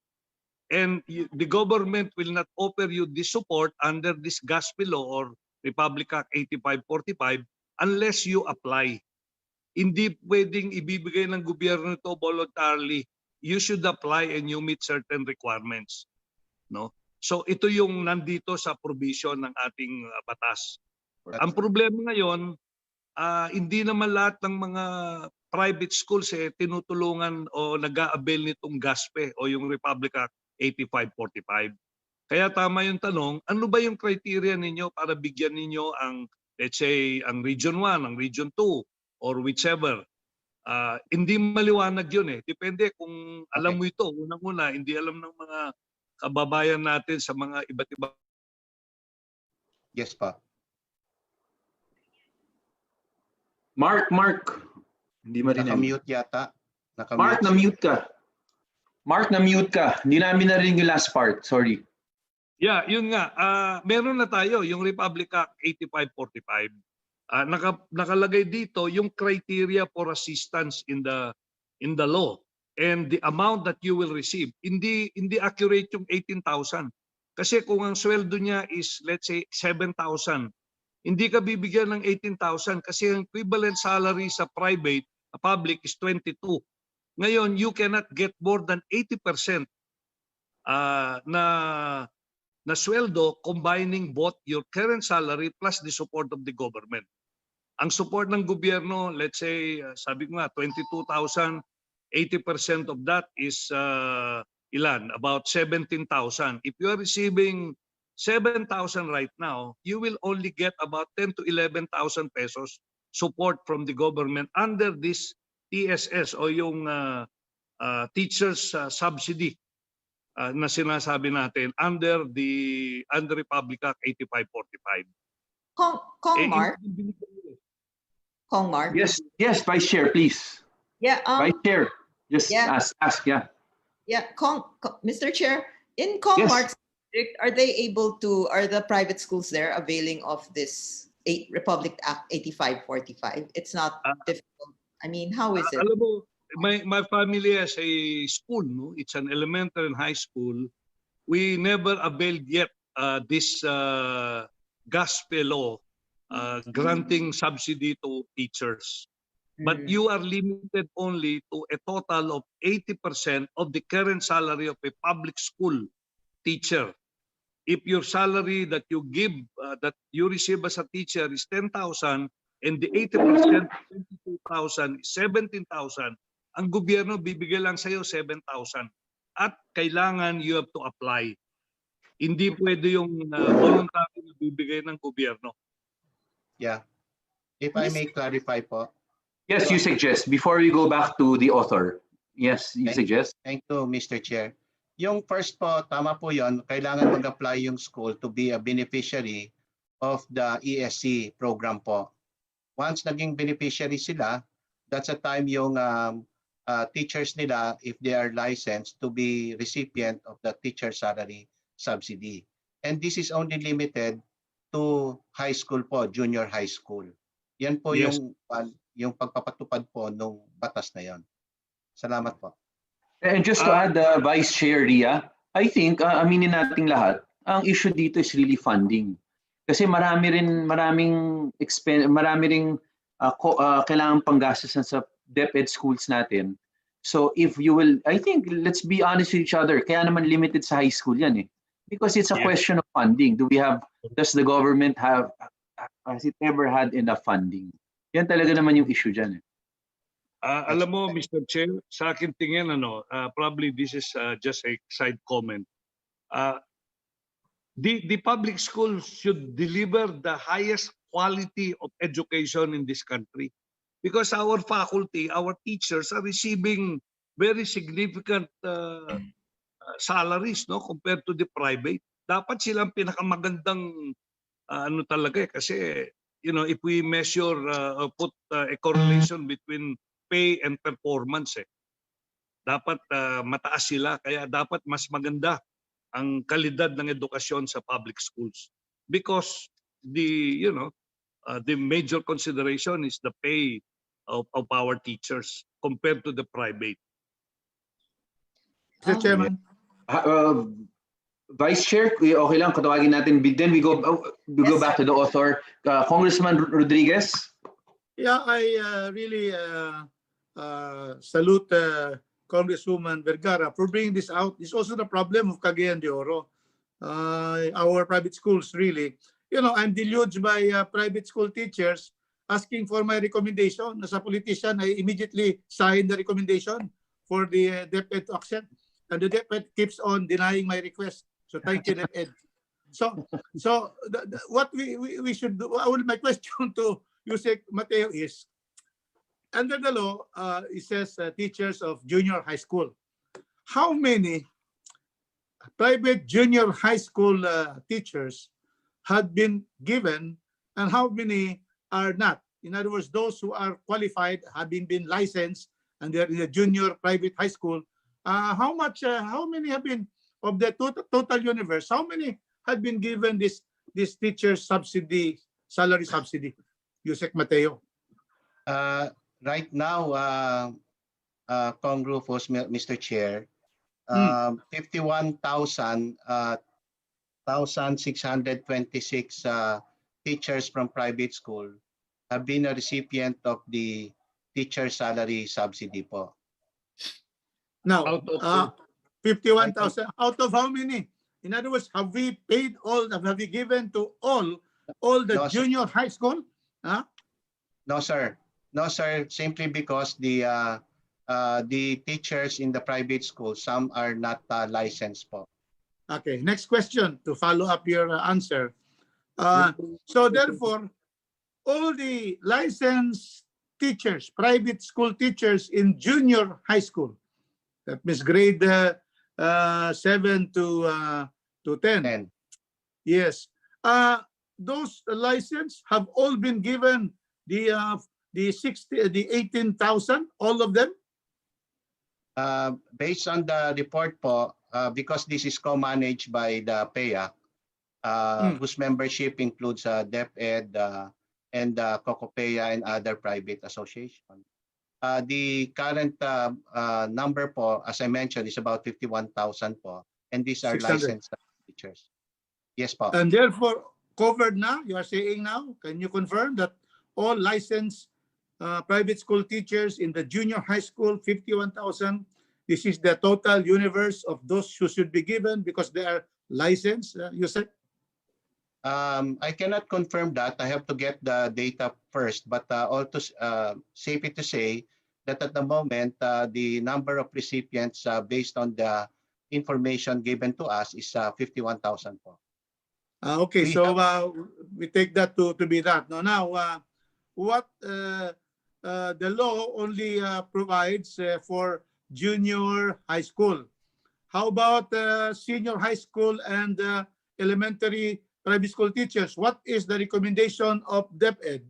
S14: And the government will not offer you this support under this GASP law or Republic Act 8545 unless you apply. Hindi pwedeng ibibigay ng gobyerno ito voluntarily. You should apply and you meet certain requirements. No? So ito yung nandito sa provision ng ating batas. Ang problema ngayon, hindi naman lahat ng mga private schools tinutulungan o nag-a-avail nitong GASP o yung Republic Act 8545. Kaya tama yung tanong, ano ba yung criteria ninyo para bigyan ninyo ang, let's say, ang Region 1, ang Region 2, or whichever. Hindi maliwanag yun eh. Depende kung alam mo ito. Unang-una, hindi alam ng mga kababayan natin sa mga iba't ibang.
S12: Yes pa.
S2: Mark. Hindi marinig.
S12: Naka-mute yata.
S2: Mark, na-mute ka. Mark, na-mute ka. Hindi namin narinig yung last part. Sorry.
S14: Yeah, yun nga. Meron na tayo, yung Republic Act 8545. Nakalagay dito yung criteria for assistance in the law and the amount that you will receive. Hindi accurate yung 18,000. Kasi kung ang sweldo niya is let's say 7,000, hindi ka bibigyan ng 18,000 kasi ang equivalent salary sa private, public is 22. Ngayon, you cannot get more than 80% na sweldo combining both your current salary plus the support of the government. Ang support ng gobyerno, let's say, sabi ko nga, 22,000, 80% of that is ilan? About 17,000. If you are receiving 7,000 right now, you will only get about 10 to 11,000 pesos support from the government under this TSS o yung teachers subsidy na sinasabi natin under Republic Act 8545.
S15: Kong Mark?
S2: Yes, Vice Chair, please.
S15: Yeah.
S2: Vice Chair, just ask, yeah.
S15: Yeah, Mr. Chair, in Kong Mark's district, are the private schools there availing of this Republic Act 8545? It's not difficult. I mean, how is it?
S14: Alam mo, my family has a school, no? It's an elementary and high school. We never availed yet this GASP law granting subsidy to teachers. But you are limited only to a total of 80% of the current salary of a public school teacher. If your salary that you give, that you receive as a teacher is 10,000 and the 80% 22,000 is 17,000, ang gobyerno bibigay lang sa iyo 7,000. At kailangan you have to apply. Hindi pwede yung voluntary na bibigay ng gobyerno.
S12: Yeah. If I may clarify po.
S2: Yes, you suggest. Before we go back to the author. Yes, you suggest.
S12: Thank you, Mr. Chair. Yung first po, tama po yon, kailangan mag-apply yung school to be a beneficiary of the ESC program po. Once naging beneficiary sila, that's the time yung teachers nila, if they are licensed, to be recipient of the teacher salary subsidy. And this is only limited to high school po, junior high school. Yan po yung pagpapatupad po ng batas na yon. Salamat po.
S2: And just to add, Vice Chair Ria, I think, aminin nating lahat, ang issue dito is really funding. Kasi marami ring kailangan panggastusan sa DepEd schools natin. So if you will, I think, let's be honest with each other, kaya naman limited sa high school yan eh. Because it's a question of funding. Does the government has it ever had enough funding? Yan talaga naman yung issue dyan eh.
S14: Alam mo, Mr. Chair, sa akin tingin, probably this is just a side comment. The public schools should deliver the highest quality of education in this country because our faculty, our teachers are receiving very significant salaries, no, compared to the private. Dapat silang pinakamagandang ano talaga kasi if we measure put a correlation between pay and performance, dapat mataas sila, kaya dapat mas maganda ang kalidad ng edukasyon sa public schools, because the major consideration is the pay of our teachers compared to the private.
S10: Mr. Chairman.
S2: Vice Chair, okay lang, katawagin natin. Then we go back to the author, Congressman Rodriguez.
S10: Yeah, I really salute Congresswoman Vergara for bringing this out. It's also the problem of Cagayan de Oro. Our private schools, really. I'm deluged by private school teachers asking for my recommendation. As a politician, I immediately sign the recommendation for the DepEd to accept. And the DepEd keeps on denying my request. So thank you, DepEd. So what we should do, my question to Yusek Mateo is, under the law, it says teachers of junior high school. How many private junior high school teachers had been given and how many are not? In other words, those who are qualified, having been licensed, and they're in a junior private high school, how many have been, of the total universe, how many had been given this teacher subsidy, salary subsidy? Yusek Mateo.
S12: Right now, Congress, Mr. Chair, 51,626 teachers from private school have been a recipient of the teacher salary subsidy po.
S10: Now, 51,000 out of how many? In other words, have we paid all? Have we given to all the junior high school? Huh?
S12: No, sir. No, sir. Simply because the teachers in the private school, some are not licensed po.
S10: Okay. Next question to follow up your answer. So therefore, all the licensed teachers, private school teachers in junior high school, that means grade 7 to 10. Yes. Those license have all been given the 18,000, all of them?
S12: Based on the report po, because this is co-managed by the PEA, whose membership includes DepEd and COCOPEA and other private associations. The current number po, as I mentioned, is about 51,000 po, and these are
S10: 600.
S12: licensed teachers. Yes po.
S10: And therefore, covered now, you are saying now, can you confirm that all licensed private school teachers in the junior high school, 51,000, this is the total universe of those who should be given because they are licensed, you said?
S12: I cannot confirm that. I have to get the data first, but also safe to say that at the moment, the number of recipients based on the information given to us is 51,000 po.
S10: Okay, so we take that to be that. Now, what the law only provides for junior high school. How about senior high school and elementary private school teachers? What is the recommendation of DepEd?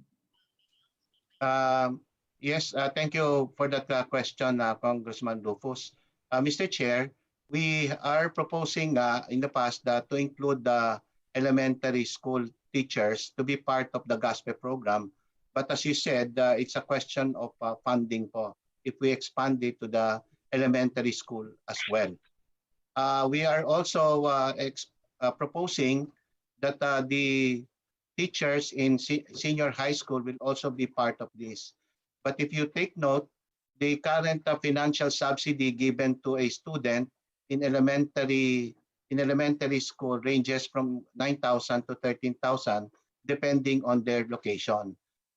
S12: Yes, thank you for that question, Congressman Rufus. Mr. Chair, we are proposing in the past to include the elementary school teachers to be part of the GASPE program. But as you said, it's a question of funding po, if we expand it to the elementary school as well. We are also proposing that the teachers in senior high school will also be part of this. But if you take note, the current financial subsidy given to a student in elementary school ranges from 9,000 to 13,000 depending on their location.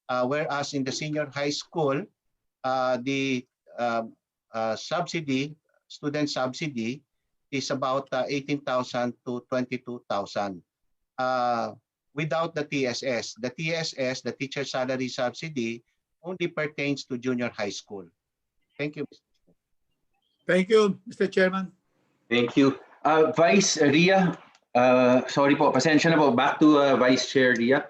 S12: Whereas in the senior high school, the student subsidy is about 18,000 to 22,000. Without the TSS. The TSS, the teacher salary subsidy, only pertains to junior high school. Thank you, Mr.
S10: Thank you, Mr. Chairman.
S2: Thank you. Vice Ria, sorry po, pasensya na po. Back to Vice Chair Ria.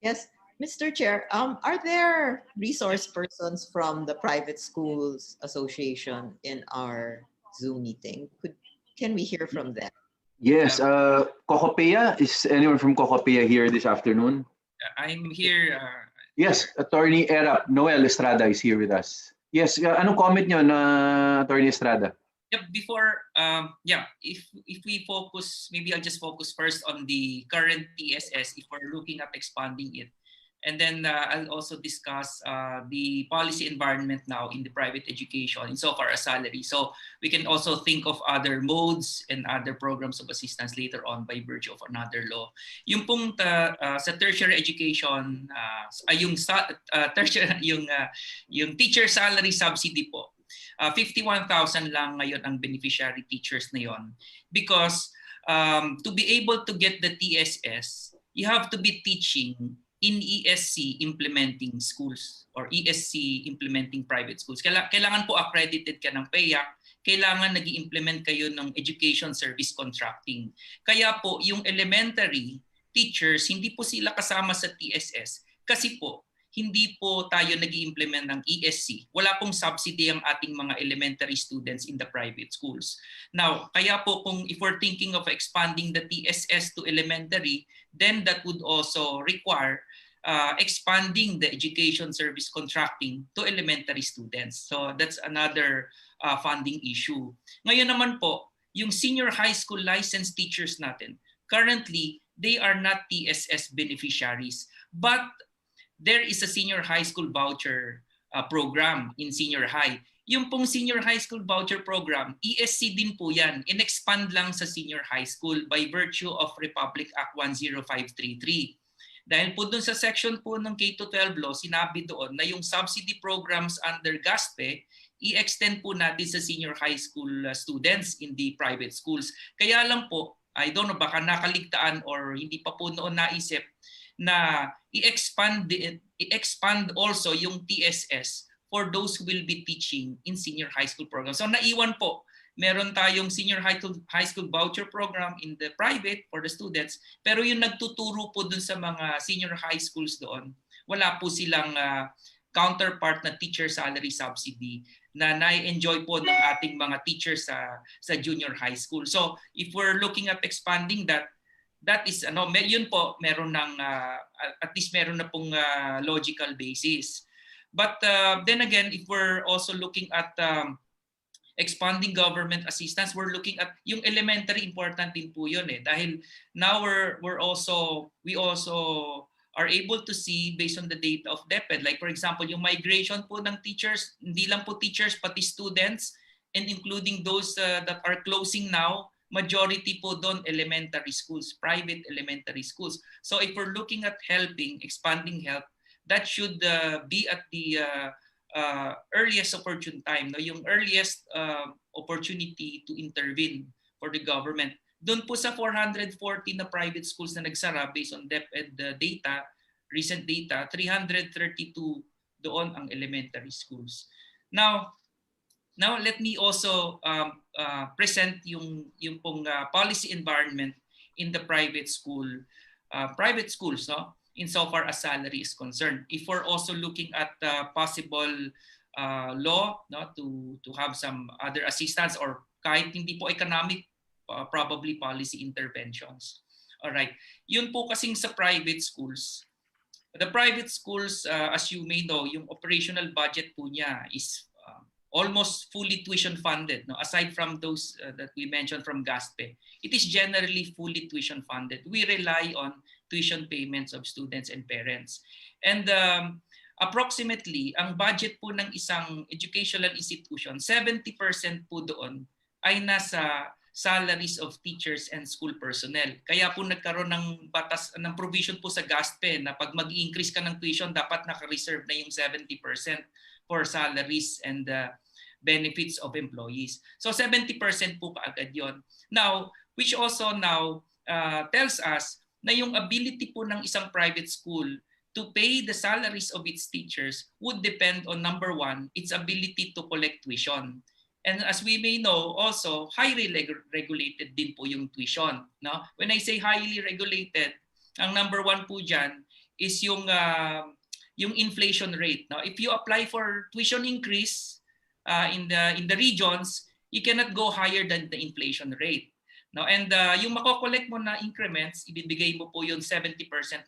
S15: Yes, Mr. Chair, are there resource persons from the Private Schools Association in our Zoom meeting? Can we hear from them?
S2: Yes, Kokopea, is anyone from Kokopea here this afternoon?
S16: I'm here.
S2: Yes, Attorney Erap Noel Estrada is here with us. Yes, anong comment nyo na Attorney Estrada?
S16: Yeah, before, if we focus, maybe I'll just focus first on the current TSS if we're looking at expanding it. And then I'll also discuss the policy environment now in the private education insofar as salary. So we can also think of other modes and other programs of assistance later on by virtue of another law. Yung pong sa tertiary education, yung teacher salary subsidy po, 51,000 lang ngayon ang beneficiary teachers na yon. Because to be able to get the TSS, you have to be teaching in ESC implementing schools or ESC implementing private schools. Kailangan po accredited ka ng PAYAC, kailangan nag-i-implement kayo ng education service contracting. Kaya po yung elementary teachers, hindi po sila kasama sa TSS kasi po hindi po tayo nag-i-implement ng ESC. Wala pong subsidy ang ating mga elementary students in the private schools. Now, kaya po kung if we're thinking of expanding the TSS to elementary, then that would also require expanding the education service contracting to elementary students. So that's another funding issue. Ngayon naman po, yung senior high school licensed teachers natin, currently, they are not TSS beneficiaries. But there is a senior high school voucher program in senior high. Yung pong senior high school voucher program, ESC din po yan. In-expand lang sa senior high school by virtue of Republic Act 10533. Dahil po dun sa section po ng K-12 law, sinabi doon na yung subsidy programs under GASPE, i-extend po natin sa senior high school students in the private schools. Kaya lang po, I don't know, baka nakaligtaan or hindi pa po noon naisip na i-expand also yung TSS for those who will be teaching in senior high school program. So naiwan po, meron tayong senior high school voucher program in the private for the students, pero yung nagtuturo po dun sa mga senior high schools doon, wala po silang counterpart na teacher salary subsidy na nai-enjoy po ng ating mga teachers sa junior high school. So if we're looking at expanding that is yun po meron ng at least meron na pong logical basis. But then again, if we're also looking at expanding government assistance, we're looking at yung elementary, important din po yun dahil now we also are able to see based on the data of DepEd, like for example yung migration po ng teachers, hindi lang po teachers pati students, and including those that are closing now, majority po doon elementary schools, private elementary schools. So if we're looking at expanding help, that should be at the earliest opportune time, yung earliest opportunity to intervene for the government. Doon po sa 440 na private schools na nagsara based on DepEd data, recent data, 332 doon ang elementary schools. Now let me also present yung pong policy environment in the private schools, no? Insofar as salary is concerned. If we're also looking at possible law, no, to have some other assistance or kahit hindi po economic, probably policy interventions. All right. Yun po kasing sa private schools. The private schools, as you may know, yung operational budget po niya is almost fully tuition funded. No? Aside from those that we mentioned from GASPE, it is generally fully tuition funded. We rely on tuition payments of students and parents. And approximately, ang budget po ng isang educational institution, 70% po doon ay nasa salaries of teachers and school personnel. Kaya po nagkaroon ng batas, ng provision po sa GASPE na pag mag-increase ka ng tuition, dapat naka-reserve na yung 70% for salaries and benefits of employees. So 70% po kaagad yon. Now, which also now tells us na yung ability po ng isang private school to pay the salaries of its teachers would depend on number one, its ability to collect tuition. And as we may know, also highly regulated din po yung tuition. No? When I say highly regulated, ang number one po dyan is yung inflation rate. No? If you apply for tuition increase in the regions, you cannot go higher than the inflation rate. No, and yung mako-collect mo na increments, ibibigay mo po yung 70%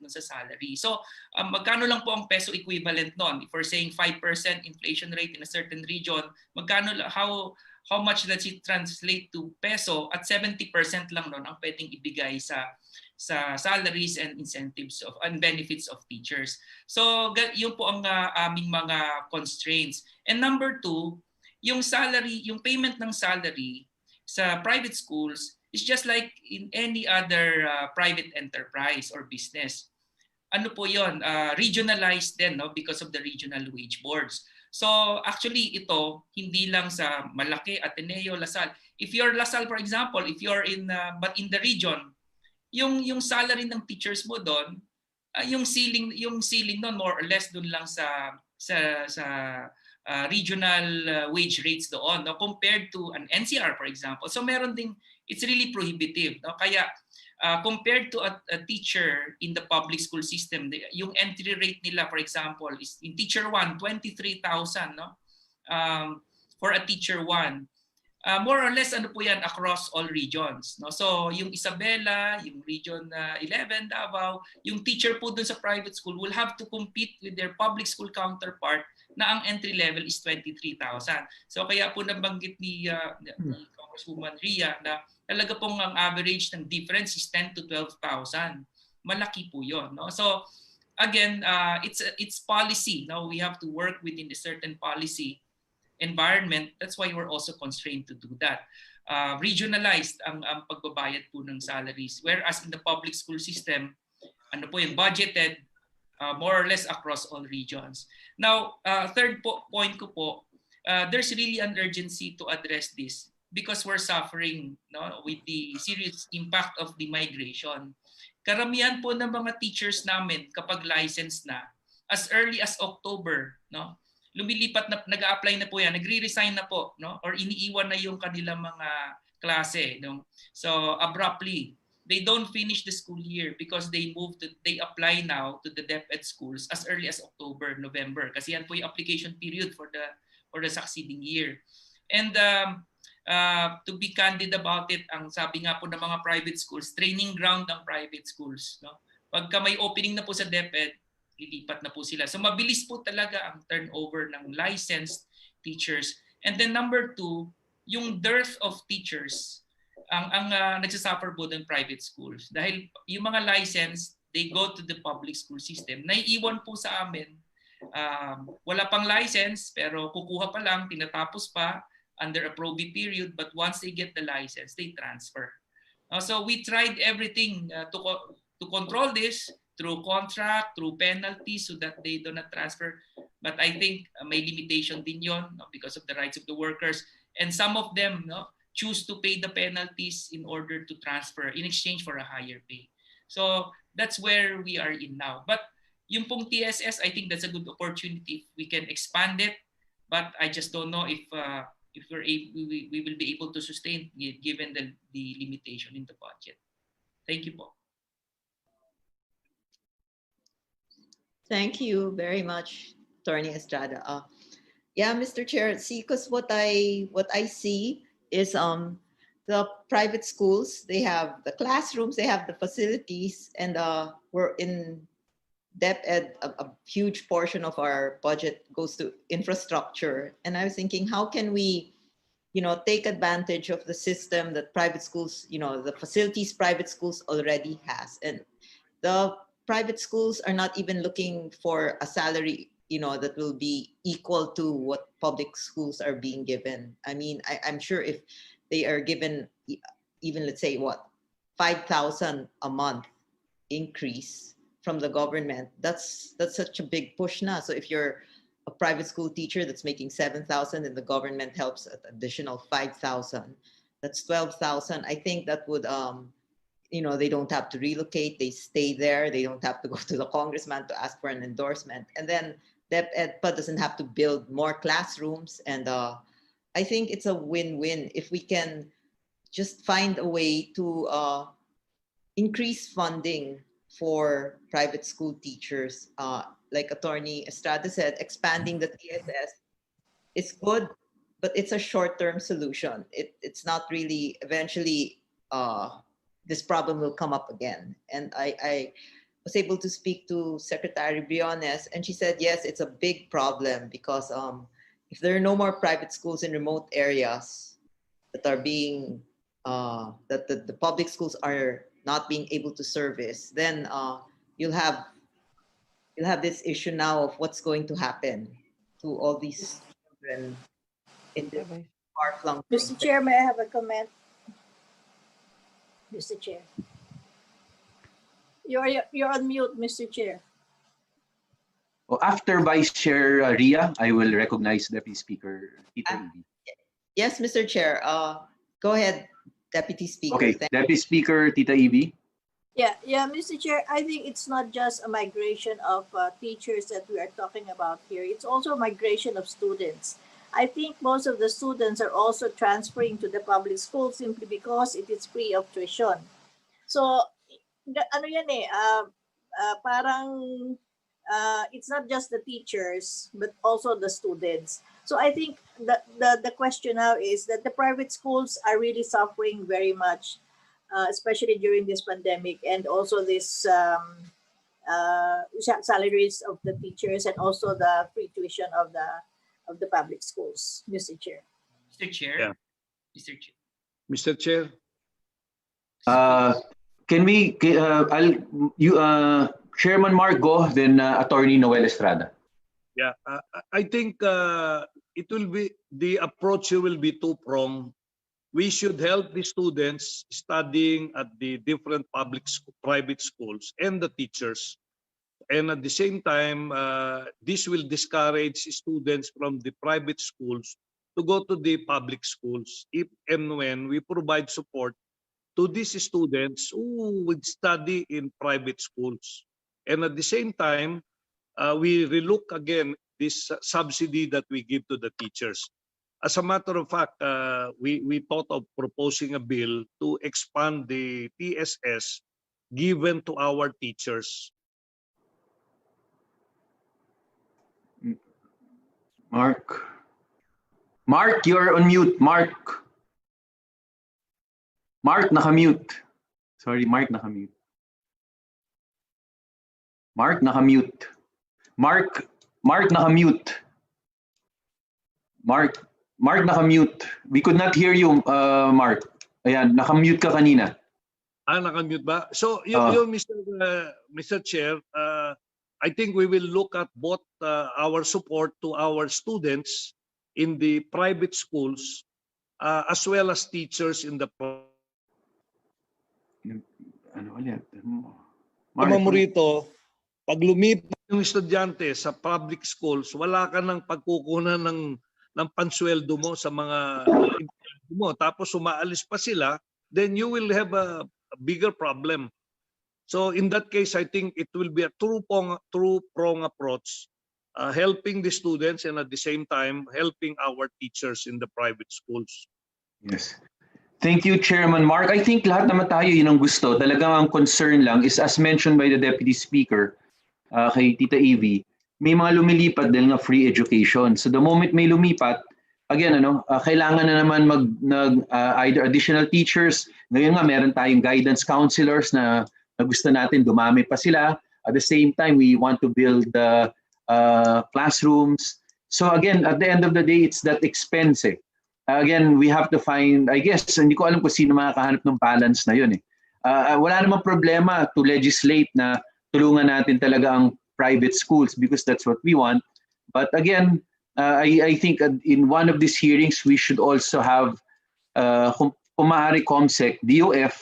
S16: nun sa salary. So, magkano lang po ang peso equivalent nun? If we're saying 5% inflation rate in a certain region, magkano, how much does it translate to peso? At 70% lang nun ang pwedeng ibigay sa salaries and incentives and benefits of teachers. So, yun po ang aming mga constraints. And number two, yung salary, yung payment ng salary sa private schools is just like in any other private enterprise or business. Ano po yun? Regionalized din, no? Because of the regional wage boards. So actually ito, hindi lang sa malaki, Ateneo, Lasal. If you're Lasal, for example, if you're but in the region, yung salary ng teachers mo doon, yung ceiling doon more or less doon lang sa regional wage rates doon, no? Compared to an NCR, for example. So meron ding, it's really prohibitive. No? Kaya compared to a teacher in the public school system, yung entry rate nila, for example, is in teacher 1, 23,000, no? For a teacher 1. More or less, ano po yan, across all regions. No? So yung Isabela, yung region 11, Davao, yung teacher po dun sa private school will have to compete with their public school counterpart na ang entry level is 23,000. So kaya po nabanggit ni Congresswoman Ria na talaga pong ang average ng difference is 10 to 12,000. Malaki po yun. No? So again, it's policy. No? We have to work within a certain policy environment. That's why we're also constrained to do that. Regionalized ang pagbabayad po ng salaries. Whereas in the public school system, ano po yung budgeted more or less across all regions. Now, third point ko po, there's really an urgency to address this because we're suffering, no, with the serious impact of the migration. Karamihan po ng mga teachers namin kapag licensed na, as early as October, no, lumilipat na, nag-a-apply na po yan, nagre-resign na po, no, or iniiwan na yung kanilang mga klase, no. So abruptly, they don't finish the school year because they apply now to the DepEd schools as early as October, November. Kasi yan po yung application period for the succeeding year. And to be candid about it, ang sabi nga po ng mga private schools, training ground ng private schools. No? Pagka may opening na po sa DepEd, lilipat na po sila. So mabilis po talaga ang turnover ng licensed teachers. And then number two, yung dearth of teachers ang nagsasuffer po ng private schools. Dahil yung mga licensed, they go to the public school system. Naiiwan po sa amin, wala pang license, pero kukuha pa lang, tinatapos pa under a probate period, but once they get the license, they transfer. So we tried everything to control this through contract, through penalties, so that they do not transfer. But I think may limitation din yon, no, because of the rights of the workers. And some of them, no, choose to pay the penalties in order to transfer in exchange for a higher pay. So that's where we are in now. But yung pong TSS, I think that's a good opportunity if we can expand it. But I just don't know if we will be able to sustain it given the limitation in the budget. Thank you po.
S15: Thank you very much, Attorney Estrada. Yeah, Mr. Chair, see, because what I see is the private schools, they have the classrooms, they have the facilities, and we're in DepEd, a huge portion of our budget goes to infrastructure. And I was thinking, how can we, take advantage of the system that private schools, the facilities private schools already has. And the private schools are not even looking for a salary, that will be equal to what public schools are being given. I mean, I'm sure if they are given even, let's say, 5,000 a month increase from the government, that's such a big push now. So if you're a private school teacher that's making 7,000 and the government helps at additional 5,000, that's 12,000. I think that would, they don't have to relocate, they stay there, they don't have to go to the congressman to ask for an endorsement. And then DepEdPA doesn't have to build more classrooms and I think it's a win-win if we can just find a way to increase funding for private school teachers. Like Attorney Estrada said, expanding the TSS is good, but it's a short-term solution. It's not really, eventually, this problem will come up again. And I was able to speak to Secretary Briones, and she said, yes, it's a big problem because if there are no more private schools in remote areas that are being, that the public schools are not being able to service, then you'll have this issue now of what's going to happen to all these children in this far-flung.
S6: Mr. Chair, may I have a comment? Mr. Chair. You're on mute, Mr. Chair.
S2: Well, after Vice Chair Ria, I will recognize Deputy Speaker Tita Ivy.
S15: Yes, Mr. Chair. Go ahead, Deputy Speaker.
S2: Okay, Deputy Speaker Tita Ivy.
S6: Yeah, Mr. Chair, I think it's not just a migration of teachers that we are talking about here. It's also a migration of students. I think most of the students are also transferring to the public school simply because it is free of tuition. So, ano yan eh, parang it's not just the teachers, but also the students. So I think the question now is that the private schools are really suffering very much, especially during this pandemic, and also this salaries of the teachers and also the free tuition of the public schools, Mr. Chair.
S16: Mr. Chair.
S14: Yeah.
S16: Mr. Chair.
S14: Mr. Chair.
S2: Can we? Chairman Mark go, then Attorney Noel Estrada.
S14: Yeah, I think it will be, the approach here will be two-pronged. We should help the students studying at the different private schools and the teachers. And at the same time, this will discourage students from the private schools to go to the public schools if and when we provide support to these students who would study in private schools. And at the same time, we relook again this subsidy that we give to the teachers. As a matter of fact, we thought of proposing a bill to expand the TSS given to our teachers.
S2: Mark, you're on mute. Mark, nakamute. Sorry, Mark, nakamute. Mark, nakamute. Mark, nakamute. Mark, nakamute. We could not hear you, Mark. Ayan, nakamute ka kanina.
S14: Nakamute ba? So, yun Mr. Chair, I think we will look at both our support to our students in the private schools as well as teachers in the mo rito, pag lumipat yung estudyante sa public schools, wala ka ng pagkukunan ng pansweldo mo sa mga empleyado mo. Tapos umaalis pa sila, then you will have a bigger problem. So in that case, I think it will be a two-prong approach, helping the students and at the same time helping our teachers in the private schools.
S2: Yes. Thank you, Chairman Mark. I think lahat naman tayo yun ang gusto. Talagang ang concern lang is, as mentioned by the Deputy Speaker, kay Tita Evie, may mga lumilipat dahil nga free education. So the moment may lumipat, again, kailangan na naman either additional teachers. Ngayon nga, meron tayong guidance counselors na gusto natin dumami pa sila. At the same time, we want to build the classrooms. So again, at the end of the day, it's that expense. Again, we have to find, I guess, hindi ko alam kung sino makakahanap ng balance na yun. Wala namang problema to legislate na tulungan natin talaga ang private schools because that's what we want. But again, I think in one of these hearings, we should also have, kung maaari, COMSEC, DOF,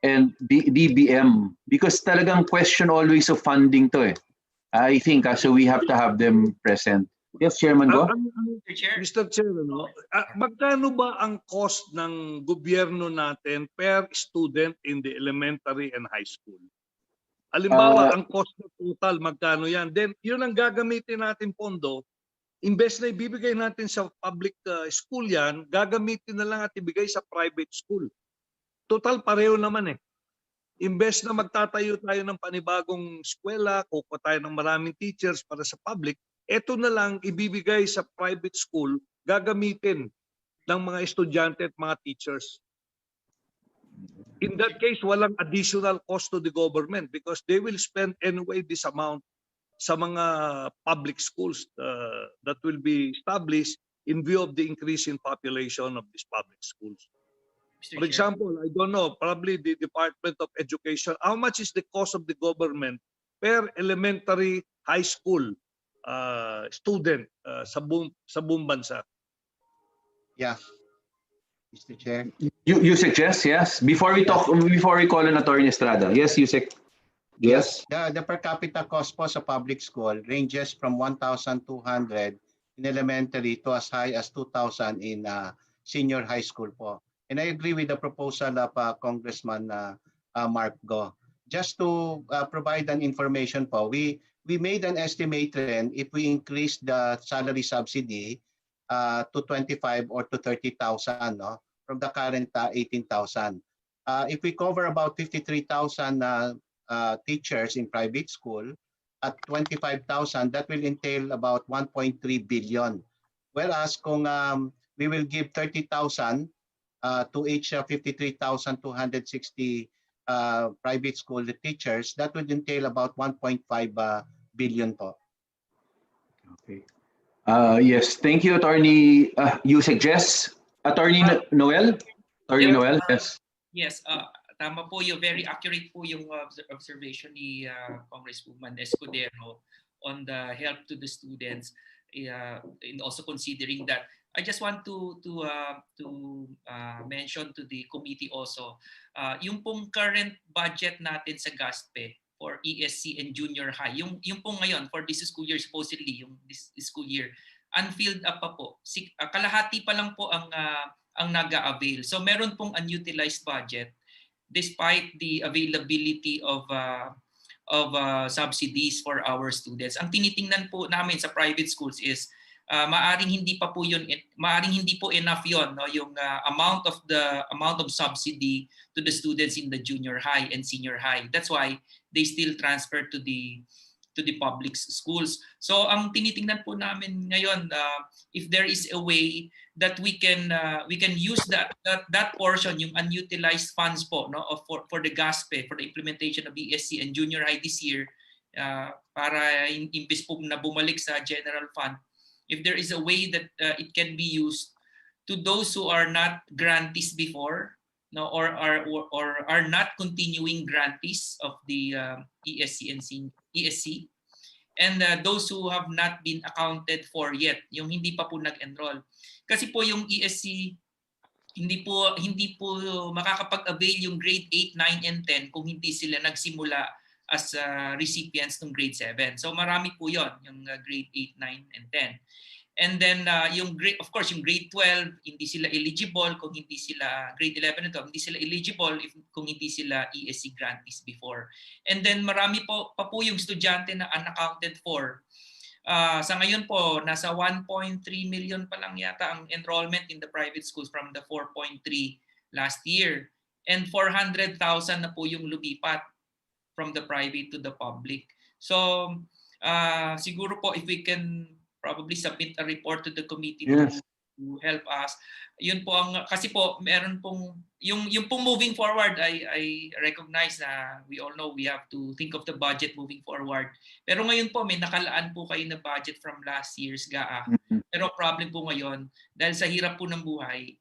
S2: and DBM because talagang question always of funding to I think so we have to have them present. Yes, Chairman Go.
S14: Mr. Chair, magkano ba ang cost ng gobyerno natin per student in the elementary and high school? Halimbawa, ang cost na total, magkano yan? Then, yun ang gagamitin natin pondo Imbes na ibibigay natin sa public school yan, gagamitin na lang at ibigay sa private school. Total, pareho naman eh. Imbes na magtatayo tayo ng panibagong eskwela, kukuha tayo ng maraming teachers para sa public, eto na lang ibibigay sa private school, gagamitin ng mga estudyante at mga teachers. In that case, walang additional cost to the government because they will spend anyway this amount sa mga public schools that will be established in view of the increase in population of these public schools. For example, I don't know, probably the Department of Education, how much is the cost of the government per elementary high school student sa buong bansa?
S12: Yeah. Mr. Chair.
S2: You suggest, yes. Before we call on Attorney Estrada. Yes, Yusek. Yes.
S12: The per capita cost po sa public school ranges from 1,200 in elementary to as high as 2,000 in senior high school po. And I agree with the proposal of Congressman Mark Go. Just to provide an information po, we made an estimate then if we increase the salary subsidy to 25 or to 30,000 no, from the current 18,000. If we cover about 53,000 teachers in private school at 25,000, that will entail about 1.3 billion. Whereas kung we will give 30,000 to each 53,260 private school teachers, that would entail about 1.5 billion po.
S2: Okay. Yes, thank you, Attorney. You suggest Attorney Noel? Attorney Noel, yes.
S16: Yes, tama po yung very accurate po yung observation ni Congresswoman Escudero on the help to the students, and also considering that I just want to mention to the committee also yung pong current budget natin sa GASPE for ESC and junior high, yung pong ngayon for this school year, supposedly yung this school year, unfilled up pa po. Kalahati pa lang po ang naga-avail. So meron pong unutilized budget despite the availability of subsidies for our students. Ang tinitingnan po namin sa private schools is maaring hindi po enough yon, no, yung amount of subsidy to the students in the junior high and senior high. That's why they still transfer to the public schools. So ang tinitingnan po namin ngayon, if there is a way that we can use that portion, yung unutilized funds po, no, for the GASPE, for the implementation of ESC and junior high this year, para imbis po na bumalik sa general fund, if there is a way that it can be used to those who are not grantees before, no, or are not continuing grantees of the ESC and ESC, and those who have not been accounted for yet, yung hindi pa po nag-enroll. Kasi po yung ESC hindi po makakapag-avail yung grade 8, 9 and 10 kung hindi sila nagsimula as recipients ng grade 7. So marami po 'yon, yung grade 8, 9 and 10. And then yung grade, of course, yung grade 12, hindi sila eligible kung hindi sila grade 11 and 12, hindi sila eligible kung hindi sila ESC grantees before. And then marami pa po yung estudyante na unaccounted for. Sa ngayon po, nasa 1.3 million pa lang yata ang enrollment in the private schools from the 4.3 last year. And 400,000 na po yung lumipat from the private to the public. So siguro po if we can probably submit a report to the committee to help us. Yun po ang, kasi po meron pong yung pong moving forward, I recognize na we all know we have to think of the budget moving forward. Pero ngayon po may nakalaan po kayo na budget from last year's GAA. Pero problem po ngayon, dahil sa hirap po ng buhay,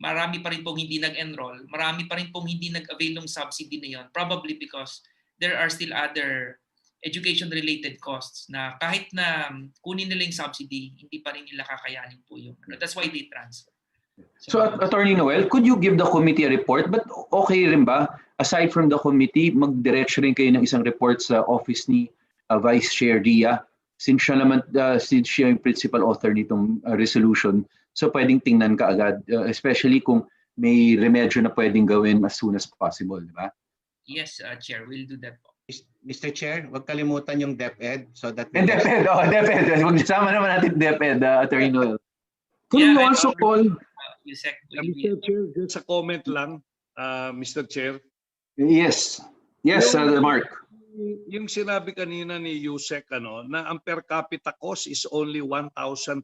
S16: marami pa rin pong hindi nag-enroll, marami pa rin pong hindi nag-avail ng subsidy na yun, probably because there are still other education-related costs na kahit na kunin nila yung subsidy, hindi pa rin nila kakayanin po yung. That's why they transfer.
S2: So Attorney Noel, could you give the committee a report? But okay rin ba, aside from the committee, mag-diretso rin kayo ng isang report sa office ni Vice Chair Dia, since siya yung principal author nitong resolution, so pwedeng tingnan ka agad, especially kung may remedyo na pwedeng gawin as soon as possible, di ba?
S16: Yes, Chair, we'll do that po.
S12: Mr. Chair, huwag kalimutan yung DepEd so that
S2: And DepEd, DepEd. Magsama naman natin DepEd, Attorney Noel. Could you also call...
S14: Mr. Chair, just a comment lang, Mr. Chair.
S2: Yes. Yes, Mark.
S14: Yung sinabi kanina ni Yusek na ang per capita cost is only 1,200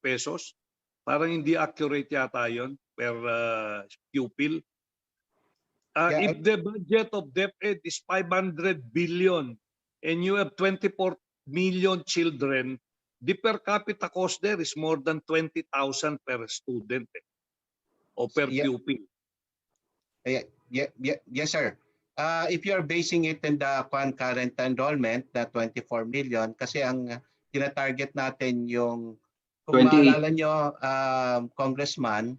S14: pesos. Parang hindi accurate yata yun per pupil. If the budget of DepEd is 500 billion and you have 24 million children, the per capita cost there is more than 20,000 per student or per pupil.
S12: Yes, sir. If you're basing it in the concurrent enrollment, the 24 million, kasi ang tinatarget natin yung, kung maalala nyo, Congressman,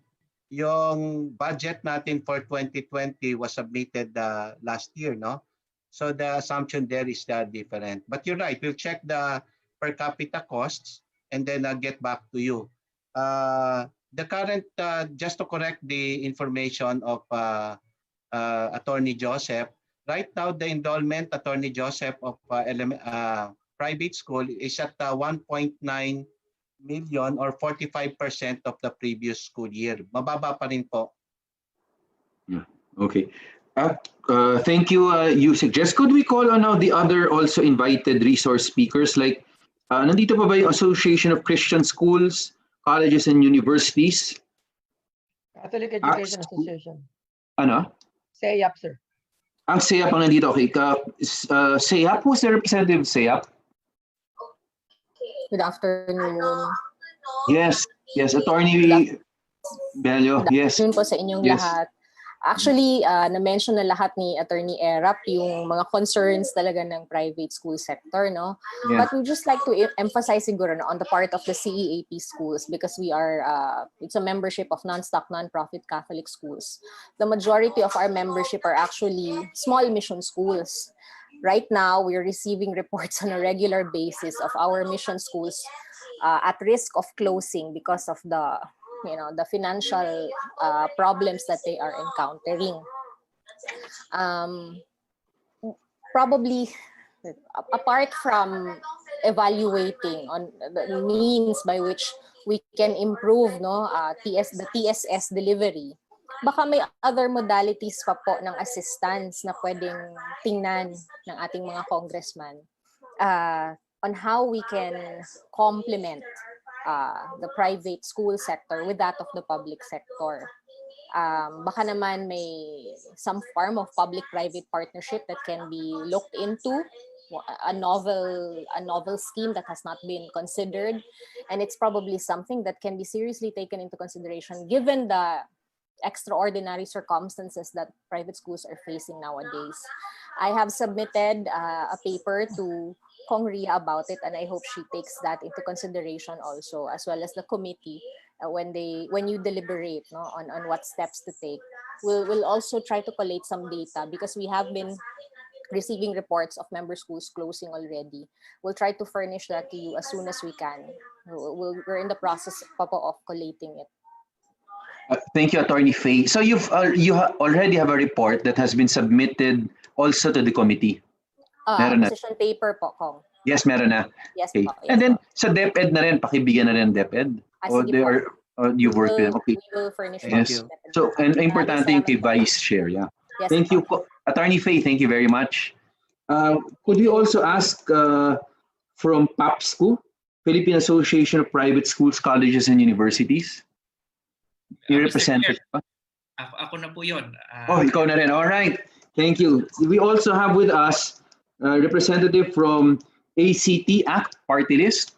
S12: yung budget natin for 2020 was submitted last year, no? So the assumption there is different. But you're right, we'll check the per capita costs and then get back to you. The current, just to correct the information of Attorney Joseph, right now the enrollment, Attorney Joseph, of private school is at 1.9 million or 45% of the previous school year. Mababa pa rin po.
S2: Okay. Thank you, Yusek. Just could we call on now the other also invited resource speakers, like nandito pa ba yung Association of Christian Schools, Colleges and Universities?
S3: Catholic Education Association.
S2: Ano?
S3: SEAP, sir.
S2: Ang SEAP ang nandito. Okay. SEAP, who's the representative SEAP?
S17: Good afternoon.
S2: Yes, Attorney Bello. Yes.
S17: Good afternoon po sa inyong lahat. Actually, na-mention na lahat ni Attorney Erap yung mga concerns talaga ng private school sector, no? Yeah. But we just like to emphasize siguro on the part of the CEAP schools, because we are, it's a membership of non-stock, non-profit Catholic schools. The majority of our membership are actually small mission schools. Right now, we're receiving reports on a regular basis of our mission schools at risk of closing because of the financial problems that they are encountering. Probably, apart from evaluating on the means by which we can improve the TSS delivery, baka may other modalities pa po ng assistance na pwedeng tingnan ng ating mga congressman on how we can complement the private school sector with that of the public sector. Baka naman may some form of public-private partnership that can be looked into, a novel scheme that has not been considered, and it's probably something that can be seriously taken into consideration given the extraordinary circumstances that private schools are facing nowadays. I have submitted a paper to Congria about it, and I hope she takes that into consideration also, as well as the committee when you deliberate on what steps to take. We'll also try to collate some data because we have been receiving reports of member schools closing already. We'll try to furnish that to you as soon as we can. We're in the process of collating it.
S2: Thank you, Attorney Faye. So you already have a report that has been submitted also to the committee.
S17: Position paper po, Kong.
S2: Yes, meron na.
S17: Yes,
S2: okay.
S17: po. Yes,
S2: and then
S17: po.
S2: Sa DepEd na rin, pakibigyan na rin DepEd? Or you've worked with them? Okay.
S17: We will furnish
S2: yes. So, and importante yung kay Vice Chair. Yeah.
S17: Yes,
S2: thank you, Attorney Faye. Thank you very much. Could we also ask from PAPSCO, Philippine Association of Private Schools, Colleges and Universities? You represented pa?
S16: Ako na po yun.
S2: Ikaw na rin. All right. Thank you. We also have with us representative from ACT Act Party List.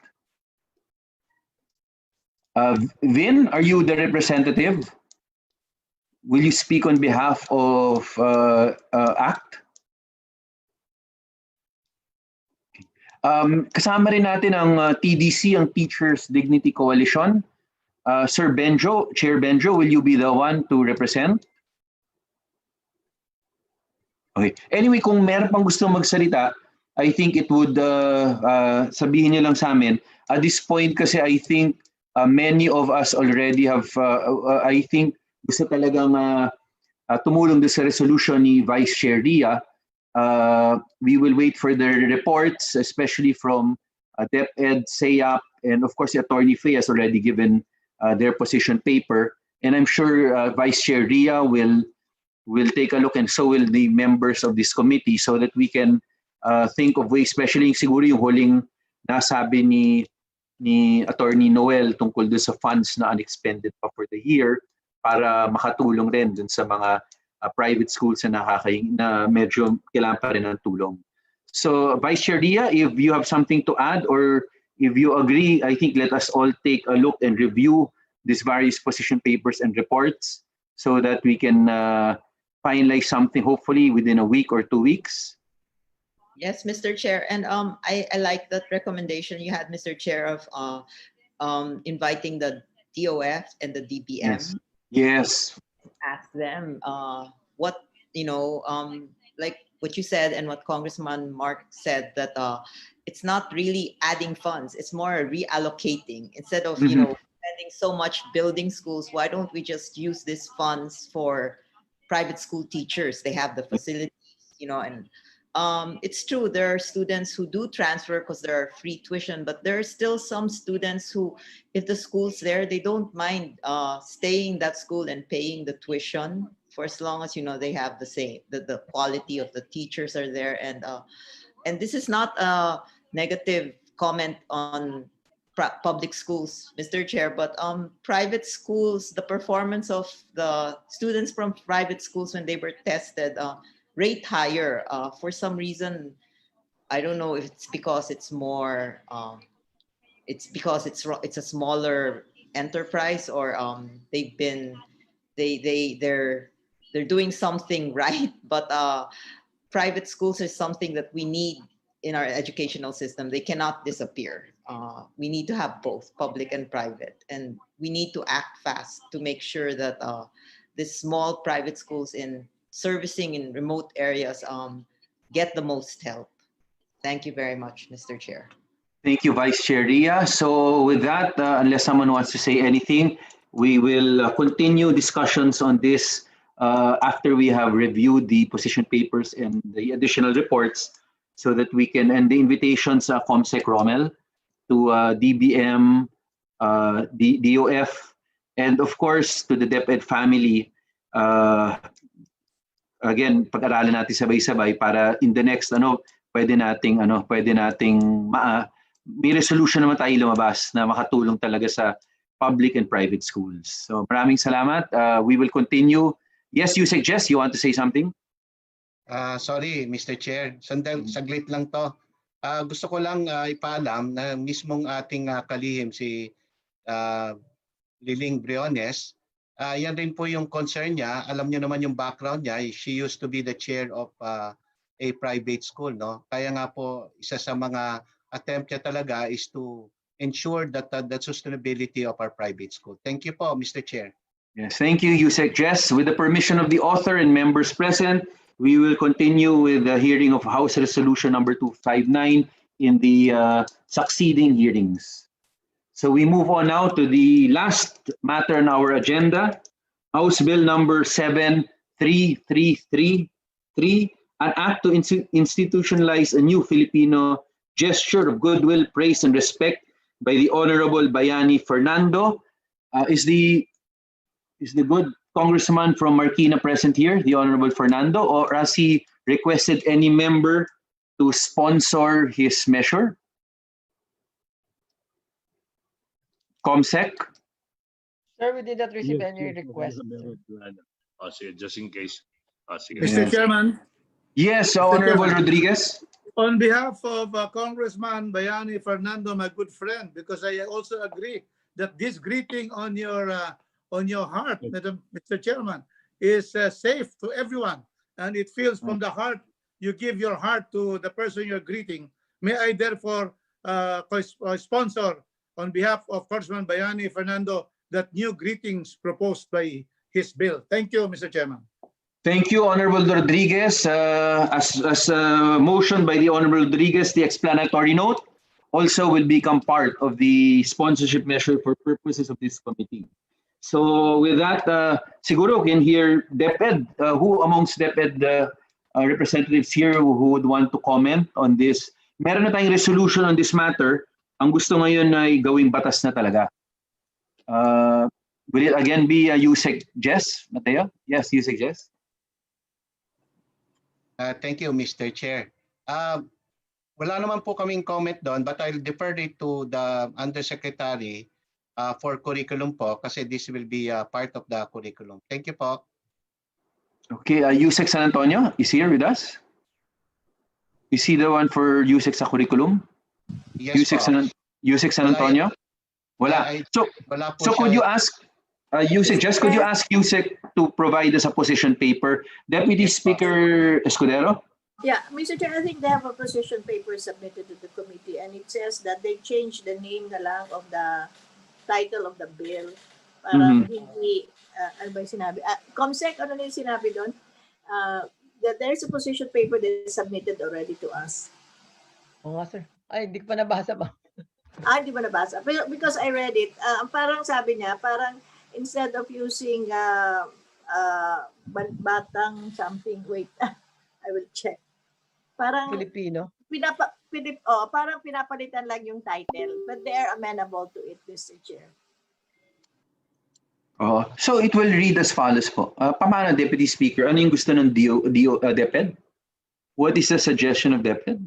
S2: Vin, are you the representative? Will you speak on behalf of ACT? Kasama rin natin ang TDC, ang Teachers Dignity Coalition. Sir Benjo, Chair Benjo, will you be the one to represent? Okay. Anyway, kung meron pang gusto magsalita, I think it would sabihin niyo lang sa amin. At this point kasi I think many of us already have, I think gusto talagang tumulong sa resolution ni Vice Chair Dia We will wait for the reports, especially from DepEd, SEAP, and of course, the Attorney Fay has already given their position paper. And I'm sure Vice Chair Ria will take a look, and so will the members of this committee, so that we can think of ways, especially siguro yung huling nasabi ni Attorney Noel tungkol dun sa funds na unexpended pa for the year para makatulong rin dun sa mga private schools na na medyo kailangan pa rin ng tulong. So Vice Chair Ria, if you have something to add or if you agree, I think let us all take a look and review these various position papers and reports so that we can finalize something hopefully within a week or 2 weeks.
S15: Yes, Mr. Chair, and I like that recommendation you had, Mr. Chair, of inviting the DOF and the DBM.
S2: Yes.
S15: Ask them what, like what you said and what Congressman Mark said, that it's not really adding funds, it's more reallocating. Instead of spending so much building schools, why don't we just use these funds for private school teachers? They have the facilities, and it's true, there are students who do transfer because there are free tuition, but there are still some students who, if the school's there, they don't mind staying in that school and paying the tuition for as long as they have the same, the quality of the teachers are there. And this is not a negative comment on public schools, Mr. Chair, but private schools, the performance of the students from private schools when they were tested rate higher for some reason. I don't know if it's because it's more it's because it's a smaller enterprise, or they're doing something right. But private schools is something that we need in our educational system. They cannot disappear. We need to have both public and private, and we need to act fast to make sure that these small private schools in servicing in remote areas get the most help. Thank you very much, Mr. Chair.
S2: Thank you, Vice Chair Ria. So with that, unless someone wants to say anything, we will continue discussions on this after we have reviewed the position papers and the additional reports, so that we can, and the invitations, COMSEC Rommel, to DBM, DOF, and of course to the DepEd family. Again, pag-aralan natin sabay-sabay para in the next pwede nating may resolution naman tayo lumabas na makatulong talaga sa public and private schools. So maraming salamat. We will continue. Yes, you suggest you want to say something?
S12: Sorry, Mr. Chair. Saglit lang to. Gusto ko lang ipaalam na mismong ating kalihim si Liling Briones, yan rin po yung concern niya. Alam niyo naman yung background niya. She used to be the chair of a private school, no? Kaya nga po, isa sa mga attempt niya talaga is to ensure that the sustainability of our private school. Thank you po, Mr. Chair.
S2: Yes, thank you. You suggest, with the permission of the author and members present, we will continue with the hearing of House Resolution number 259 in the succeeding hearings. So we move on now to the last matter on our agenda, House Bill number 7333, an act to institutionalize a new Filipino gesture of goodwill, praise, and respect by the Honorable Bayani Fernando. Is the good Congressman from Marikina present here, the Honorable Fernando, or has he requested any member to sponsor his measure? COMSEC?
S3: Sir, we did not receive any request.
S14: Just in case.
S10: Mr. Chairman.
S2: Yes, Honorable Rodriguez.
S10: On behalf of Congressman Bayani Fernando, my good friend, because I also agree that this greeting on your heart, Mr. Chairman, is safe to everyone, and it feels from the heart. You give your heart to the person you're greeting. May I therefore sponsor on behalf of Congressman Bayani Fernando that new greetings proposed by his bill. Thank you, Mr. Chairman.
S2: Thank you, Honorable Rodriguez. As a motion by the Honorable Rodriguez, the explanatory note also will become part of the sponsorship measure for purposes of this committee. So with that, siguro can hear DepEd. Who amongst DepEd representatives here who would want to comment on this? Meron na tayong resolution on this matter. Ang gusto ngayon ay gawing batas na talaga. Will it again be Yusek Jess, Mateo? Yes, Yusek Jess.
S12: Thank you, Mr. Chair. Wala naman po kaming comment doon, but I'll defer it to the Undersecretary for curriculum po kasi this will be part of the curriculum. Thank you po.
S2: Okay, Yusek San Antonio is here with us. Is he the one for Yusek sa curriculum?
S12: Yes
S2: Yusek
S12: po.
S2: Yusek San Antonio? Wala.
S12: Wala po
S2: So
S12: siya.
S2: could you ask Yusek, just could you ask Yusek to provide us a position paper? Deputy Speaker Escudero?
S6: Yeah, Mr. Chair, I think they have a position paper submitted to the committee and it says that they changed the name na lang of the title of the bill. Parang hindi, ano ba yung sinabi? Comsec, ano na yung sinabi doon? That there's a position paper that is submitted already to us.
S3: Oo nga, sir. Ay, hindi ko pa nabasa ba?
S6: Hindi ba nabasa? Because I read it, parang sabi niya, parang instead of using batang something, wait, I will check. Parang
S3: Filipino.
S6: Parang pinapalitan lang yung title, but they are amenable to it, Mr. Chair.
S2: So it will read as follows po. Paano, Deputy Speaker? Ano yung gusto ng DepEd? What is the suggestion of DepEd?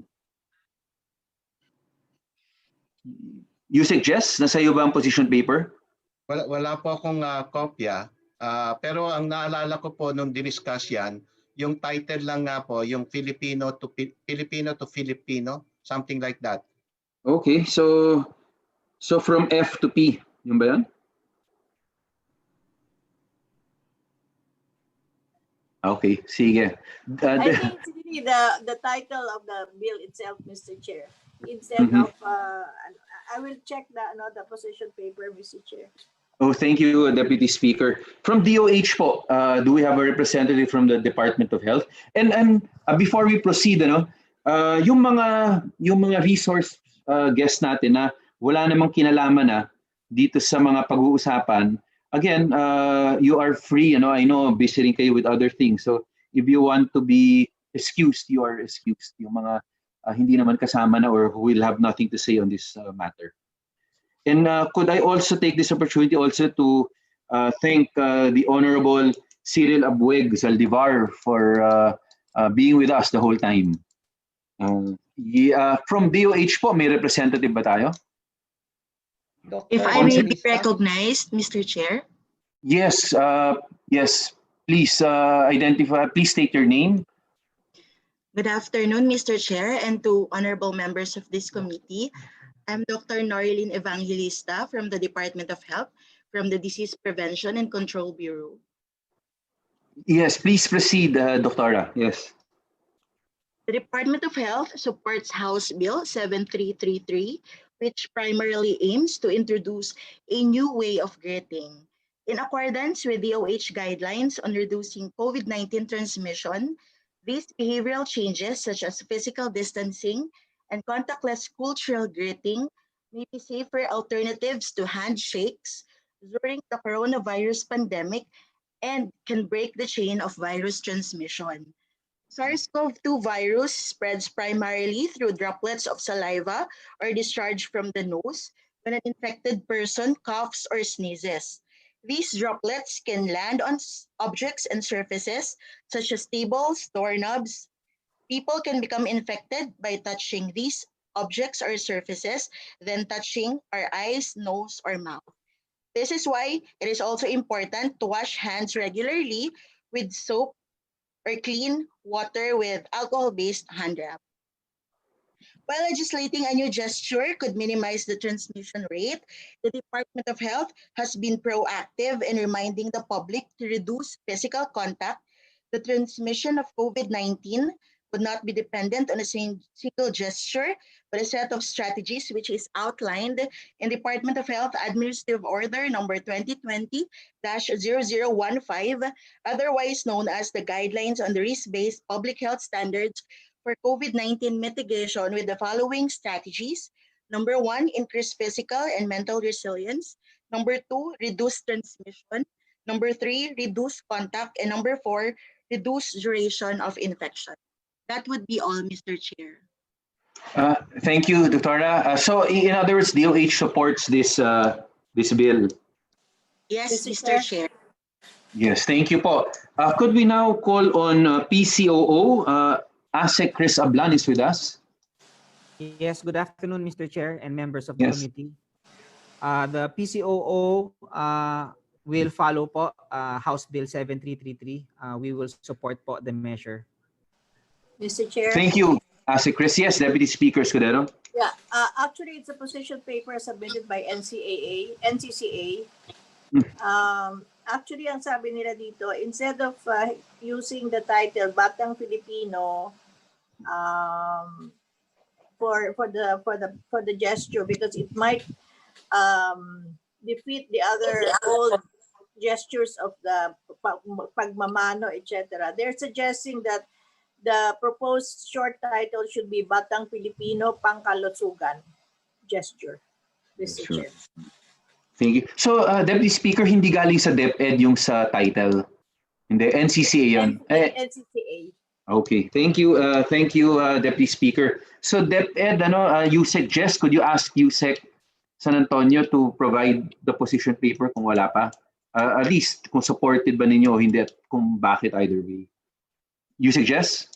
S2: You suggest? Nasa iyo ba ang position paper?
S12: Wala po akong kopya. Pero ang naalala ko po nung diniscuss yan, yung title lang nga po, yung Filipino to Filipino, something like that.
S2: Okay, so from F to P, yun ba yan? Okay, sige.
S6: I think really the title of the bill itself, Mr. Chair, instead of I will check the position paper, Mr. Chair.
S2: Oh, thank you, Deputy Speaker. From DOH po, do we have a representative from the Department of Health? And before we proceed, yung mga resource guests natin na wala namang kinalaman na dito sa mga pag-uusapan, again, you are free. I know busy rin kayo with other things. So if you want to be excused, you are excused. Yung mga hindi naman kasama na or who will have nothing to say on this matter. And could I also take this opportunity also to thank the Honorable Cyril Abueg Zaldivar for being with us the whole time. From DOH po, may representative ba tayo?
S18: If I may be recognized, Mr. Chair.
S2: Yes, yes. Please identify. Please state your name.
S18: Good afternoon, Mr. Chair, and to honorable members of this committee. I'm Dr. Norilyn Evangelista from the Department of Health, from the Disease Prevention and Control Bureau.
S2: Yes, please proceed, Doctora. Yes.
S18: The Department of Health supports House Bill 7333, which primarily aims to introduce a new way of greeting. In accordance with DOH guidelines on reducing COVID-19 transmission, these behavioral changes, such as physical distancing and contactless cultural greeting, may be safer alternatives to handshakes during the coronavirus pandemic and can break the chain of virus transmission. SARS-CoV-2 virus spreads primarily through droplets of saliva or discharge from the nose when an infected person coughs or sneezes. These droplets can land on objects and surfaces such as tables, doorknobs. People can become infected by touching these objects or surfaces, then touching our eyes, nose, or mouth. This is why it is also important to wash hands regularly with soap or clean water with alcohol-based hand wrap. While legislating a new gesture could minimize the transmission rate, the Department of Health has been proactive in reminding the public to reduce physical contact. The transmission of COVID-19 would not be dependent on a single gesture, but a set of strategies which is outlined in Department of Health Administrative Order number 2020-0015, otherwise known as the Guidelines on the Risk-Based Public Health Standards for COVID-19 mitigation, with the following strategies. Number 1, increase physical and mental resilience. Number 2, reduce transmission. Number 3, reduce contact. And number 4, reduce duration of infection. That would be all, Mr. Chair.
S2: Thank you, Doctora. So, in other words, DOH supports this bill.
S18: Yes, Mr. Chair.
S2: Yes, thank you po. Could we now call on PCOO? ASEC Chris Ablan is with us.
S19: Yes, good afternoon, Mr. Chair and members of the
S2: Yes.
S19: committee. The PCOO will follow po House Bill 7333. We will support po the measure.
S6: Mr. Chair.
S2: Thank you, ASEC Chris. Yes, Deputy Speaker Escudero.
S6: Yeah, actually, it's a position paper submitted by NCCA. Actually, ang sabi nila dito, instead of using the title Batang Filipino for the gesture, because it might defeat the other old gestures of the pagmamano, etc. They're suggesting that the proposed short title should be Batang Filipino Pangkalusugan gesture. Mr.
S2: Sure.
S6: Chair.
S2: Thank you. So, Deputy Speaker, hindi galing sa DepEd yung sa title? Hindi, NCCA yun.
S6: NCCA.
S2: Okay, thank you, Deputy Speaker. So, DepEd, USEC Jess, could you ask USEC San Antonio to provide the position paper kung wala pa? At least kung supported ba ninyo o hindi at kung bakit either way. USEC Jess?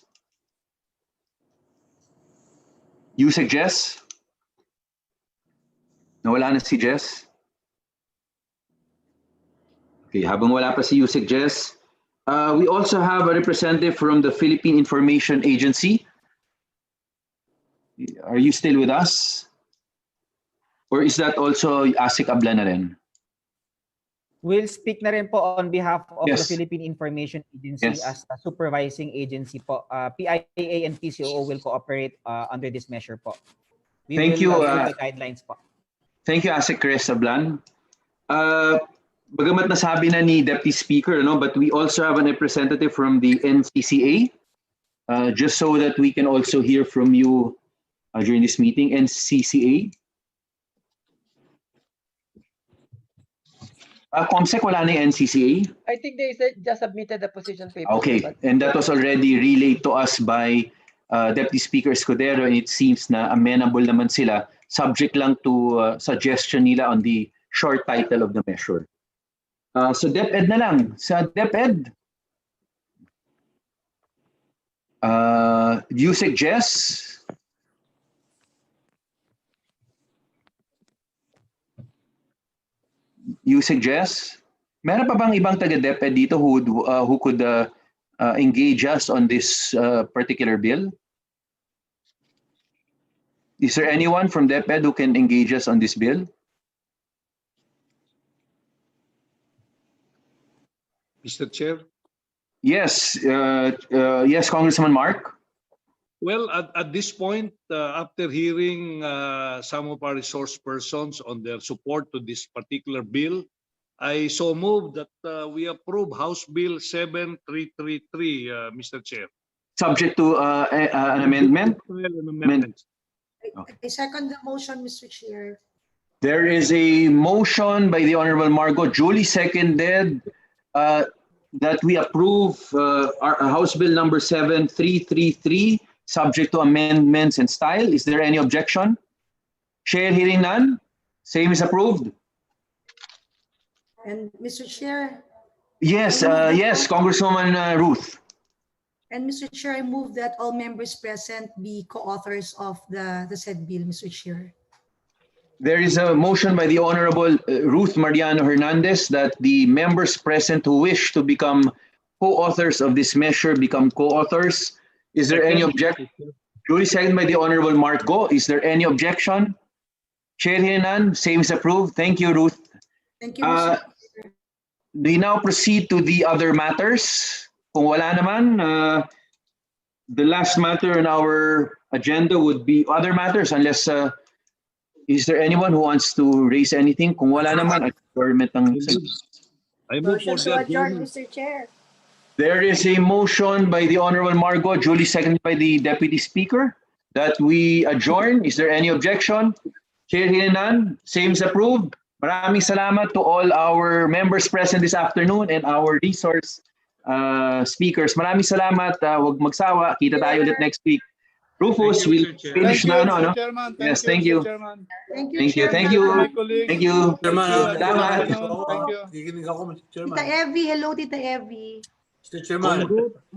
S2: USEC Jess? Nawala na si Jess? Okay, habang wala pa si USEC Jess, we also have a representative from the Philippine Information Agency. Are you still with us? Or is that also ASEC Ablan na rin?
S19: We'll speak na rin po on behalf of
S2: Yes.
S19: the Philippine Information Agency
S2: Yes.
S19: as the supervising agency po. PIA and PCOO will cooperate under this measure po. We
S2: Thank
S19: will
S2: you,
S19: follow the guidelines po.
S2: Thank you, ASEC Chris Ablan. Bagamat nasabi na ni Deputy Speaker, but we also have a representative from the NCCA, just so that we can also hear from you during this meeting. NCCA. Comsec, wala na yung NCCA?
S3: I think they just submitted the position paper.
S2: Okay,
S3: but-
S2: and that was already relayed to us by Deputy Speaker Escudero, and it seems na amenable naman sila, subject lang to suggestion nila on the short title of the measure. So DepEd na lang. Sa DepEd, USEC Jess? USEC Jess? Meron pa bang ibang taga-DepEd dito who could engage us on this particular bill? Is there anyone from DepEd who can engage us on this bill?
S14: Mr. Chair?
S2: Yes, yes, Congressman Mark.
S14: Well, at this point, after hearing some of our resource persons on their support to this particular bill, I so move that we approve House Bill 7333, Mr. Chair.
S2: Subject to an amendment?
S20: I second the motion, Mr. Chair.
S2: There is a motion by the Honorable Margot, duly seconded, that we approve our House Bill number 7333, subject to amendments and style. Is there any objection? Chair, hearing none. Same is approved.
S20: And Mr. Chair.
S2: Yes, yes, Congresswoman Ruth.
S20: And Mr. Chair, I move that all members present be co-authors of the said bill, Mr. Chair.
S2: There is a motion by the Honorable Ruth Mariano Hernandez that the members present who wish to become co-authors of this measure become co-authors. Is there any objection? Duly seconded by the Honorable Mark Go. Is there any objection? Chair hearing none. Same is approved. Thank you, Ruth.
S20: Thank you, Mr. Chair.
S2: We now proceed to the other matters. Kung wala naman, the last matter on our agenda would be other matters unless is there anyone who wants to raise anything? Kung wala naman, adjournment ng
S14: I move
S6: Motion
S14: for
S6: to
S14: the
S6: adjourn,
S14: adjournment.
S6: Mr. Chair.
S2: There is a motion by the Honorable Margot, duly seconded by the Deputy Speaker, that we adjourn. Is there any objection? Chair hearing none. Same is approved. Maraming salamat to all our members present this afternoon and our resource speakers. Maraming salamat. Huwag magsawa. Kita tayo ulit next week. Rufus, we'll finish
S10: Thank you,
S2: na ano,
S10: Mr.
S2: ano?
S10: Chairman.
S2: Yes, thank you.
S10: Mr. Chairman.
S20: Thank you,
S2: Thank you,
S20: Chair.
S2: thank you.
S10: My colleagues.
S2: Thank you.
S21: Chairman,
S10: Good
S2: Tama.
S10: afternoon. Thank you.
S21: Kikinig ako, Mr. Chairman.
S20: Tita Evie, hello, Tita Evie.
S21: Mr. Chairman.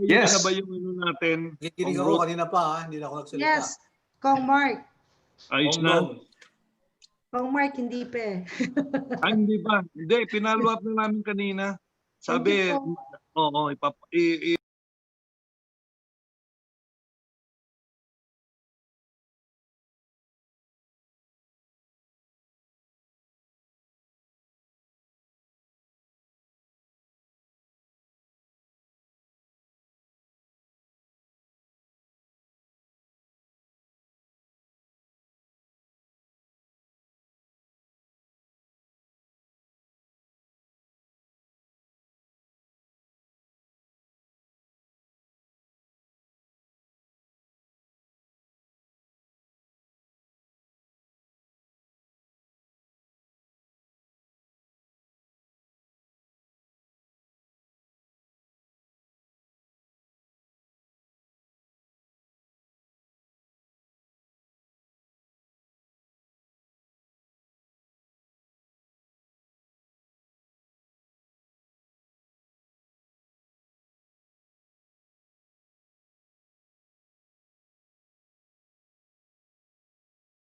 S2: Yes.
S14: Na ba yung ano natin?
S21: Kikinig ako kanina pa, ha? Hindi na ako nagsalita.
S20: Yes, Kong Mark.
S14: Ayos na.
S20: Kong Mark, hindi pa eh.
S14: Ay, hindi ba? Hindi, pinalo up na namin kanina. Sabi, oo,